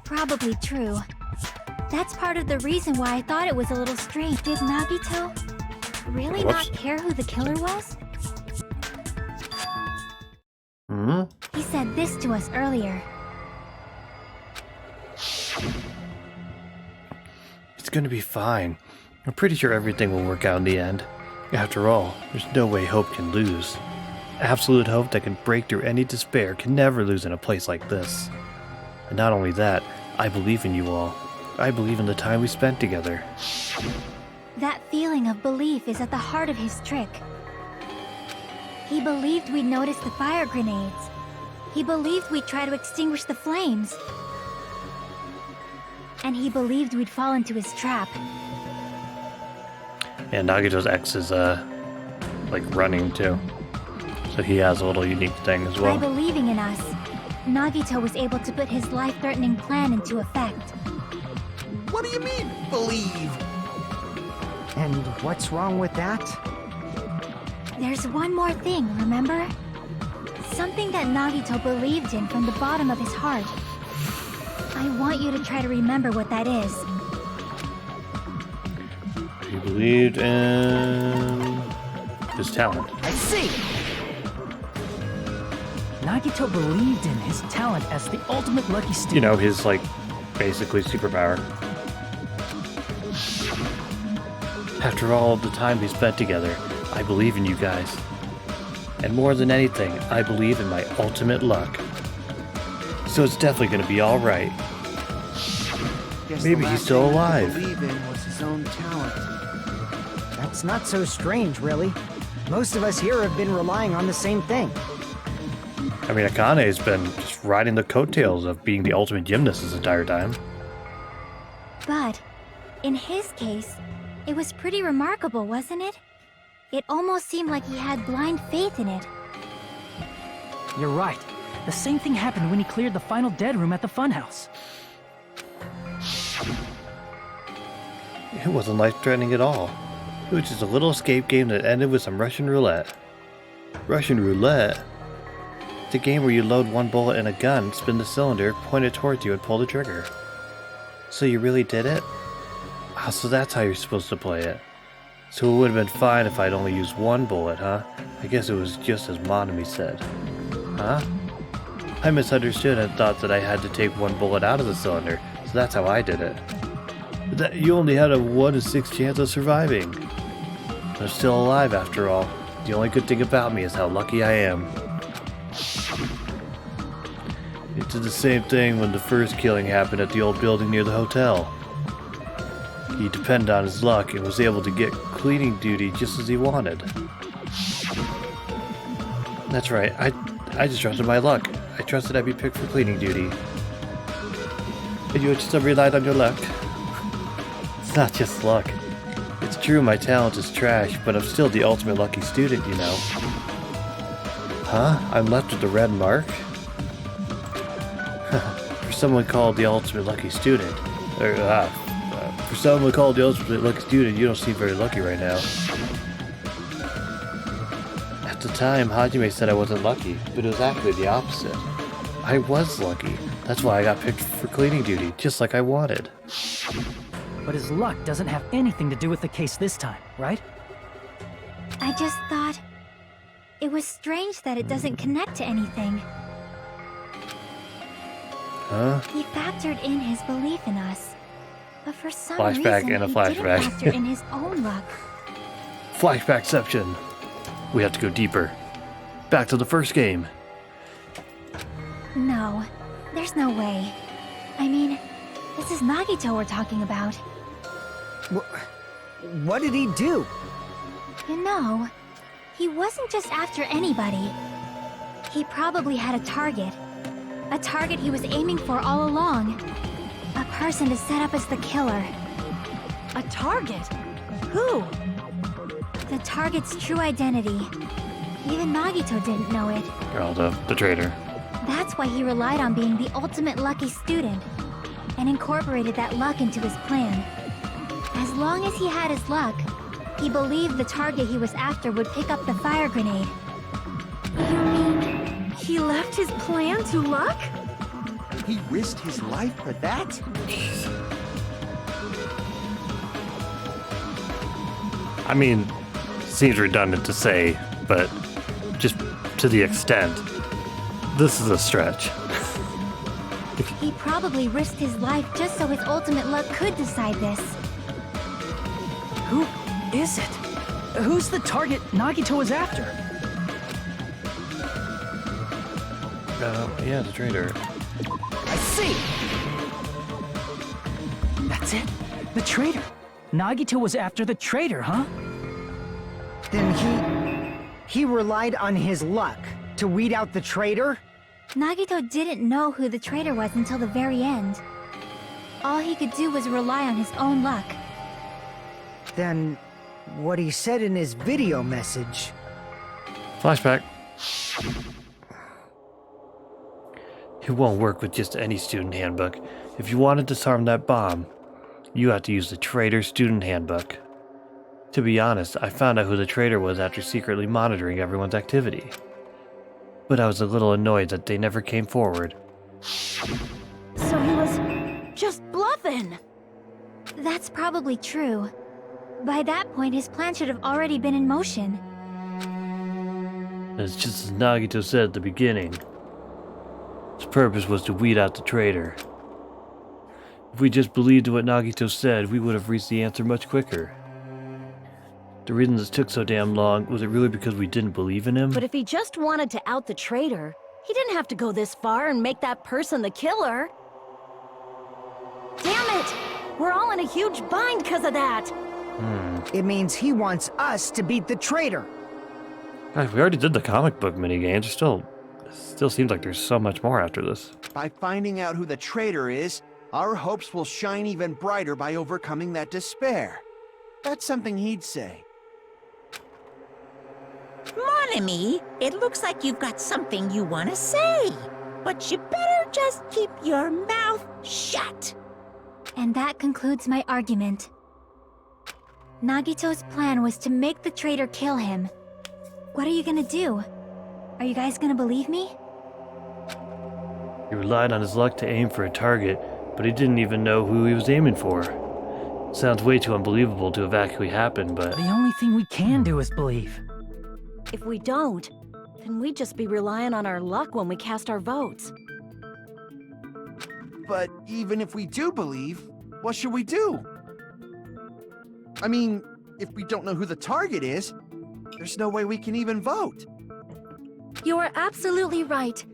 probably true. That's part of the reason why I thought it was a little strange. Did Nagito really Whoops. not care who the killer was? Hmm? He said this to us earlier. It's gonna be fine. I'm pretty sure everything will work out in the end. After all, there's no way hope can lose. Absolute hope that can break through any despair can never lose in a place like this. And not only that, I believe in you all. I believe in the time we spent together. That feeling of belief is at the heart of his trick. He believed we'd notice the fire grenades. He believed we'd try to extinguish the flames. And he believed we'd fall into his trap. And Nagito's ex is, like running too. So he has a little unique thing as well. By believing in us, Nagito was able to put his life-threatening plan into effect. What do you mean, believe? And what's wrong with that? There's one more thing, remember? Something that Nagito believed in from the bottom of his heart. I want you to try to remember what that is. He believed in his talent. I see! Nagito believed in his talent as the ultimate lucky student. You know, his, like, basically superpower. After all the time we spent together, I believe in you guys. And more than anything, I believe in my ultimate luck. So it's definitely gonna be alright. Guess Maybe the he's last still thing I alive. believe in was his own talent. That's not so strange, really. Most of us here have been relying on the same thing. I mean, Akane's been just riding the coattails of being the ultimate gymnast this entire time. But, in his case, it was pretty remarkable, wasn't it? It almost seemed like he had blind faith in it. You're right. The same thing happened when he cleared the final dead room at the funhouse. It wasn't life-threatening at all. It was just a little escape game that ended with some Russian roulette. Russian roulette? It's a game where you load one bullet in a gun, spin the cylinder, point it towards you, and pull the trigger. So you really did it? Ah, so that's how you're supposed to play it. So it would have been fine if I'd only used one bullet, huh? I guess it was just as Monami said. Huh? I misunderstood and thought that I had to take one bullet out of the cylinder, so that's how I did it. But that you only had a 1 in 6 chance of surviving. I'm still alive after all. The only good thing about me is how lucky I am. It did the same thing when the first killing happened at the old building near the hotel. He depended on his luck and was able to get cleaning duty just as he wanted. That's right, I just trusted my luck. I trusted I'd be picked for cleaning duty. And you just relied on your luck? It's not just luck. It's true my talent is trash, but I'm still the ultimate lucky student, you know. Huh? I'm left with the red mark? For someone called the ultimate lucky student, for someone called the ultimate lucky student, you don't seem very lucky right now. At the time, Hajime said I wasn't lucky, but it was actually the opposite. I was lucky. That's why I got picked for cleaning duty, just like I wanted. But his luck doesn't have anything to do with the case this time, right? I just thought it was strange that it doesn't connect to anything. Huh? He factored in his belief in us, but for some Flashback reason and a he flashback. didn't factor in his own luck. Flashbackception. We have to go deeper. Back to the first game. No, there's no way. I mean, this is Nagito we're talking about. What did he do? You know, he wasn't just after anybody. He probably had a target. A target he was aiming for all along. A person to set up as the killer. A target? Who? The target's true identity. Even Nagito didn't know it. Oh, the traitor. That's why he relied on being the ultimate lucky student, and incorporated that luck into his plan. As long as he had his luck, he believed the target he was after would pick up the fire grenade. You mean he left his plan to luck? He risked his life for that? I mean, seems redundant to say, but just to the extent. This is a stretch. He probably risked his life just so his ultimate luck could decide this. Who is it? Who's the target Nagito was after? Yeah, the traitor. I see! That's it. The traitor. Nagito was after the traitor, huh? Then he relied on his luck to weed out the traitor? Nagito didn't know who the traitor was until the very end. All he could do was rely on his own luck. Then what he said in his video message... Flashback. It won't work with just any student handbook. If you want to disarm that bomb, you have to use the traitor student handbook. To be honest, I found out who the traitor was after secretly monitoring everyone's activity. But I was a little annoyed that they never came forward. So he was just bluffing. That's probably true. By that point, his plan should have already been in motion. It's just as Nagito said at the beginning. His purpose was to weed out the traitor. If we just believed in what Nagito said, we would have reached the answer much quicker. The reason this took so damn long, was it really because we didn't believe in him? But if he just wanted to out the traitor, he didn't have to go this far and make that person the killer. Damn it! We're all in a huge bind because of that! It means he wants us to beat the traitor. Gosh, we already did the comic book minigames. Still seems like there's so much more after this. By finding out who the traitor is, our hopes will shine even brighter by overcoming that despair. That's something he'd say. Mon ami, it looks like you've got something you want to say. But you better just keep your mouth shut. And that concludes my argument. Nagito's plan was to make the traitor kill him. What are you gonna do? Are you guys gonna believe me? He relied on his luck to aim for a target, but he didn't even know who he was aiming for. Sounds way too unbelievable to have actually happened, but... The only thing we can do is believe. If we don't, then we'd just be relying on our luck when we cast our votes. But even if we do believe, what should we do? I mean, if we don't know who the target is, there's no way we can even vote. You are absolutely right.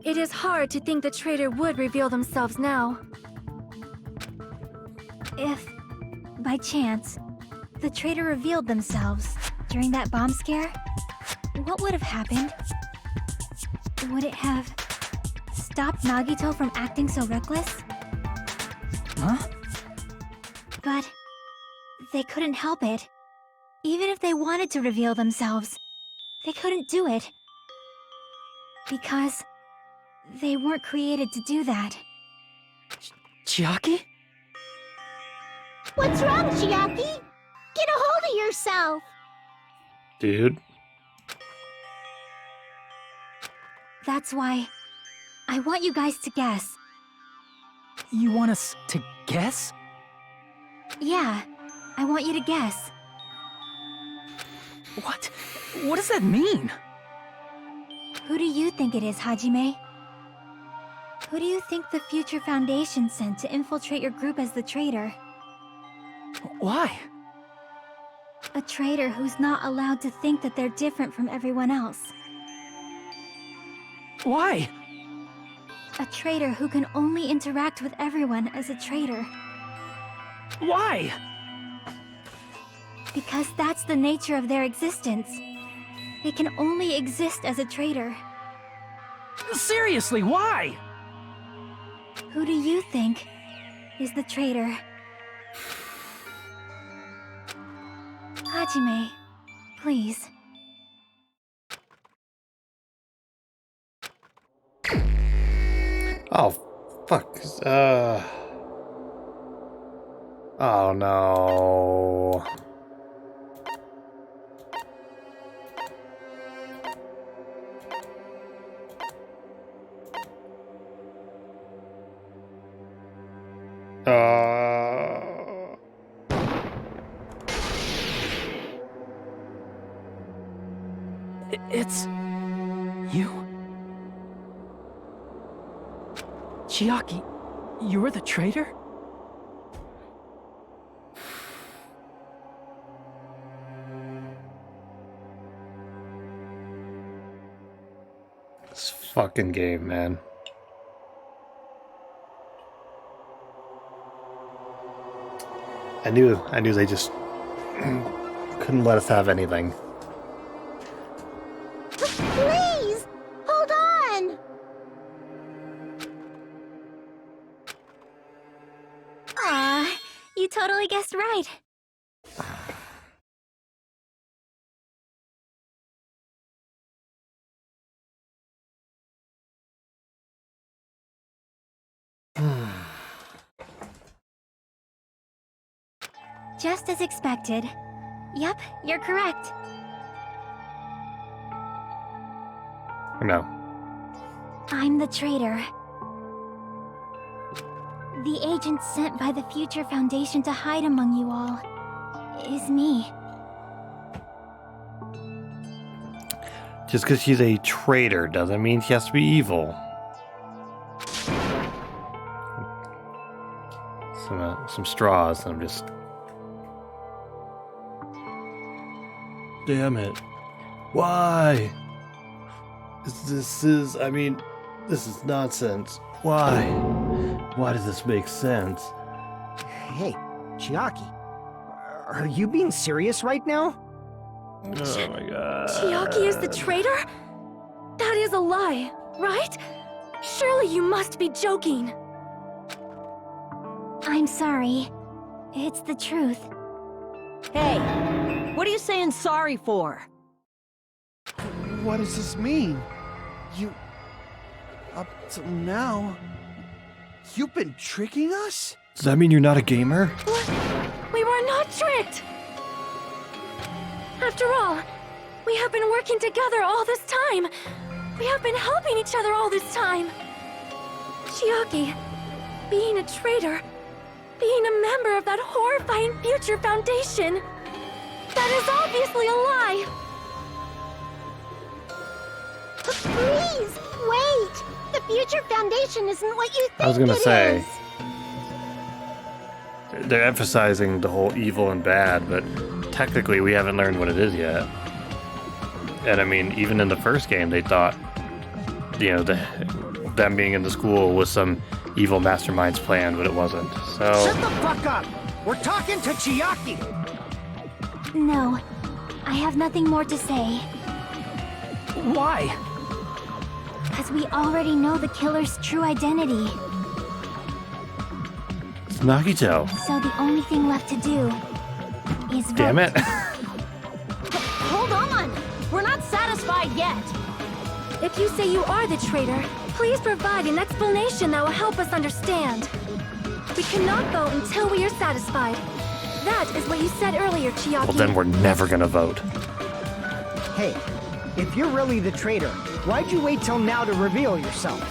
It is hard to think the traitor would reveal themselves now. If, by chance, the traitor revealed themselves during that bomb scare, what would have happened? Would it have stopped Nagito from acting so reckless? Huh? But they couldn't help it. Even if they wanted to reveal themselves, they couldn't do it. Because they weren't created to do that. Chiaki? What's wrong, Chiaki? Get a hold of yourself. Dude. That's why I want you guys to guess. You want us to guess? Yeah, I want you to guess. What? What does that mean? Who do you think it is, Hajime? Who do you think the Future Foundation sent to infiltrate your group as the traitor? Why? A traitor who's not allowed to think that they're different from everyone else. Why? A traitor who can only interact with everyone as a traitor. Why? Because that's the nature of their existence. They can only exist as a traitor. Seriously, why? Who do you think is the traitor? Hajime, please. Oh, fuck. Oh no. It's... you? Chiaki, you're the traitor? This fucking game, man. I knew they just couldn't let us have anything. Please, hold on. Aw, you totally guessed right. Just as expected. Yep, you're correct. No. I'm the traitor. The agent sent by the Future Foundation to hide among you all is me. Just because she's a traitor doesn't mean she has to be evil. Some straws, and I'm just... Damn it. Why? This is nonsense. Why? Why does this make sense? Hey, Chiaki. Are you being serious right now? Oh my god. Chiaki is the traitor? That is a lie, right? Surely you must be joking. I'm sorry. It's the truth. Hey, what are you saying sorry for? What does this mean? You... Up till now... You've been tricking us? Does that mean you're not a gamer? What? We were not tricked! After all, we have been working together all this time. We have been helping each other all this time. Chiaki, being a traitor, being a member of that horrifying Future Foundation, that is obviously a lie. Please, wait! The future foundation isn't what you think I was gonna it say. is. They're emphasizing the whole evil and bad, but technically we haven't learned what it is yet. And I mean, even in the first game, they thought, you know, them being in the school was some evil mastermind's plan, but it wasn't. So Shut the fuck up! We're talking to Chiaki! No, I have nothing more to say. Why? Because we already know the killer's true identity. it's Nagito. So the only thing left to do is vote. Damn it. Hold on! We're not satisfied yet! If you say you are the traitor, please provide an explanation that will help us understand. We cannot vote until we are satisfied. That is what you said earlier, Chiaki. Well, then we're never gonna vote. Hey, if you're really the traitor, why'd you wait till now to reveal yourself?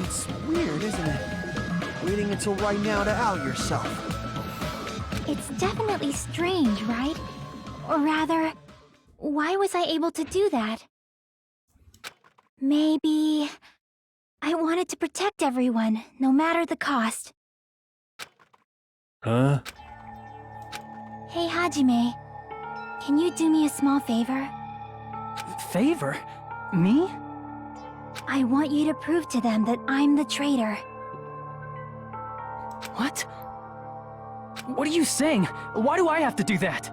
It's weird, isn't it? Waiting until right now to out yourself. It's definitely strange, right? Or rather, why was I able to do that? Maybe I wanted to protect everyone, no matter the cost. Huh? Hey, Hajime, can you do me a small favor? Favor? Me? I want you to prove to them that I'm the traitor. What? What are you saying? Why do I have to do that?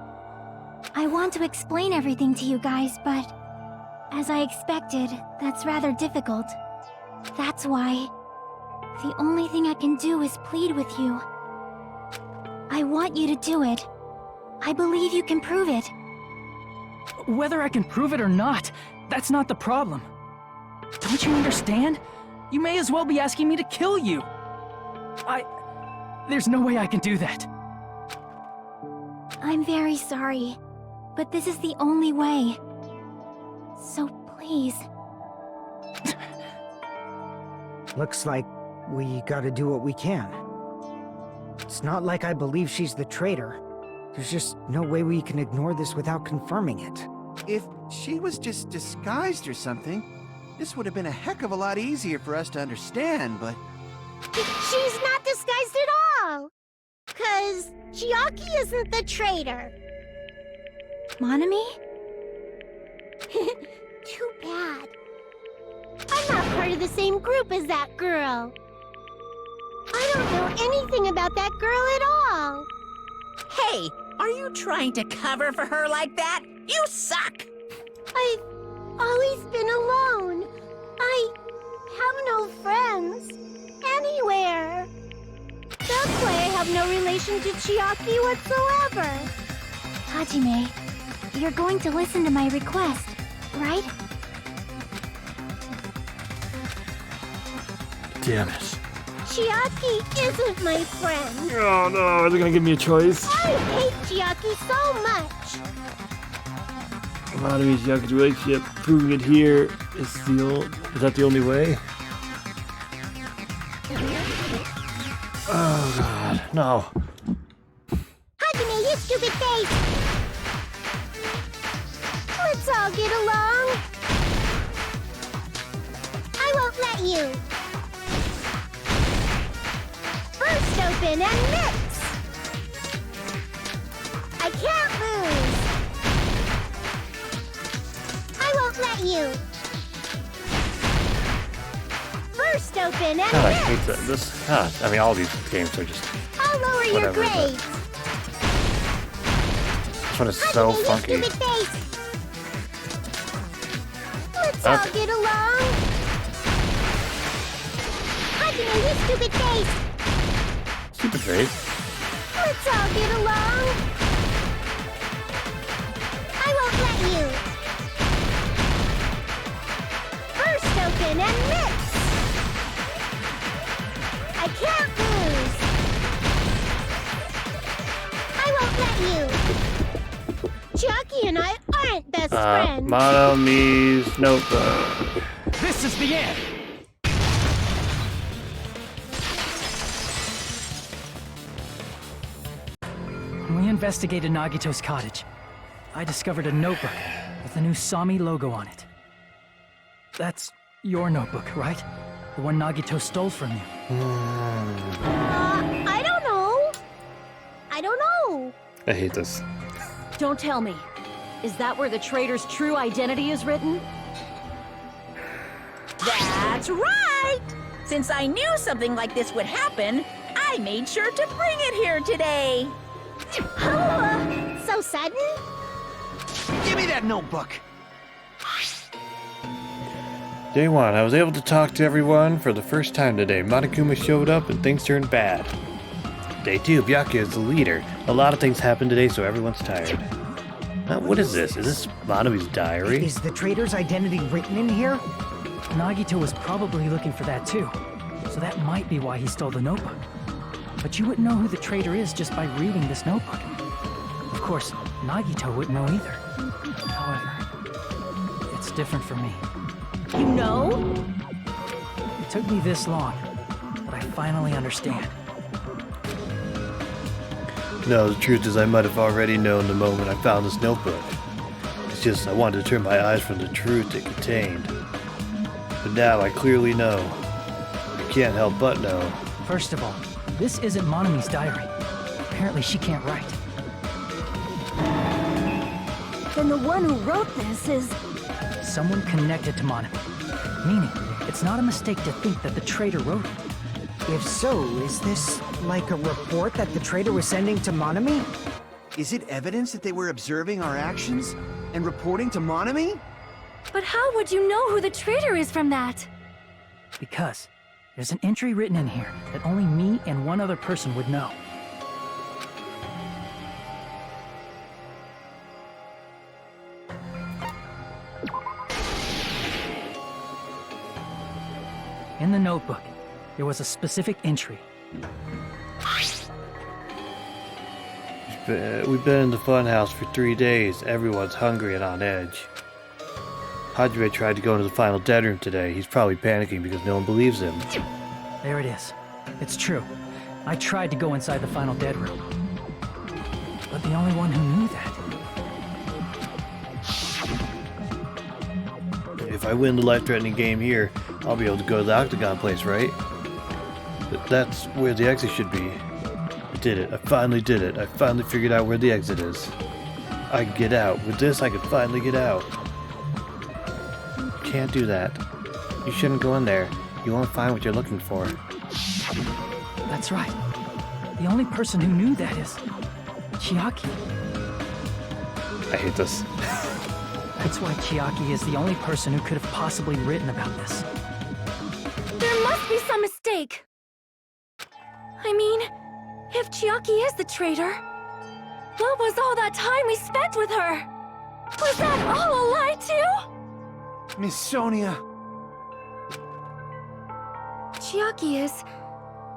I want to explain everything to you guys, but as I expected, that's rather difficult. That's why the only thing I can do is plead with you. I want you to do it. I believe you can prove it. Whether I can prove it or not, that's not the problem. Don't you understand? You may as well be asking me to kill you. There's no way I can do that. I'm very sorry, but this is the only way. So please. Looks like we gotta do what we can. It's not like I believe she's the traitor. There's just no way we can ignore this without confirming it. If she was just disguised or something, this would have been a heck of a lot easier for us to understand, but... She's not disguised at all! 'Cause Chiaki isn't the traitor. Monami? Too bad. I'm not part of the same group as that girl. I don't know anything about that girl at all. Hey, are you trying to cover for her like that? You suck! I've always been alone. I have no friends anywhere. That's why I have no relation to Chiaki whatsoever. Hajime, you're going to listen to my request, right? Damn it. Chiaki isn't my friend. Oh no, are they gonna give me a choice? I hate Chiaki so much. Monami Chiaki's relationship, proving it here is that the only way? Oh god, no. Hajime, you stupid face! Let's all get along. I won't let you. First open and mix! I can't lose. I won't let you. First open and God, I mix! hate that. God, I mean, all these games are just. I'll lower your Whatever, but- grades. This one is so Hajime, you funky. stupid face! Let's Up. all get along. Hajime, you stupid face! Stupid face. Let's all get along. I won't let you. First open and mix. I can't lose. I won't let you. Chiaki and I aren't best friends. Monami's notebook. This is the end! When we investigated Nagito's cottage, I discovered a notebook with the new Sami logo on it. That's your notebook, right? The one Nagito stole from you. I don't know. I don't know. I hate this. Don't tell me. Is that where the traitor's true identity is written? That's right! Since I knew something like this would happen, I made sure to bring it here today. So sudden? Give me that notebook! Day 1, I was able to talk to everyone for the first time today. Monokuma showed up and things turned bad. Day 2, Byakuya is the leader. A lot of things happened today, so everyone's tired. Now, what is this? Is this Manami's diary? Is the traitor's identity written in here? Nagito was probably looking for that too, so that might be why he stole the notebook. But you wouldn't know who the traitor is just by reading this notebook. Of course, Nagito wouldn't know either. However, it's different for me. You know? It took me this long, but I finally understand. No, the truth is I might have already known the moment I found this notebook. It's just I wanted to turn my eyes from the truth it contained. But now I clearly know. I can't help but know. First of all, this isn't Monami's diary. Apparently she can't write. Then the one who wrote this is... Someone connected to Monami. Meaning, it's not a mistake to think that the traitor wrote it. If so, is this like a report that the traitor was sending to Monami? Is it evidence that they were observing our actions and reporting to Monami? But how would you know who the traitor is from that? Because there's an entry written in here that only me and one other person would know. In the notebook, there was a specific entry. We've been in the funhouse for 3 days. Everyone's hungry and on edge. Hajime tried to go into the final dead room today. He's probably panicking because no one believes him. There it is. It's true. I tried to go inside the final dead room. But the only one who knew that... If I win the life-threatening game here, I'll be able to go to the Octagon place, right? That's where the exit should be. I did it. I finally did it. I finally figured out where the exit is. I can get out. With this, I can finally get out. You can't do that. You shouldn't go in there. You won't find what you're looking for. That's right. The only person who knew that is... Chiaki. I hate this. That's why Chiaki is the only person who could have possibly written about this. There must be some mistake. I mean, if Chiaki is the traitor, what was all that time we spent with her? Was that all a lie too? Miss Sonia. Chiaki is...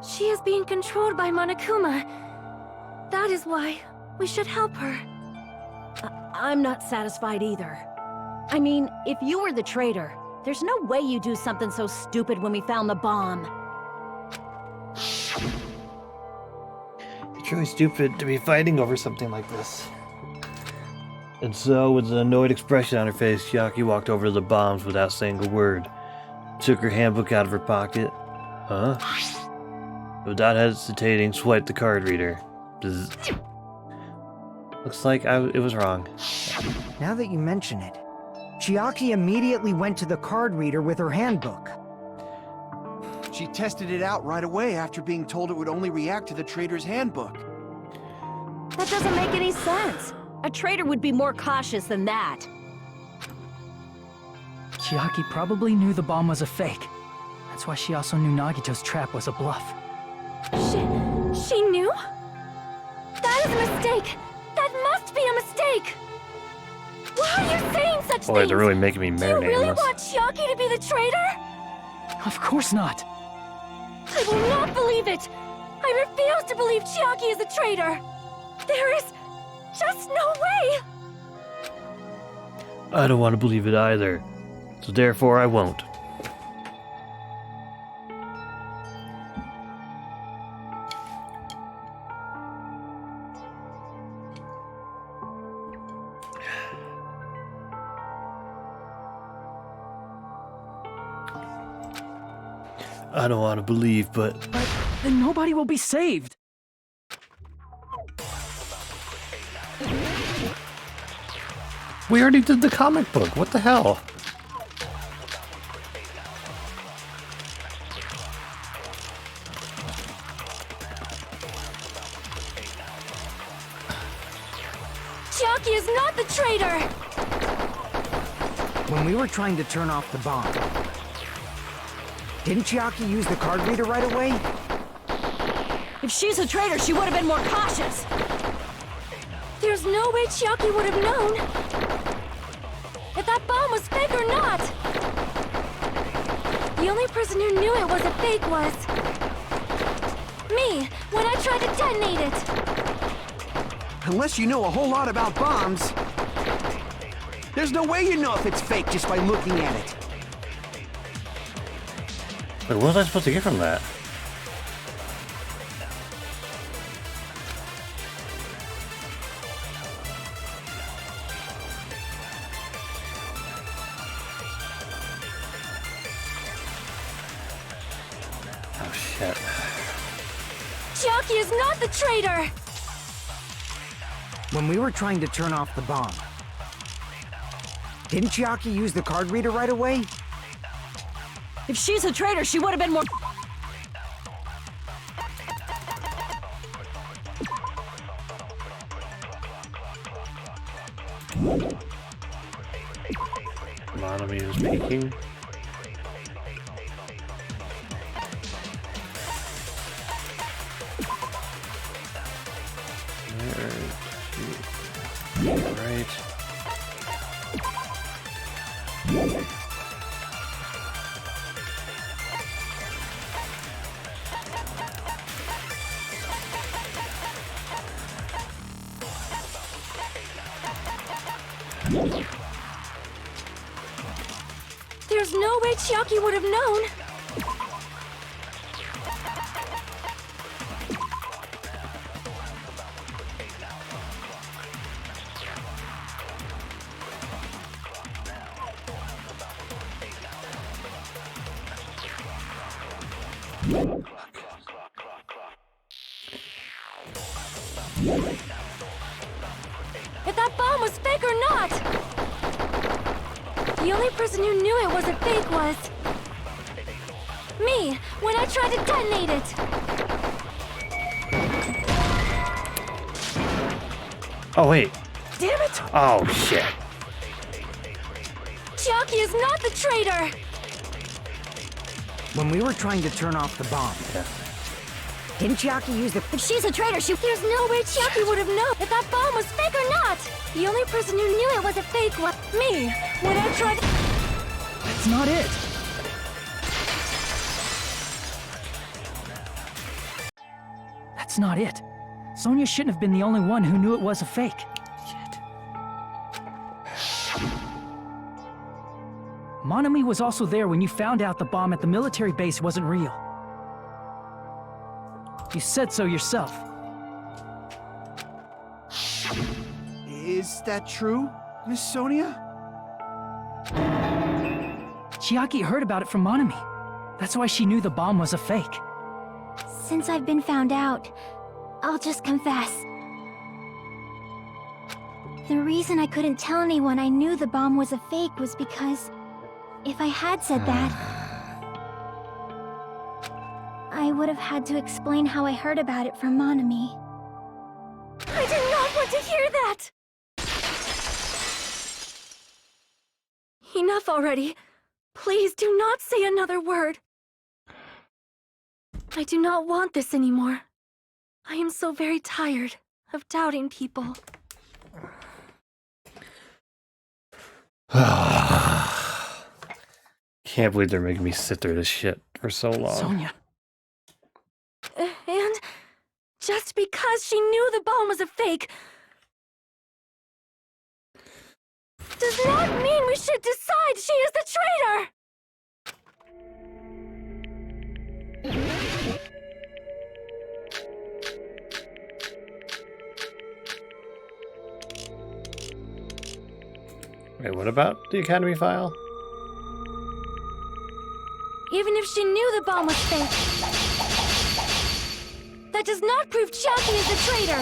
She is being controlled by Monokuma. That is why we should help her. I'm not satisfied either. I mean, if you were the traitor, there's no way you do something so stupid when we found the bomb. It's really stupid to be fighting over something like this. And so, with an annoyed expression on her face, Chiaki walked over to the bombs without saying a word. Took her handbook out of her pocket. Huh? Without hesitating, swiped the card reader. Bzz. Looks like it was wrong. Now that you mention it, Chiaki immediately went to the card reader with her handbook. She tested it out right away after being told it would only react to the traitor's handbook. That doesn't make any sense. A traitor would be more cautious than that. Chiaki probably knew the bomb was a fake. That's why she also knew Nagito's trap was a bluff. She knew? That is a mistake! That must be a mistake! Why are you saying such Boy, things? they're really making me Do you marinate really on this. want Chiaki to be the traitor? Of course not. I will not believe it! I refuse to believe Chiaki is a traitor! There is just no way! I don't want to believe it either. So therefore I won't. I don't want to believe, but then nobody will be saved. we already did the comic book. What the hell? Chiaki is not the traitor! When we were trying to turn off the bomb, didn't Chiaki use the card reader right away? If she's a traitor, she would have been more cautious. There's no way Chiaki would have known if that bomb was fake or not. The only person who knew it was a fake was me, when I tried to detonate it. Unless you know a whole lot about bombs, there's no way you know if it's fake just by looking at it. Wait, what was I supposed to get from that? Oh shit. Chiaki is not the traitor! When we were trying to turn off the bomb, didn't Chiaki use the card reader right away? If she's a traitor, she would have been more... Monami is peeking. Right. There's no way Chiaki would have known. If that bomb was fake or not! The only person who knew it was a fake was me, when I tried to detonate it! Oh wait. Damn it! Oh shit. Chiaki is not the traitor! When we were trying to turn off the bomb, didn't Chiaki use the... If she's a traitor, there's no way Chiaki would have known if that bomb was fake or not! The only person who knew it was a fake was me, when I tried to... That's not it. That's not it. Sonia shouldn't have been the only one who knew it was a fake. Shit. Monami was also there when you found out the bomb at the military base wasn't real. You said so yourself. Is that true, Miss Sonia? Chiaki heard about it from Monami. That's why she knew the bomb was a fake. Since I've been found out, I'll just confess. The reason I couldn't tell anyone I knew the bomb was a fake was because if I had said that, I would have had to explain how I heard about it from Monami. I did not want to hear that! Enough already. Please do not say another word. I do not want this anymore. I am so very tired of doubting people. Can't believe they're making me sit through this shit for so long. Sonia. And just because she knew the bomb was a fake does not mean we should decide she is the traitor! Wait, what about the Academy file? Even if she knew the bomb was fake, that does not prove Chiaki is the traitor.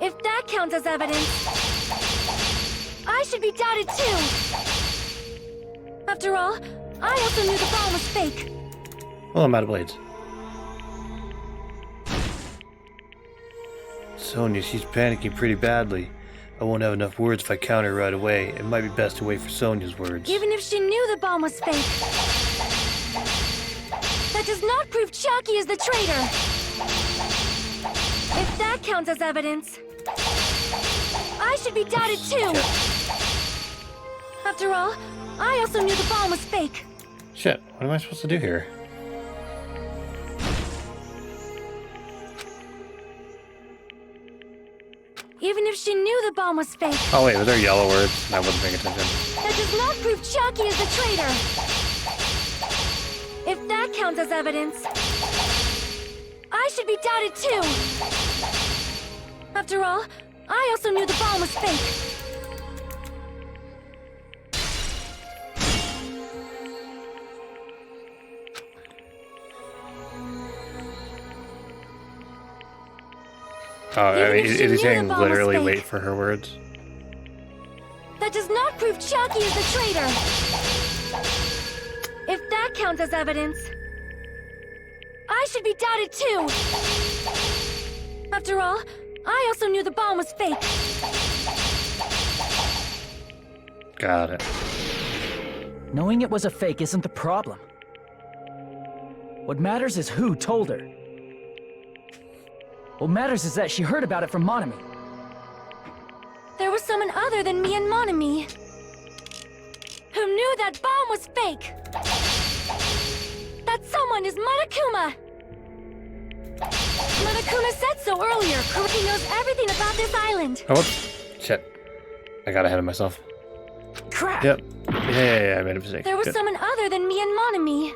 If that counts as evidence, I should be doubted too. After all, I also knew the bomb was fake. Well, I'm out of blades. Sonya, she's panicking pretty badly. I won't have enough words if I counter right away. It might be best to wait for Sonya's words. Even if she knew the bomb was fake, that does not prove Chiaki is the traitor. If that counts as evidence, I should be doubted too. After all, I also knew the bomb was fake. Shit, what am I supposed to do here? Even if she knew the bomb was fake, Oh wait, were there yellow words? I wasn't paying attention. that does not prove Chiaki is the traitor. If that counts as evidence, I should be doubted too. After all, I also knew the bomb was fake. Oh, I Even mean, if she is knew he the saying bomb was literally fake. wait for her words? That does not prove Chiaki is the traitor. If that counts as evidence, I should be doubted too. After all, I also knew the bomb was fake. Got it. Knowing it was a fake isn't the problem. What matters is who told her. What matters is that she heard about it from Monami. There was someone other than me and Monami who knew that bomb was fake. That someone is Monokuma. Monokuma said so earlier. He knows everything about this island. Oh, whoops. Shit. I got ahead of myself. Crap! Yep. Yeah, I made a mistake. There was Good. someone other than me and Monami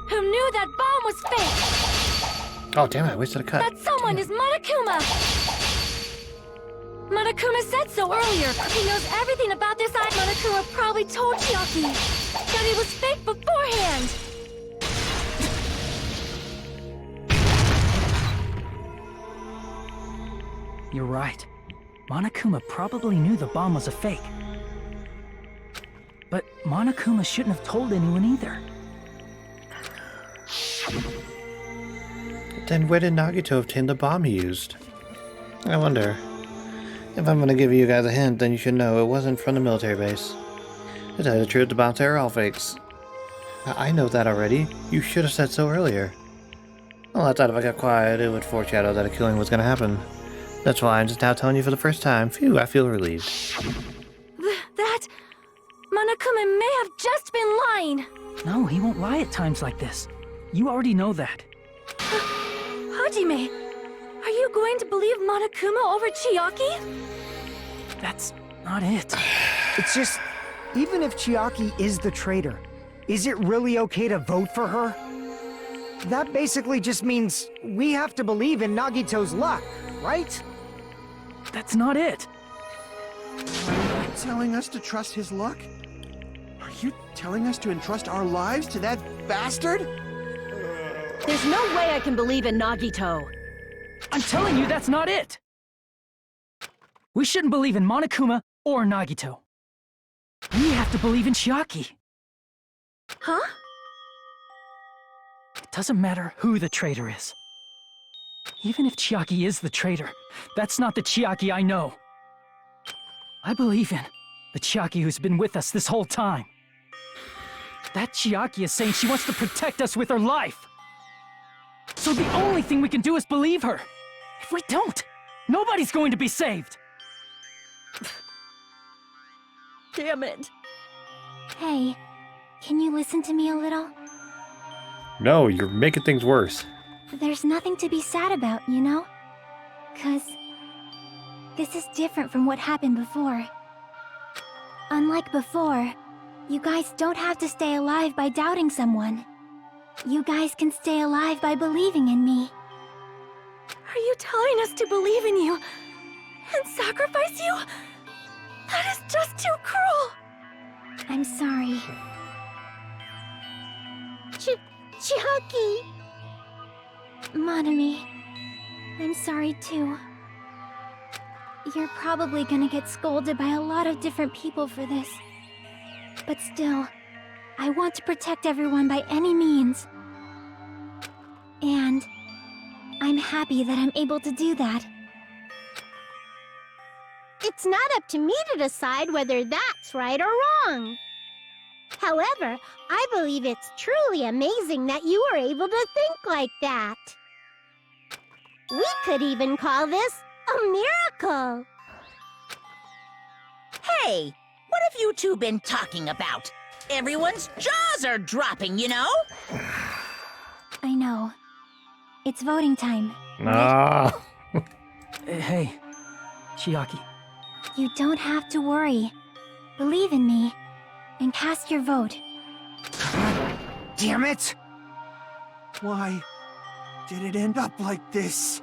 who knew that bomb was fake. Oh, damn it, I wasted a cut. That someone is Monokuma. Monokuma said so earlier. He knows everything about this island. Monokuma probably told Chiaki that it was fake beforehand. You're right. Monokuma probably knew the bomb was a fake. But Monokuma shouldn't have told anyone either. Then where did Nagito obtain the bomb he used? I wonder. If I'm gonna give you guys a hint, then you should know it wasn't from the military base. To tell you the truth, the bombs are all fakes. I know that already. You should have said so earlier. Well, I thought if I got quiet, it would foreshadow that a killing was gonna happen. That's why I'm just now telling you for the first time. Phew, I feel relieved. That... Monokuma may have just been lying. No, he won't lie at times like this. You already know that. Hajime, are you going to believe Monokuma over Chiaki? That's not it. It's just, even if Chiaki is the traitor, is it really okay to vote for her? That basically just means we have to believe in Nagito's luck, right? That's not it. Are you telling us to trust his luck? Are you telling us to entrust our lives to that bastard? There's no way I can believe in Nagito. I'm telling you that's not it! We shouldn't believe in Monokuma or Nagito. We have to believe in Chiaki. Huh? It doesn't matter who the traitor is. Even if Chiaki is the traitor, that's not the Chiaki I know. I believe in the Chiaki who's been with us this whole time. That Chiaki is saying she wants to protect us with her life. So the only thing we can do is believe her. If we don't, nobody's going to be saved. Damn it. Hey, can you listen to me a little? No, you're making things worse. There's nothing to be sad about, you know? 'Cause this is different from what happened before. Unlike before, you guys don't have to stay alive by doubting someone. You guys can stay alive by believing in me. Are you telling us to believe in you and sacrifice you? That is just too cruel. I'm sorry. Chucky! Monami, I'm sorry too. You're probably gonna get scolded by a lot of different people for this. But still, I want to protect everyone by any means. And I'm happy that I'm able to do that. It's not up to me to decide whether that's right or wrong. However, I believe it's truly amazing that you were able to think like that. We could even call this a miracle. Hey, what have you two been talking about? Everyone's jaws are dropping, you know? I know. It's voting time. Nah. Hey, Chiaki. You don't have to worry. Believe in me, and cast your vote. Damn it! Why did it end up like this?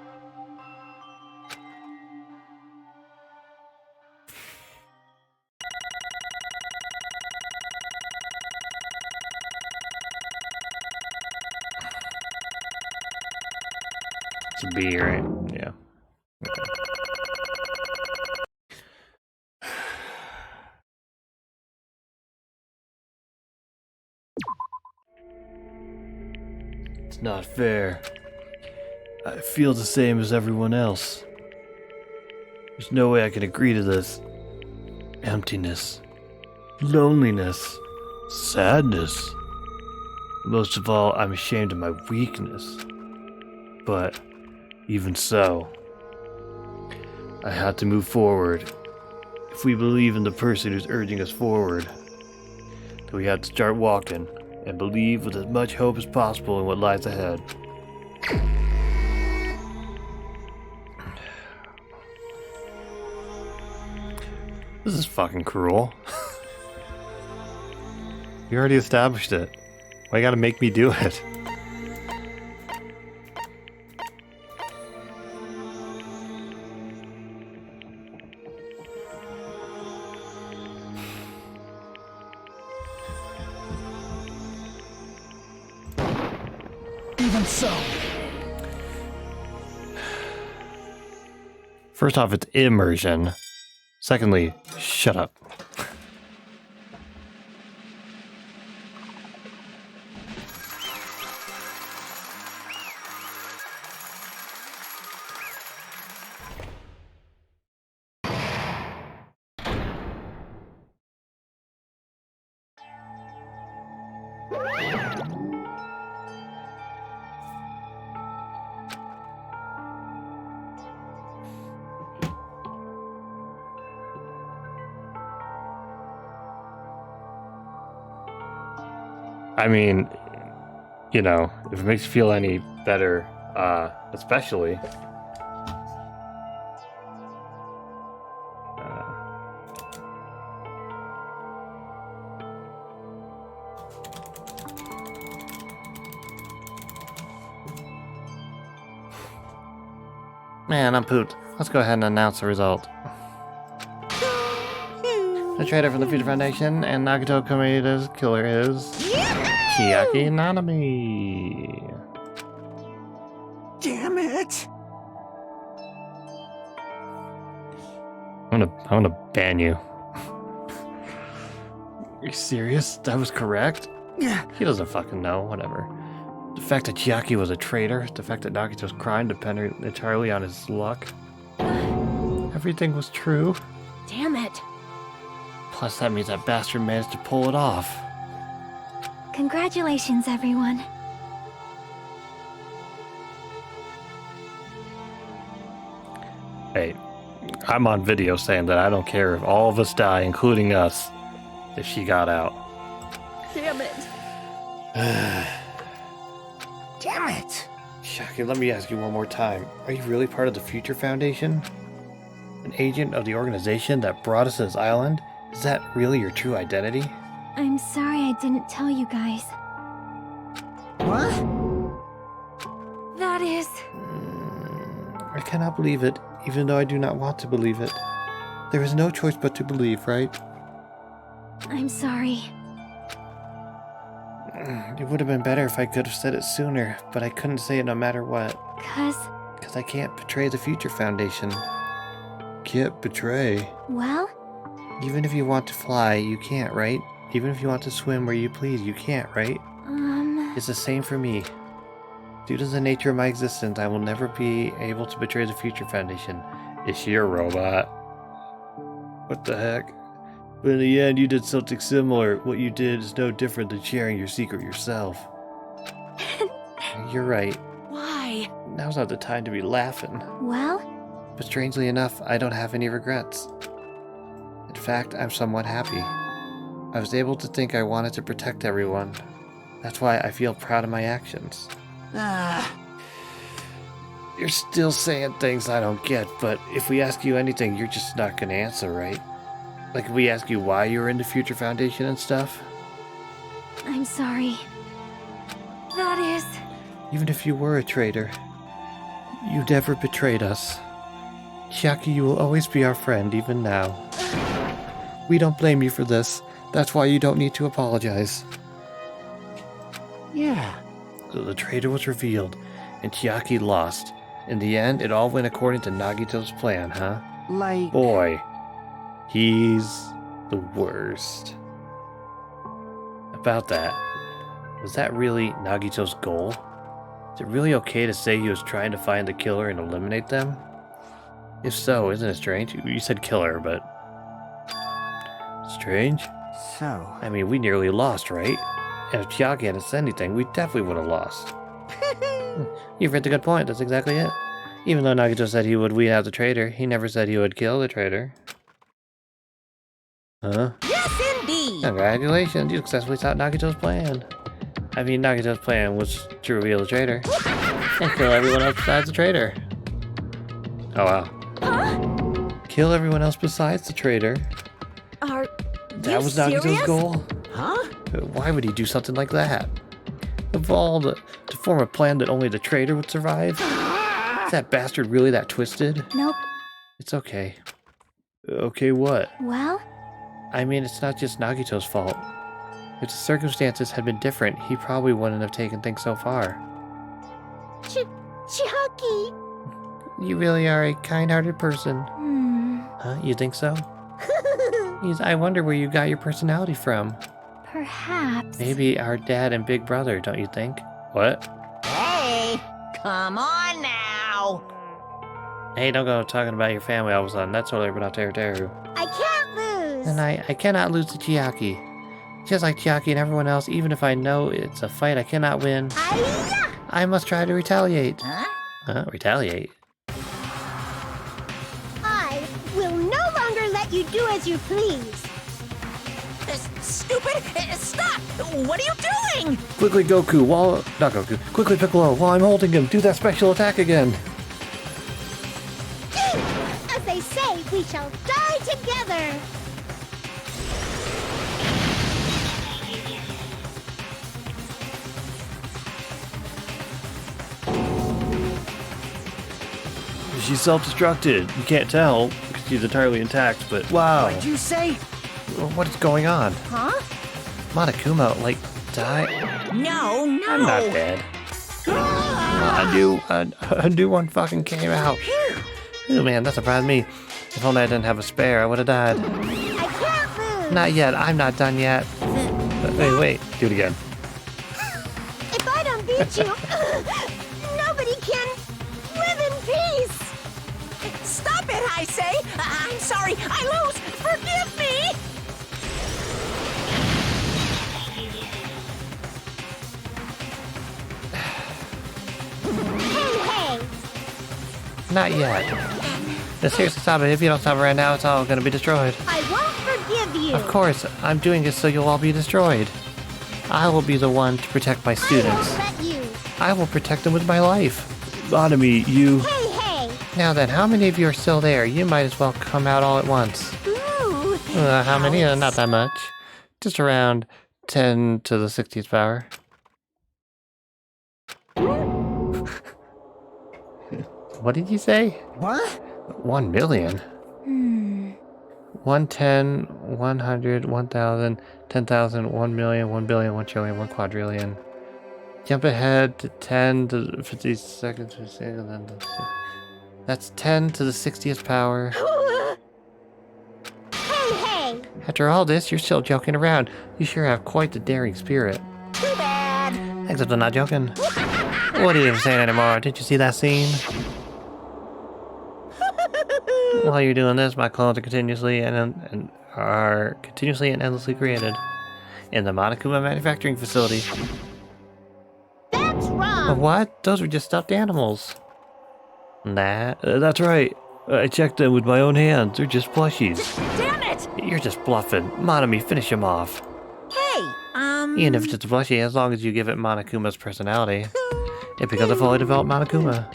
It's a B, right? Yeah. It's not fair. I feel the same as everyone else. There's no way I can agree to this. Emptiness. Loneliness. Sadness. Most of all, I'm ashamed of my weakness. But even so, I had to move forward. If we believe in the person who's urging us forward, then we had to start walking and believe with as much hope as possible in what lies ahead. This is fucking cruel. You already established it. Why you gotta make me do it? Even so. First off, it's immersion. Secondly, shut up. I mean, you know, if it makes you feel any better, especially. Man, I'm pooped. Let's go ahead and announce the result. The traitor from the Future Foundation and Nagato Komeda's killer is Chiaki Nanami. Damn it! I'm gonna ban you. Are you serious? That was correct? Yeah. He doesn't fucking know. Whatever. The fact that Chiaki was a traitor, the fact that Nagato's crime depended entirely on his luck. Everything was true. Damn it. Plus, that means that bastard managed to pull it off. Congratulations, everyone. Hey, I'm on video saying that I don't care if all of us die, including us, if she got out. Damn it. Damn it! Chiaki, let me ask you one more time. Are you really part of the Future Foundation? An agent of the organization that brought us to this island? Is that really your true identity? I'm sorry I didn't tell you guys. What? That is... I cannot believe it, even though I do not want to believe it. There is no choice but to believe, right? I'm sorry. It would have been better if I could have said it sooner, but I couldn't say it no matter what. Because I can't betray the Future Foundation. Can't betray? Well? Even if you want to fly, you can't, right? Even if you want to swim where you please, you can't, right? It's the same for me. Due to the nature of my existence, I will never be able to betray the Future Foundation. Is she a robot? What the heck? But in the end, you did something similar. What you did is no different than sharing your secret yourself. You're right. Why? Now's not the time to be laughing. Well? But strangely enough, I don't have any regrets. In fact, I'm somewhat happy. I was able to think I wanted to protect everyone. That's why I feel proud of my actions. You're still saying things I don't get, but if we ask you anything, you're just not gonna answer, right? Like if we ask you why you're in the Future Foundation and stuff? I'm sorry. That is... Even if you were a traitor, you never betrayed us. Chiaki, you will always be our friend, even now. We don't blame you for this. That's why you don't need to apologize. Yeah. So the traitor was revealed, and Chiaki lost. In the end, it all went according to Nagito's plan, huh? Like... Boy, he's the worst. About that, was that really Nagito's goal? Is it really okay to say he was trying to find the killer and eliminate them? If so, isn't it strange? You said killer, but... Strange? So... I mean, we nearly lost, right? And if Chiaki hadn't said anything, we definitely would have lost. You've raised a good point, that's exactly it. Even though Nagito said he would weed out the traitor, he never said he would kill the traitor. Huh? Yes, indeed. Congratulations, you successfully stopped Nagito's plan. I mean, Nagito's plan was to reveal the traitor and kill everyone else besides the traitor. Oh wow. Kill everyone else besides the traitor. Are That was serious? Nagito's goal? Huh? Why would he do something like that? Of all to form a plan that only the traitor would survive? Is that bastard really that twisted? Nope. It's okay. Okay what? Well? I mean, it's not just Nagito's fault. If the circumstances had been different, he probably wouldn't have taken things so far. Chiaki! You really are a kind-hearted person. Huh? You think so? I wonder where you got your personality from. Perhaps... Maybe our dad and big brother, don't you think? What? Hey, come on now. Hey, don't go talking about your family all of a sudden. That's totally not Teru. I can't lose! And I cannot lose to Chiaki. Just like Chiaki and everyone else, even if I know it's a fight I cannot win, Hi-ya! I must try to retaliate. Huh? Retaliate? I will no longer let you do as you please. Stupid! Stop! What are you doing? Quickly, Goku, while... Not Goku. Quickly, Piccolo, while I'm holding him, do that special attack again. As they say, we shall die together. She's self-destructed. You can't tell, because she's entirely intact, but wow. What'd you say? What is going on? Huh? Monokuma, like, died? No, no. I'm not dead. A new one fucking came out. Oh man, that surprised me. If only I didn't have a spare, I would have died. I can't lose. Not yet, I'm not done yet. Wait, do it again. If I don't beat you, nobody can live in peace. Stop it, I say. I'm sorry. I lose. Forgive me. Hey! Not yet. Seriously, stop it. If you don't stop it right now, it's all gonna be destroyed. I won't forgive you. Of course, I'm doing this so you'll all be destroyed. I will be the one to protect my I students. won't let you. I will protect them with my life. Bonamy, you... Hey! Now then, how many of you are still there? You might as well come out all at once. Ooh! How many? Not that much. Just around 10 to the 60th power. What did you say? What? 1 million? 110, 100, 1,000, 10,000, 1 million, 1 billion, 1 trillion, 1 quadrillion. Jump ahead to 10 to the 50 seconds per second. That's 10 to the 60th power. Hey! After all this, you're still joking around. You sure have quite the daring spirit. Too bad. Except I'm not joking. What are you even saying anymore? Did you see that scene? While you're doing this, my clones are continuously and endlessly created in the Monokuma manufacturing facility. That's wrong! What? Those were just stuffed animals. That's right. I checked them with my own hands. They're just plushies. Damn it! You're just bluffing. Monami, finish him off. Hey, Even if it's just a plushie, as long as you give it Monokuma's personality, it becomes a fully developed Monokuma.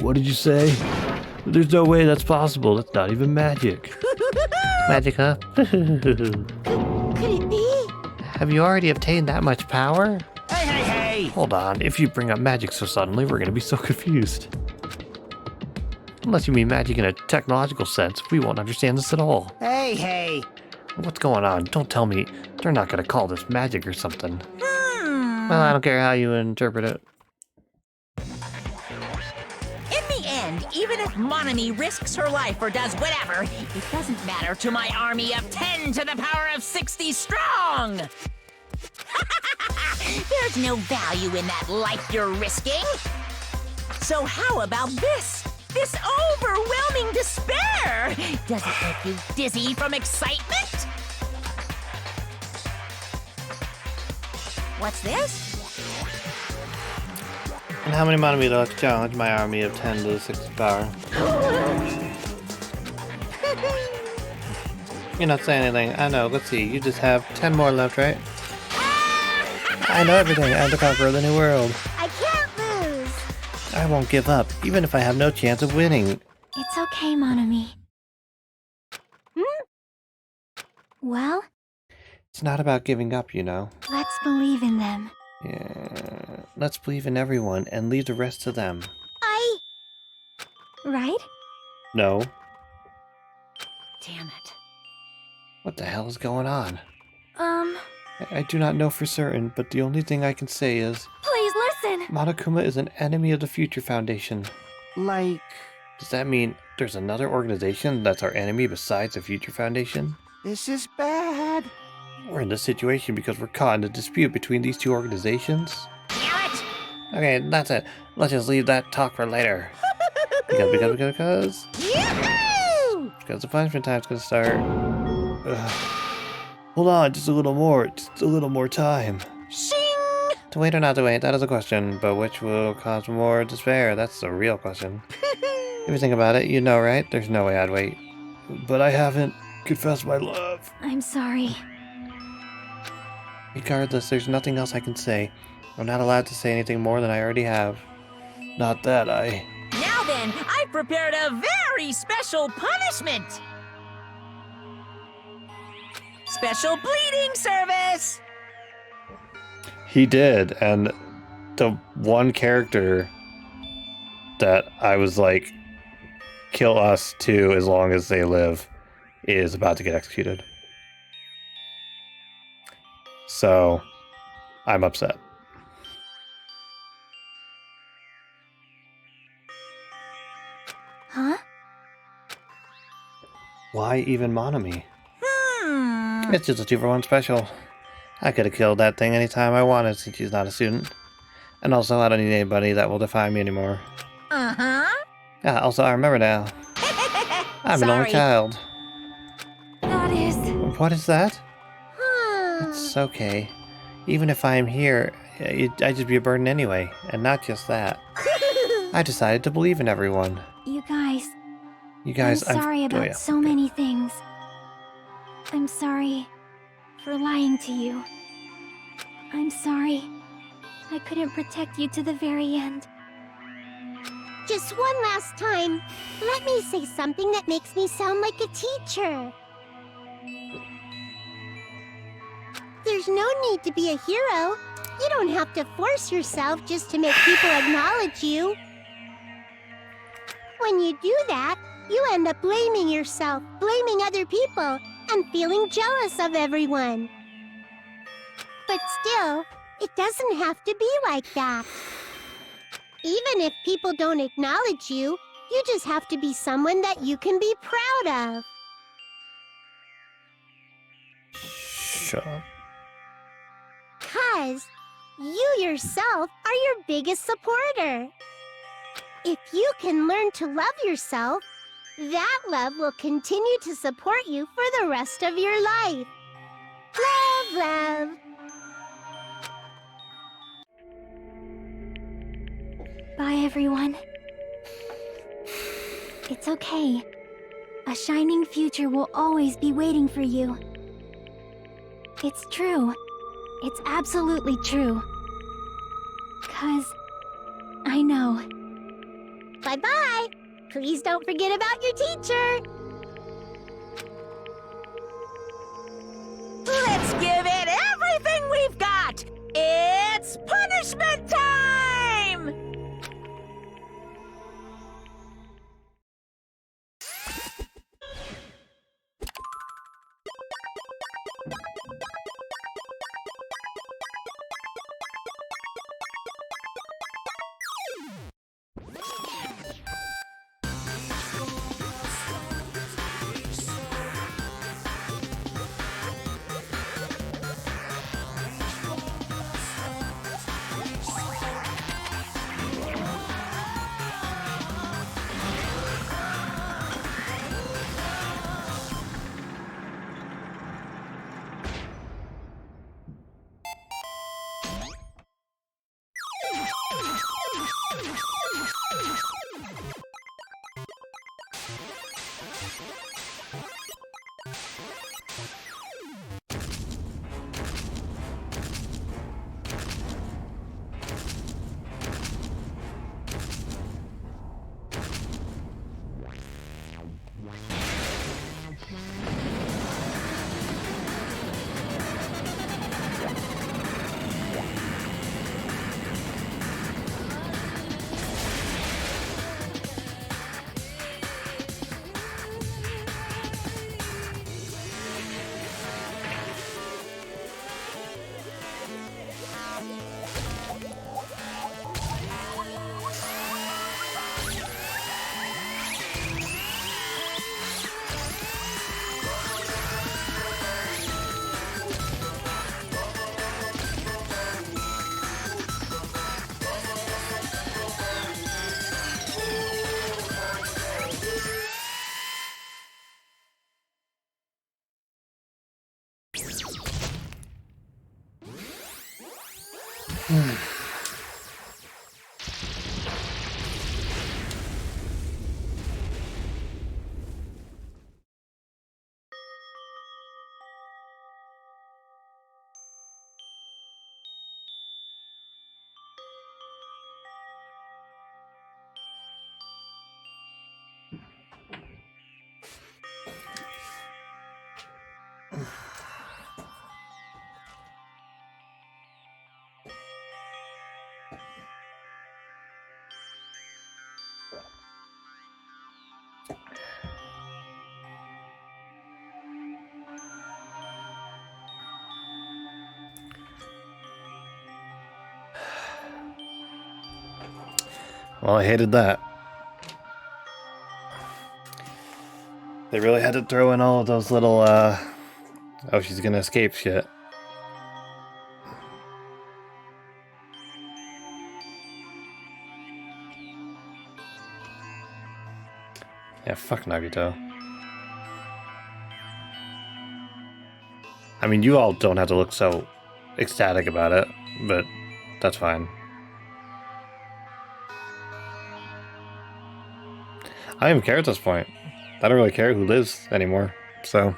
What did you say? There's no way that's possible. That's not even magic. Magic, huh? Could it be? Have you already obtained that much power? Hey! Hold on. If you bring up magic so suddenly, we're gonna be so confused. Unless you mean magic in a technological sense, we won't understand this at all. Hey! What's going on? Don't tell me they're not gonna call this magic or something. Well, I don't care how you interpret it. in the end, even if Monami risks her life or does whatever, it doesn't matter to my army of 10 to the power of 60 strong! There's no value in that life you're risking. So how about this? This overwhelming despair! Does it make you dizzy from excitement? What's this? And how many Monami do I have to challenge my army of 10 to the 60th power? You're not saying anything. I know. Let's see. You just have 10 more left, right? I know everything. I'm the conqueror of the new world. I can't lose! I won't give up, even if I have no chance of winning. It's okay, Monami. Well, It's not about giving up, you know. let's believe in them. Yeah. Let's believe in everyone and leave the rest to them. Right? No. Damn it. What the hell is going on? I do not know for certain, but the only thing I can say is Please listen! Monokuma is an enemy of the Future Foundation. Like, Does that mean there's another organization that's our enemy besides the Future Foundation? this is bad. We're in this situation because we're caught in a dispute between these two organizations? Damn it! Okay, that's it. Let's just leave that talk for later. Because Yoo-hoo! the punishment time's gonna start. Ugh. Hold on, just a little more time. Shing! To wait or not to wait, that is a question, but which will cause more despair? That's the real question. If you think about it, you know, right? There's no way I'd wait. But I haven't confessed my love. I'm sorry. Regardless, there's nothing else I can say. I'm not allowed to say anything more than I already have. Not that I... Now then, I've prepared a very special punishment! Special bleeding service! He did, and the one character that I was like, kill us too as long as they live, is about to get executed. So, I'm upset. Huh? Why even Monami? Hmm. It's just a 2-for-1 special. I could have killed that thing anytime I wanted since she's not a student. And also, I don't need anybody that will defy me anymore. Uh-huh. Also, I remember now. I'm an only Sorry. child. That is... What is that? Hmm. It's okay. Even if I'm here, I'd just be a burden anyway. And not just that. I decided to believe in everyone. You guys, You guys, I'm sorry about oh, yeah. so many things. I'm sorry for lying to you. I'm sorry I couldn't protect you to the very end. Just one last time, let me say something that makes me sound like a teacher. There's no need to be a hero. You don't have to force yourself just to make people acknowledge you. When you do that, you end up blaming yourself, blaming other people, and feeling jealous of everyone. But still, it doesn't have to be like that. Even if people don't acknowledge you, you just have to be someone that you can be proud of. Shut up. 'Cause you yourself are your biggest supporter. If you can learn to love yourself, that love will continue to support you for the rest of your life. Love, love. Bye, everyone. It's okay. A shining future will always be waiting for you. It's true. It's absolutely true. 'Cause I know. Bye-bye. Please don't forget about your teacher. Let's give it everything we've got! It's punishment time! Well, I hated that. They really had to throw in all of those little, oh, she's gonna escape shit. Yeah, fuck Nagito. I mean, you all don't have to look so ecstatic about it, but that's fine. I don't even care at this point. I don't really care who lives anymore, so...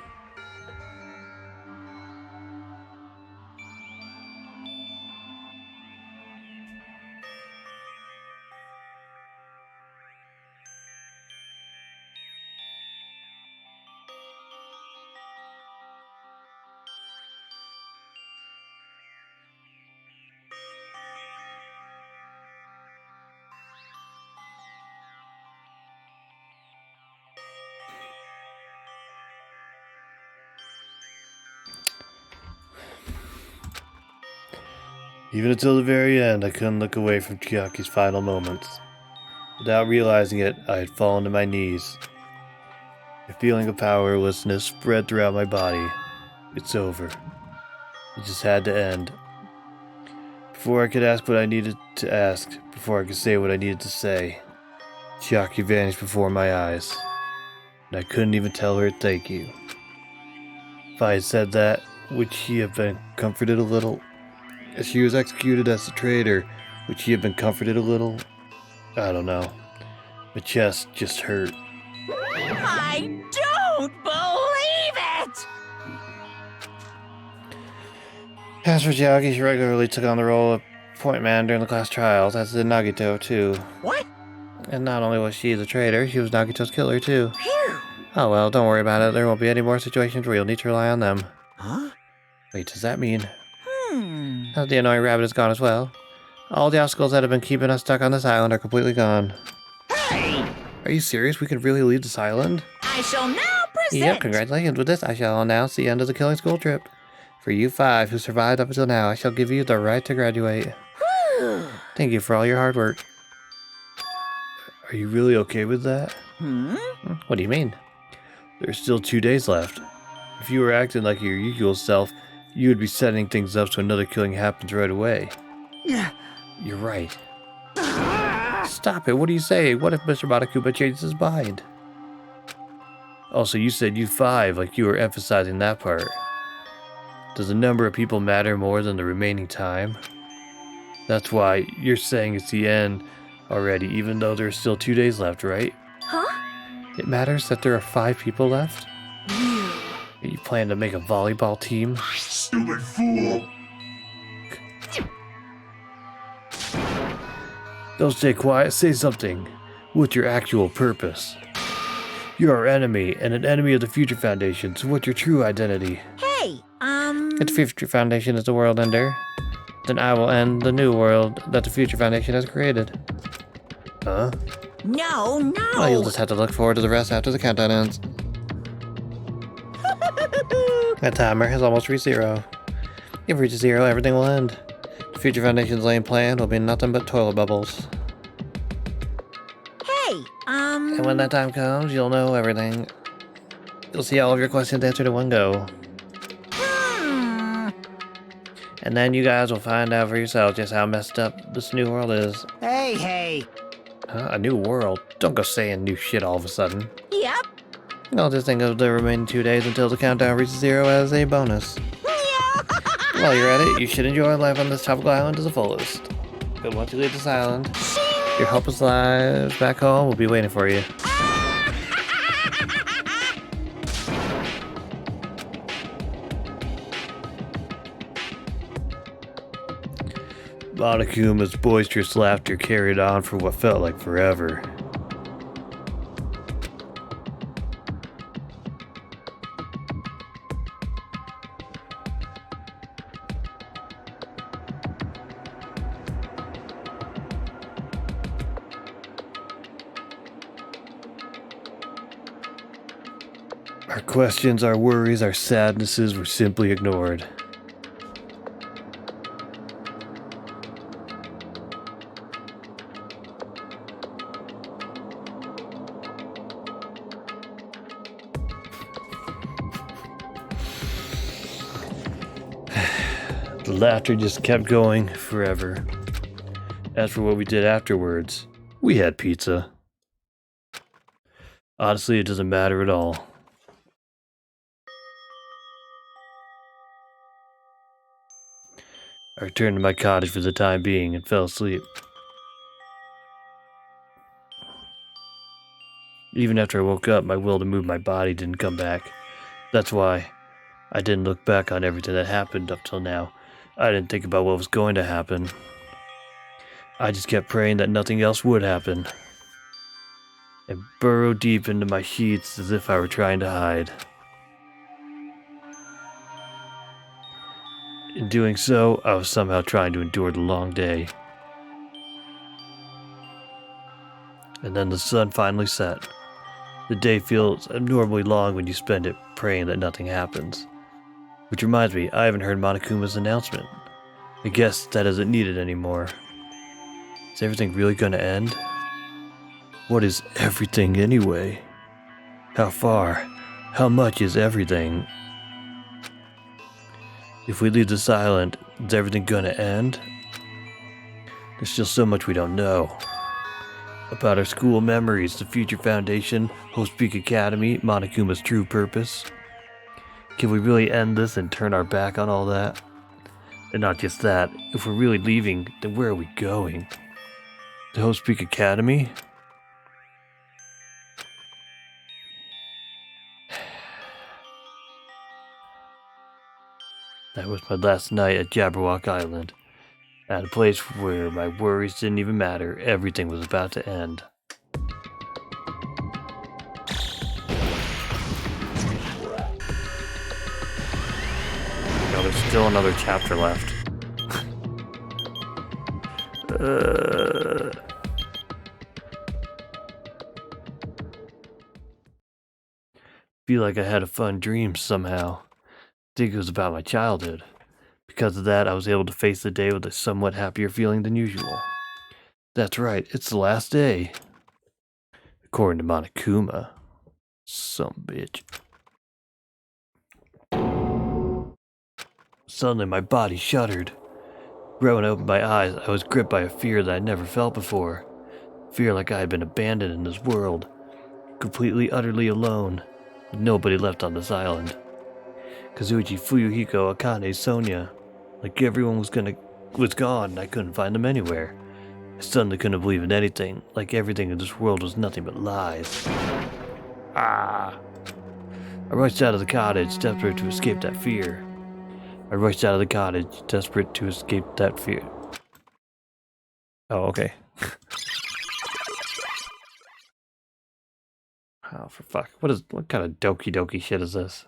Even until the very end, I couldn't look away from Chiaki's final moments. Without realizing it, I had fallen to my knees. A feeling of powerlessness spread throughout my body. It's over. It just had to end. Before I could ask what I needed to ask, before I could say what I needed to say, Chiaki vanished before my eyes, and I couldn't even tell her thank you. If I had said that, would she have been comforted a little? As she was executed as a traitor, would she have been comforted a little? I don't know. My chest just hurt. I don't believe it! As for Chiaki, she regularly took on the role of point man during the class trials, as did Nagito, too. What? And not only was she the traitor, she was Nagito's killer, too. Phew! Oh well, don't worry about it. There won't be any more situations where you'll need to rely on them. Huh? Wait, does that mean... Now the annoying rabbit is gone as well. All the obstacles that have been keeping us stuck on this island are completely gone. Hey! Are you serious? We could really leave this island? I shall now present... Yep, congratulations. With this, I shall announce the end of the killing school trip. For you 5 who survived up until now, I shall give you the right to graduate. Thank you for all your hard work. Are you really okay with that? What do you mean? There's still 2 days left. If you were acting like your usual self, you would be setting things up so another killing happens right away. Yeah. You're right. Stop it, what do you say? What if Mr. Monokuma changes his mind? Also, you said you 5, like you were emphasizing that part. Does the number of people matter more than the remaining time? That's why you're saying it's the end already, even though there's still 2 days left, right? Huh? It matters that there are 5 people left? You plan to make a volleyball team? Stupid fool! Don't stay quiet, say something. What's your actual purpose? You're our enemy, and an enemy of the Future Foundation, so what's your true identity? Hey, If the Future Foundation is the world ender, then I will end the new world that the Future Foundation has created. Huh? No. Well, you'll just have to look forward to the rest after the countdown ends. That timer has almost reached 0. If it reaches 0, everything will end. The Future Foundation's lame plan will be nothing but toilet bubbles. Hey, And when that time comes, you'll know everything. You'll see all of your questions answered in one go. And then you guys will find out for yourselves just how messed up this new world is. Hey! Huh? A new world? Don't go saying new shit all of a sudden. Yep. I'll just think of the remaining 2 days until the countdown reaches 0 as a bonus. While you're at it, you should enjoy life on this tropical island to the fullest. But once you leave this island, your hopeless lives back home will be waiting for you. Monokuma's boisterous laughter carried on for what felt like forever. Our questions, our worries, our sadnesses were simply ignored. The laughter just kept going forever. As for what we did afterwards, we had pizza. Honestly, it doesn't matter at all. I returned to my cottage for the time being and fell asleep. Even after I woke up, my will to move my body didn't come back. That's why I didn't look back on everything that happened up till now. I didn't think about what was going to happen. I just kept praying that nothing else would happen. I burrowed deep into my sheets as if I were trying to hide. In doing so, I was somehow trying to endure the long day. And then the sun finally set. The day feels abnormally long when you spend it praying that nothing happens. Which reminds me, I haven't heard Monokuma's announcement. I guess that isn't needed anymore. Is everything really gonna end? What is everything anyway? How far? How much is everything? If we leave this island, is everything gonna end? There's still so much we don't know. About our school memories, the future foundation, Host Peak Academy, Monokuma's true purpose. Can we really end this and turn our back on all that? And not just that, if we're really leaving, then where are we going? The Host Peak Academy? That was my last night at Jabberwock Island. At a place where my worries didn't even matter. Everything was about to end. No, there's still another chapter left. Feel like I had a fun dream somehow. Think it was about my childhood. Because of that, I was able to face the day with a somewhat happier feeling than usual. That's right, it's the last day. According to Monokuma. Some bitch. Suddenly my body shuddered. Right when I opened my eyes, I was gripped by a fear that I'd never felt before. Fear like I had been abandoned in this world. Completely, utterly alone. With nobody left on this island. Kazuchi, Fuyuhiko, Akane, Sonia. Like everyone was gone and I couldn't find them anywhere. I suddenly couldn't believe in anything. Like everything in this world was nothing but lies. I rushed out of the cottage, desperate to escape that fear. Oh, okay. Oh, for fuck. What kind of doki doki shit is this?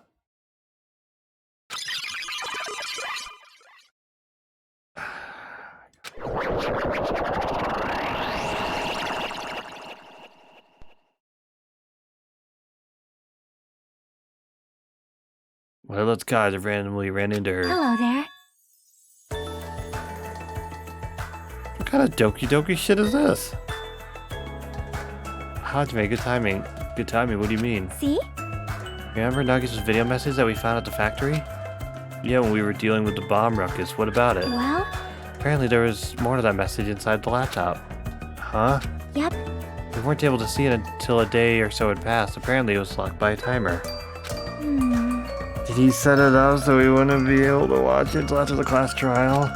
One of those guys that randomly ran into her. Hello there. What kind of doki doki shit is this? Hajime, good timing. Good timing, what do you mean? See? Remember Nagisa's video message that we found at the factory? Yeah, when we were dealing with the bomb ruckus. What about it? Well? Apparently there was more to that message inside the laptop. Huh? Yep. We weren't able to see it until a day or so had passed. Apparently it was locked by a timer. Did he set it up so we wouldn't be able to watch it until after the class trial?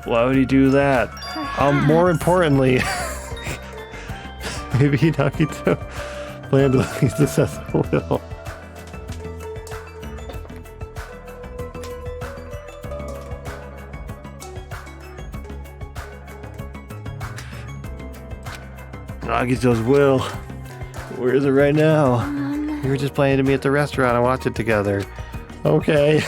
Why would he do that? More importantly, maybe Nagito planned to leave this as a will. Nagito's will. Where is it right now? You were just playing to me at the restaurant and watched it together. Okay.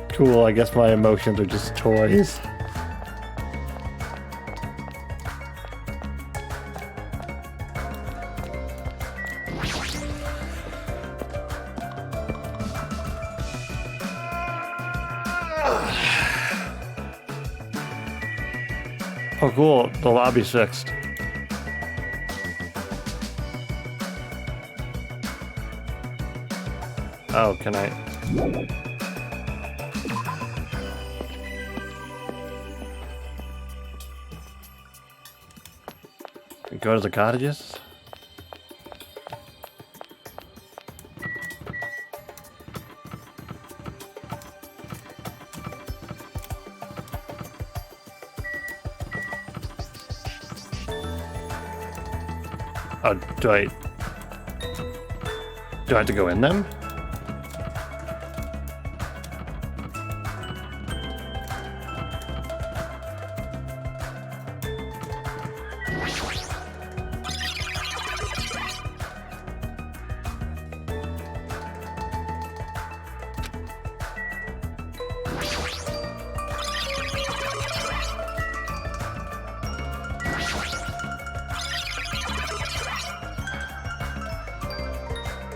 Cool, I guess my emotions are just toys. Oh cool, the lobby's fixed. Oh, can I? Go to the cottages? Oh, do I have to go in them?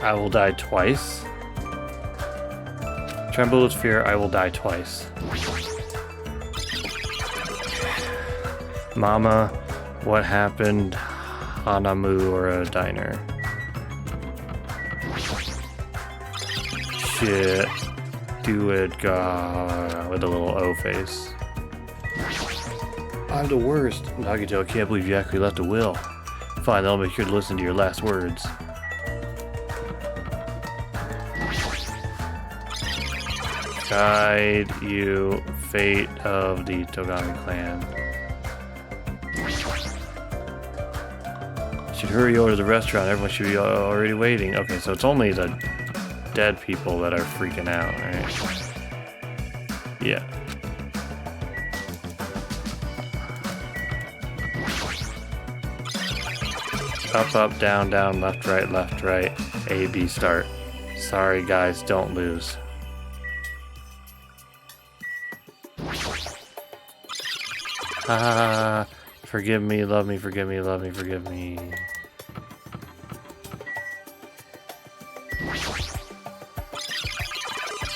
I will die twice. Tremble with fear, I will die twice. Mama, what happened? Hanamu or a diner? Shit. Do it, God, with a little O face. I'm the worst. Nagito, I can't believe you actually left a will. Fine, I'll make sure to listen to your last words. Guide you, fate of the Togami clan. Should hurry over to the restaurant, everyone should be already waiting. Okay, so it's only the dead people that are freaking out, right? Yeah. Up, up, down, down, left, right, A, B, start. Sorry guys, don't lose. Ah, forgive me, love me, forgive me, love me, forgive me.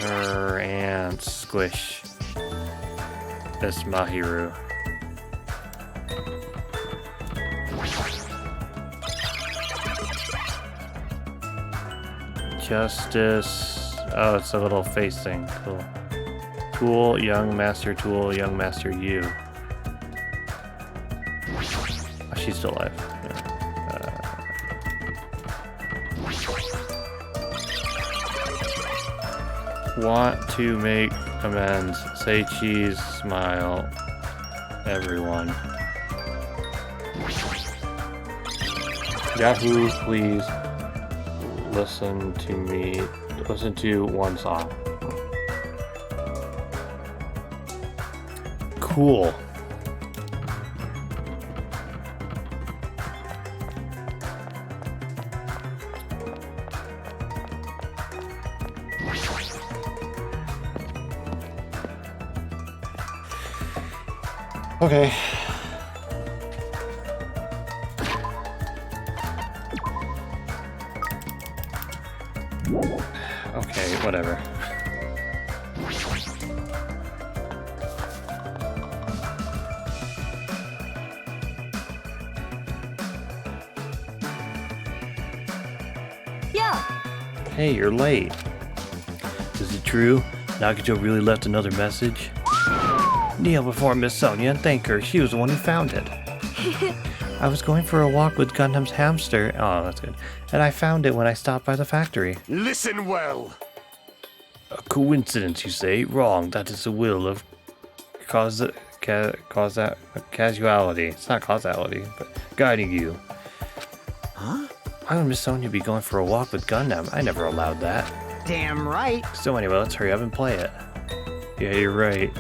And squish. That's Mahiru. Justice. Oh, it's a little face thing. Cool. Tool, young master tool, young master you. Oh, she's still alive. Want to make amends. Say cheese, smile. Everyone. Yahoo, please listen to me. Listen to one song. Cool. Okay. Okay, whatever. Yeah. Hey, you're late. Is it true? Nagito really left another message? Kneel before Miss Sonia and thank her. She was the one who found it. I was going for a walk with Gundam's hamster. Oh, that's good. And I found it when I stopped by the factory. Listen well. A coincidence, you say? Wrong. That is the will of casuality. It's not causality, but guiding you. Huh? Why would Miss Sonia be going for a walk with Gundam? I never allowed that. Damn right. So anyway, let's hurry up and play it. Yeah, you're right.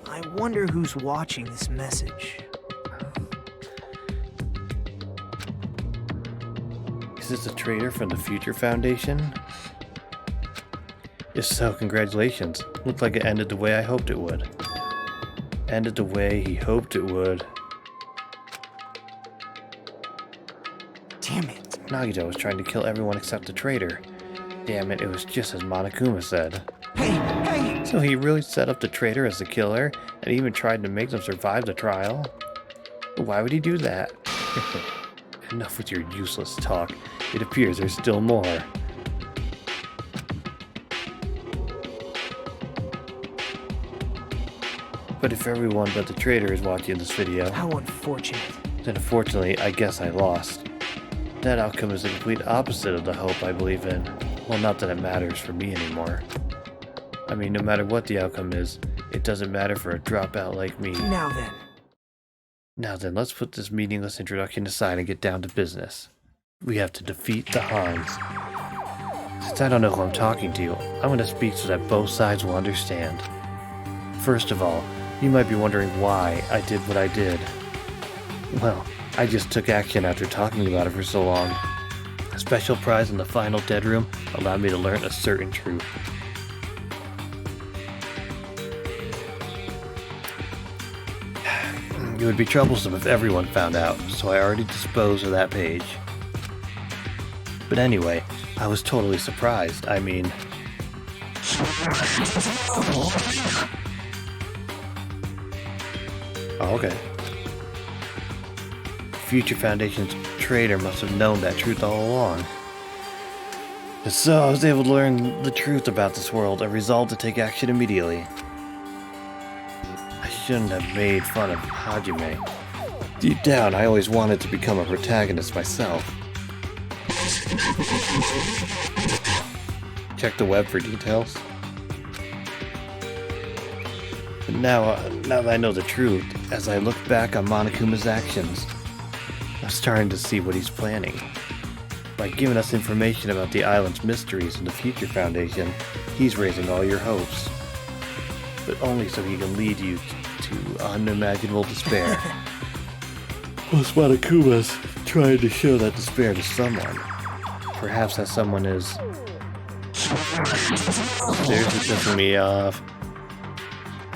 I wonder who's watching this message. Is this a traitor from the Future Foundation? If so, congratulations. Looked like it ended the way I hoped it would. Ended the way he hoped it would. Damn it. Nagito was trying to kill everyone except the traitor. Damn it, it was just as Monokuma said. Hey! So he really set up the traitor as the killer, and even tried to make them survive the trial? Why would he do that? Enough with your useless talk. It appears there's still more. But if everyone but the traitor is watching this video, How unfortunate. then unfortunately I guess I lost. That outcome is the complete opposite of the hope I believe in. Well, not that it matters for me anymore. I mean, no matter what the outcome is, it doesn't matter for a dropout like me. Now then, let's put this meaningless introduction aside and get down to business. We have to defeat the Hans. Since I don't know who I'm talking to, I'm going to speak so that both sides will understand. First of all, you might be wondering why I did what I did. Well, I just took action after talking about it for so long. A special prize in the final dead room allowed me to learn a certain truth. It would be troublesome if everyone found out, so I already disposed of that page. But anyway, I was totally surprised. I mean... Oh, okay. Future Foundation's traitor must have known that truth all along. And so I was able to learn the truth about this world and resolved to take action immediately. I shouldn't have made fun of Hajime. Deep down, I always wanted to become a protagonist myself. Check the web for details. But now that I know the truth, as I look back on Monokuma's actions, I'm starting to see what he's planning. By giving us information about the island's mysteries and the Future Foundation, he's raising all your hopes. But only so he can lead you to unimaginable despair. Plus Monokuma's trying to show that despair to someone. Perhaps that someone is... seriously pissing me off.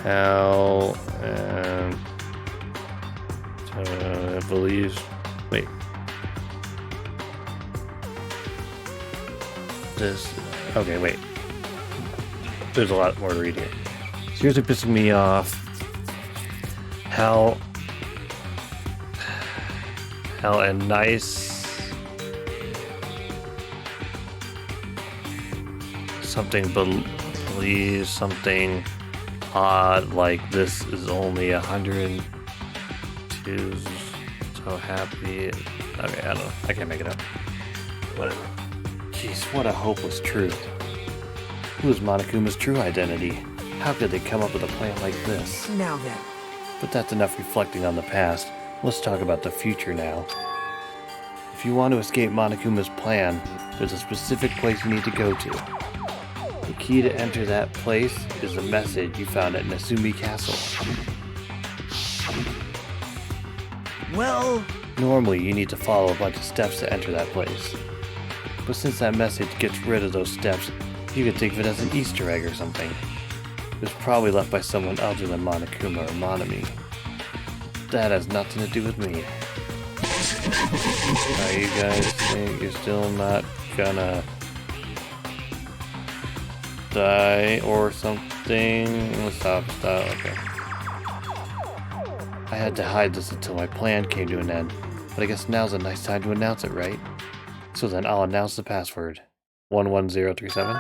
Hal and... I believe... Wait. This... Okay, wait. There's a lot more to read here. Seriously pissing me off. Hal and Nice... Something believes something odd, like this is only 102, so happy. Okay, I don't know. I can't make it up. Whatever. Jeez, what a hopeless truth. Who is Monokuma's true identity? How could they come up with a plan like this? Now then. But that's enough reflecting on the past. Let's talk about the future now. If you want to escape Monokuma's plan, there's a specific place you need to go to. The key to enter that place is the message you found at Nezumi Castle. Well... Normally, you need to follow a bunch of steps to enter that place. But since that message gets rid of those steps, you could think of it as an Easter egg or something. It was probably left by someone other than Monokuma or Monami. That has nothing to do with me. Now you guys think you're still not gonna... die or something? Stop, okay. I had to hide this until my plan came to an end, but I guess now's a nice time to announce it, right? So then I'll announce the password. 11037.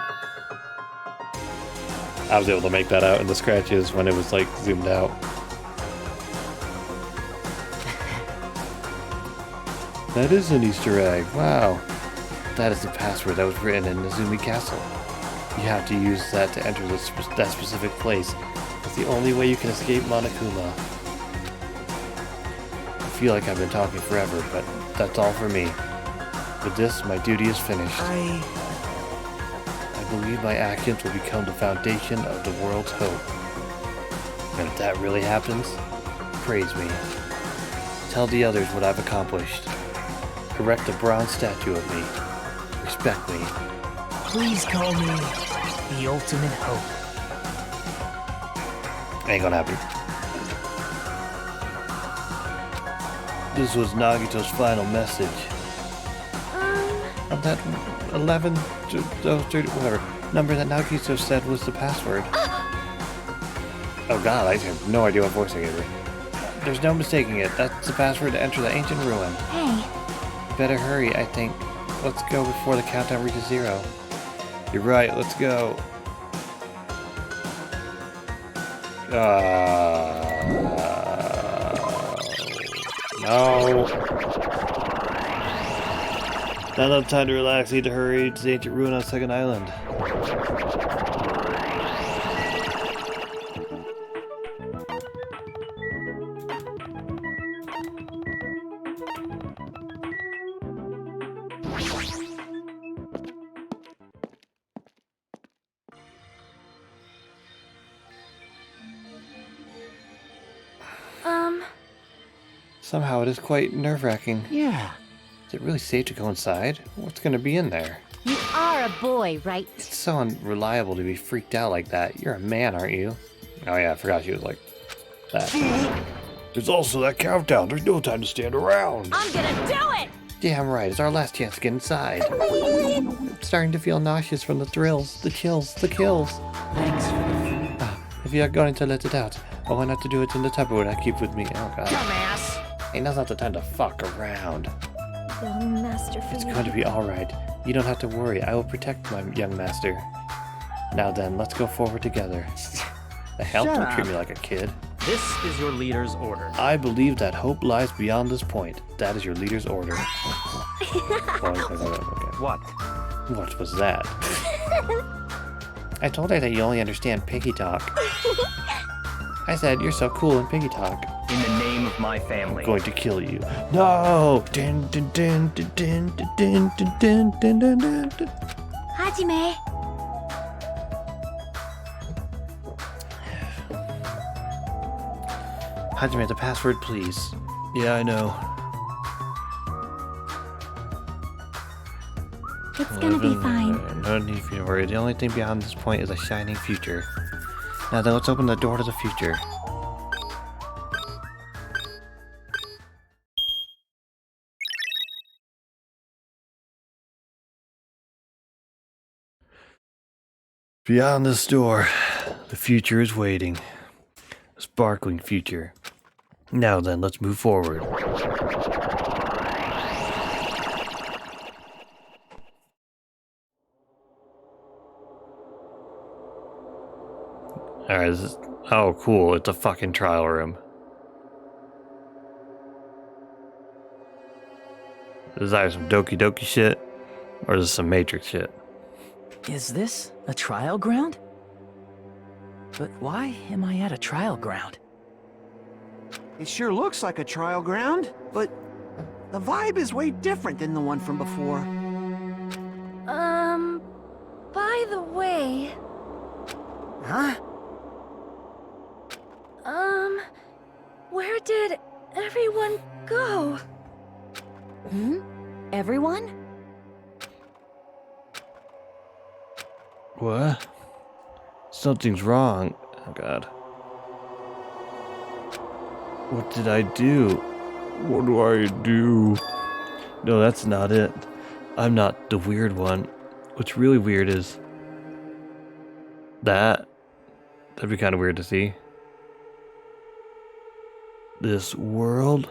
I was able to make that out in the scratches when it was like zoomed out. That is an Easter egg, wow. That is the password that was written in Nezumi Castle. You have to use that to enter that specific place. It's the only way you can escape Monokuma. I feel like I've been talking forever, but that's all for me. With this, my duty is finished. I believe my actions will become the foundation of the world's hope. And if that really happens, praise me. Tell the others what I've accomplished. Erect a bronze statue of me. Respect me. Please call me the ultimate hope. Ain't gonna happen. This was Nagito's final message. Of that 11, 30, whatever, number that Nagito said was the password. Oh god, I have no idea what voice I gave her. There's no mistaking it. That's the password to enter the ancient ruin. Hey. Better hurry, I think. Let's go before the countdown reaches 0. You're right, let's go. No. Not enough time to relax, need to hurry to the ancient ruin on Second Island. Somehow it is quite nerve-wracking. Yeah. Is it really safe to go inside? What's gonna be in there? You are a boy, right? It's so unreliable to be freaked out like that. You're a man, aren't you? Oh yeah, I forgot she was like that. There's also that countdown. There's no time to stand around. I'm gonna do it! Damn right. It's our last chance to get inside. I'm starting to feel nauseous from the thrills, the chills, the kills. Thanks. If you are going to let it out, why not to do it in the Tupperware I keep with me? Oh god. Dumbass! Hey, now's not the time to fuck around. Young Master It's Fuyuhiko. going to be alright. You don't have to worry. I will protect my young master. Now then, let's go forward together. The hell? Shut Don't treat up. me like a kid. This is your leader's order. I believe that hope lies beyond this point. That is your leader's order. What? What was that? I told her that you only understand piggy talk. I said, you're so cool in piggy talk. In the name of my family. I'm going to kill you. No! Dun, dun, dun, dun, dun, dun, dun, dun, dun, dun, dun, dun. Hajime. Hajime, the password, please. Yeah, I know. It's gonna be fine. No need for you to worry. The only thing beyond this point is a shining future. Now then, let's open the door to the future. Beyond this door, the future is waiting. A sparkling future. Now then, let's move forward. Alright, oh cool, it's a fucking trial room. Is that some Doki Doki shit? Or is this some Matrix shit? Is this a trial ground? But why am I at a trial ground? It sure looks like a trial ground, but the vibe is way different than the one from before. By the way, Huh? where did everyone go? Everyone? What? Something's wrong. Oh god. What did I do? What do I do? No, that's not it. I'm not the weird one. What's really weird is that. That'd be kind of weird to see. This world?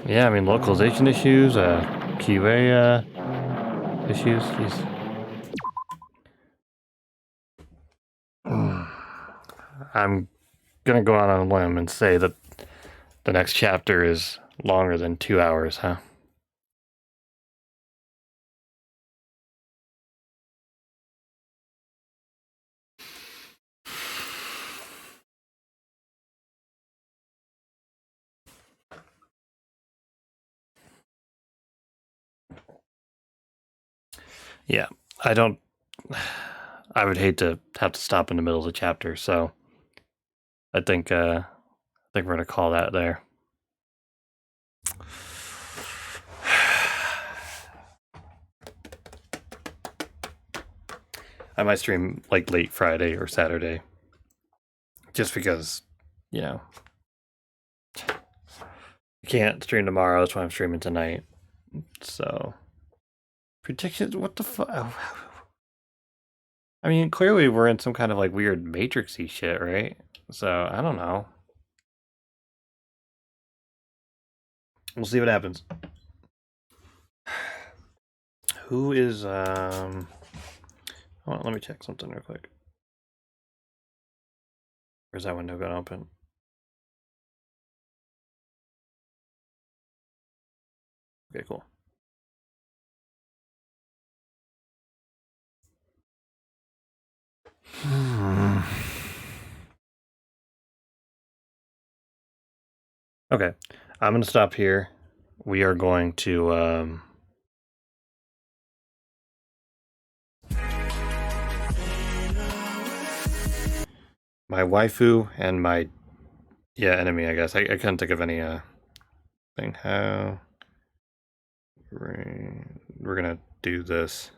Yeah, I mean, localization issues, QA issues. Jeez. I'm gonna go out on a limb and say that the next chapter is longer than 2 hours, huh? Yeah, I don't. I would hate to have to stop in the middle of the chapter, so I think we're gonna call that there. I might stream like late Friday or Saturday. Just because, you know, I can't stream tomorrow. That's why I'm streaming tonight. So, predictions? What the fuck? I mean, clearly we're in some kind of like weird Matrixy shit, right? So, I don't know. We'll see what happens. Who is, hold on, let me check something real quick. Where's that window gonna open? Okay, cool. Okay, I'm gonna stop here. We are going to, my waifu and my, enemy, I guess. I couldn't think of any, thing. How we're gonna do this.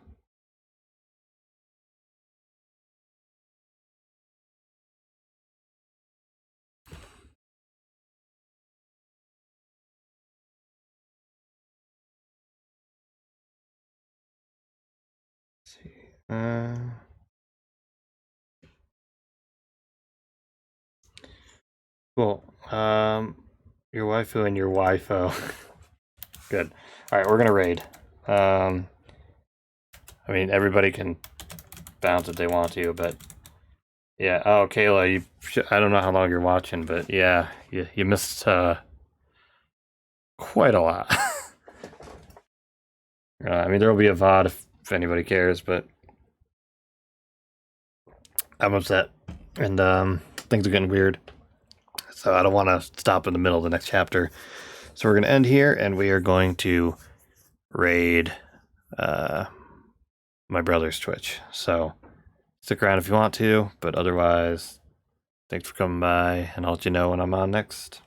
Let's see. Cool. Your waifu and your waifu. Good. All right, we're gonna raid. I mean, everybody can bounce if they want to, but yeah. Oh, Kayla, I don't know how long you're watching, but yeah, you missed quite a lot. I mean, there will be a VOD if anybody cares, but I'm upset, and things are getting weird. So I don't want to stop in the middle of the next chapter. So we're going to end here, and we are going to raid my brother's Twitch. So stick around if you want to, but otherwise, thanks for coming by, and I'll let you know when I'm on next.